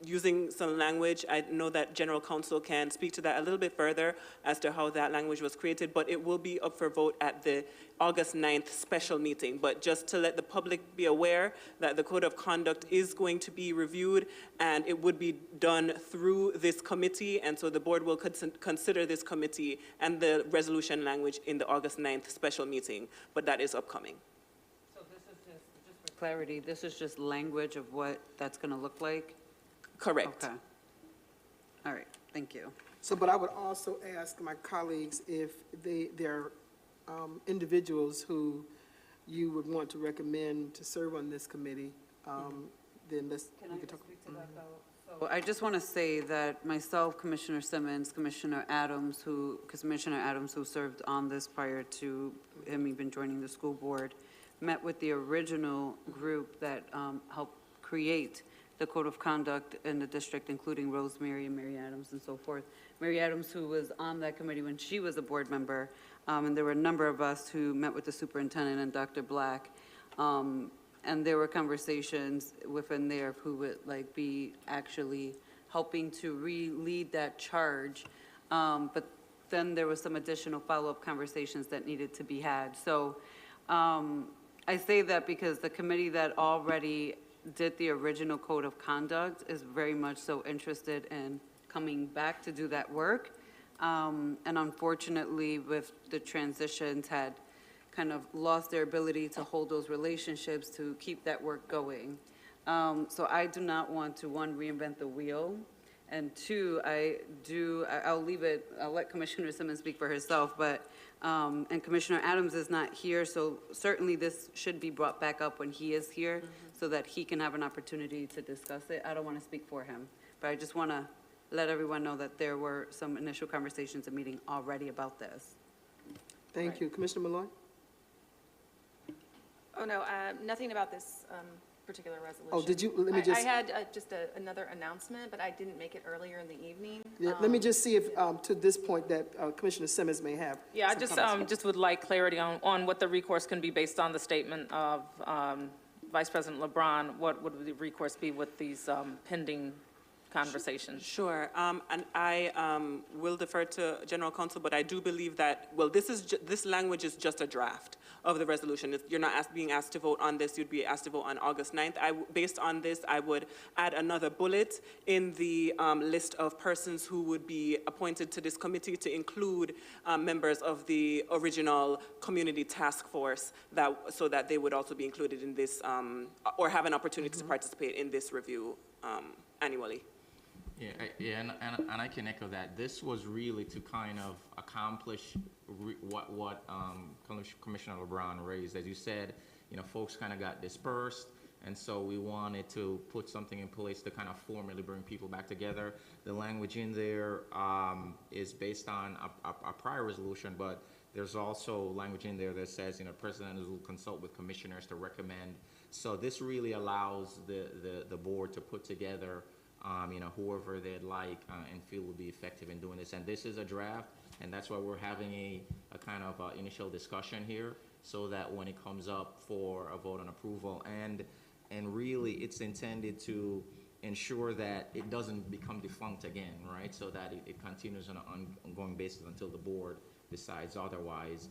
using some language. I know that General Counsel can speak to that a little bit further as to how that language was created, but it will be up for vote at the August 9th special meeting. But just to let the public be aware that the Code of Conduct is going to be reviewed, and it would be done through this committee, and so the board will consider this committee and the resolution language in the August 9th special meeting, but that is upcoming. So this is just for clarity, this is just language of what that's going to look like? Correct. Okay. All right, thank you. So, but I would also ask my colleagues if there are individuals who you would want to recommend to serve on this committee, then we can talk. Speak to that, though? So I just want to say that myself, Commissioner Simmons, Commissioner Adams, who served on this prior to him even joining the school board, met with the original group that helped create the Code of Conduct in the district, including Rosemary and Mary Adams and so forth. Mary Adams, who was on that committee when she was a board member, and there were a number of us who met with the superintendent and Dr. Black, and there were conversations within there of who would be actually helping to re-lead that charge, but then there was some additional follow-up conversations that needed to be had. So I say that because the committee that already did the original Code of Conduct is very much so interested in coming back to do that work. And unfortunately, with the transitions, had kind of lost their ability to hold those relationships to keep that work going. So I do not want to, one, reinvent the wheel, And two, I'll let Commissioner Simmons speak for herself, but, and Commissioner Adams is not here, so certainly this should be brought back up when he is here so that he can have an opportunity to discuss it. I don't want to speak for him, but I just want to let everyone know that there were some initial conversations and meeting already about this. Thank you. Commissioner Malloy? Oh, no, nothing about this particular resolution. Oh, did you, let me just. I had just another announcement, but I didn't make it earlier in the evening. Yeah, let me just see if, to this point, that Commissioner Simmons may have. Yeah, I some just, comments. just would like clarity on what the recourse can be based on the statement of Vice President LeBron. What would the recourse be with these pending conversations? Sure, and I will defer to General Counsel, but I do believe that, well, this language is just a draft of the resolution. You're not being asked to vote on this, you'd be asked to vote on August 9th. Based on this, I would add another bullet in the list of persons who would be appointed to this committee to include members of the original community task force, so that they would also be included in this, or have an opportunity to participate in this review annually. Yeah, and I can echo that. This was really to kind of accomplish what Commissioner LeBron raised. As you said, you know, folks kind of got dispersed, and so we wanted to put something in place to kind of formally bring people back together. The language in there is based on a prior resolution, but there's also language in there that says, you know, President will consult with commissioners to recommend. So this really allows the board to put together you know, whoever they'd like and feel would be effective in doing this. And this is a draft, and that's why we're having a kind of initial discussion here, so that when it comes up for a vote on approval, and really it's intended to ensure that it doesn't become defunct again, right? So that it continues on an ongoing basis until the board decides otherwise.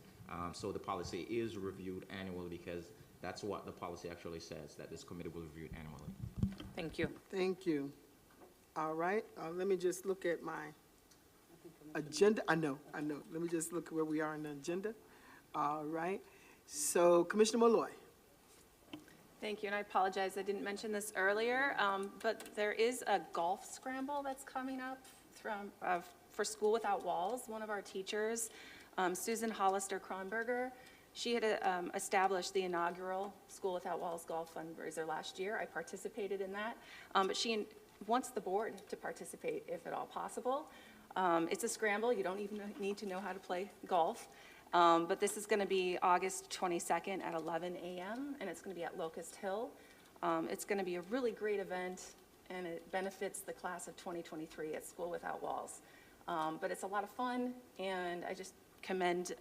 So the policy is reviewed annually, because that's what the policy actually says, that this committee will review it annually. Thank you. Thank you. All right, let me just look at my agenda. I know. Let me just look where we are in the agenda. All right, so Commissioner Malloy. Thank you, and I apologize, I didn't mention this earlier, but there is a golf scramble that's coming up for School Without Walls. One of our teachers, Susan Hollister-Kronberger, she had established the inaugural School Without Walls golf fundraiser last year. I participated in that, but she wants the board to participate if at all possible. It's a scramble. You don't even need to know how to play golf. But this is going to be August 22nd at 11 a.m., and it's going to be at Locust Hill. It's going to be a really great event, and it benefits the class of 2023 at School Without Walls. But it's a lot of fun, and I just commend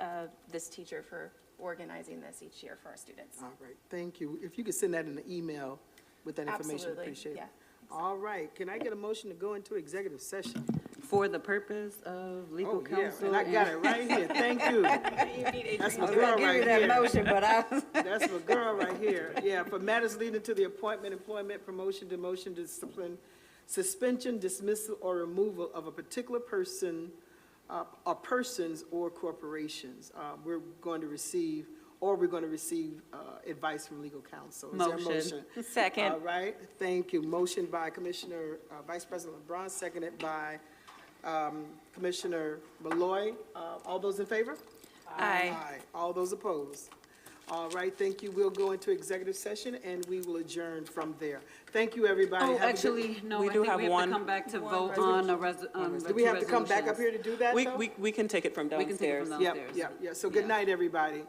this teacher for organizing this each year for our students. All right, thank you. If you could send that in the email with that information, Absolutely, appreciate it. yeah. All right, can I get a motion to go into executive session? For the purpose of legal counsel. And I got it right here, thank you. That's my I was girl gonna give right you that here. motion, but I, That's my girl right here. Yeah, for matters leading to the appointment, employment, promotion, demotion, discipline, suspension, dismissal, or removal of a particular person, or persons or corporations. We're going to receive advice from legal counsel. Is there a motion? Second. All right, thank you. Motion by Commissioner, Vice President LeBron, seconded by Commissioner Malloy. All those in favor? Aye. All those opposed? All right, thank you. We'll go into executive session, and we will adjourn from there. Thank you, everybody. oh, Have a good- actually, no, We I do think have we have one- to come back to vote on a Do we have to come back up here to do that, though? We can take it from We can take it downstairs. from Yep, downstairs. yep, yeah. So good night, everybody.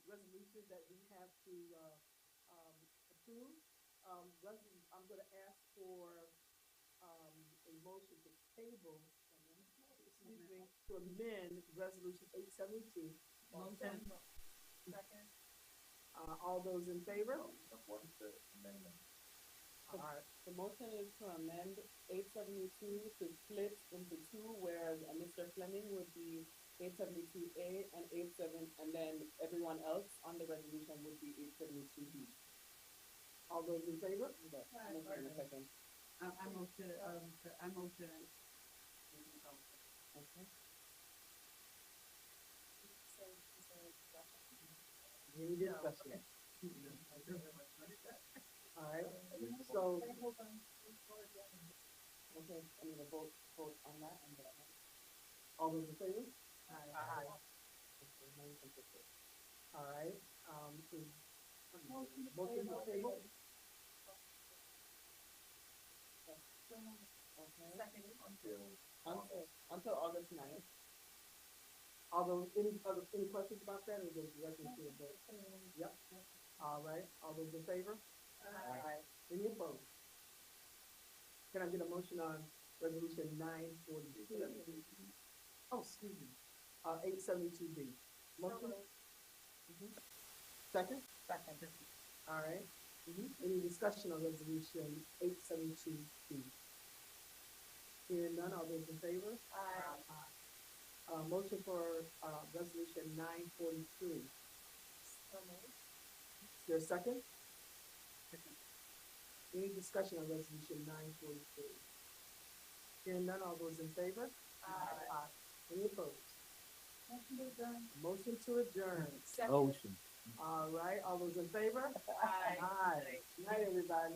resolutions that we have to approve. I'm going to ask for a motion to table, excuse me, to amend Resolution 872. Motion. Second. All those in favor? All right. The motion is to amend 872 to split into two, whereas Mr. Fleming would be 872A and 87, and then everyone else on the resolution would be 872B. All those in favor? Okay, motion in a second. I motion. Okay. Any discussion? All right, so, Okay, I need a vote on that and that. all those in favor? Aye. All right, motion to table? Okay. Until August 9th. Any questions about that, or just directly to a vote? Yep. All right, all those in favor? Aye. Any opposed? Can I get a motion on resolution 942? Oh, excuse me, 872B. Motion? Second? Second. All right. Any discussion on resolution 872B? Hearing none, all those in favor? Aye. Motion for, resolution 943. Is there a second? Any discussion on resolution 943? Hearing none, all those in favor? Aye. Any opposed? Motion to adjourn. Motion. All right, all those in favor? Aye. Night, everybody.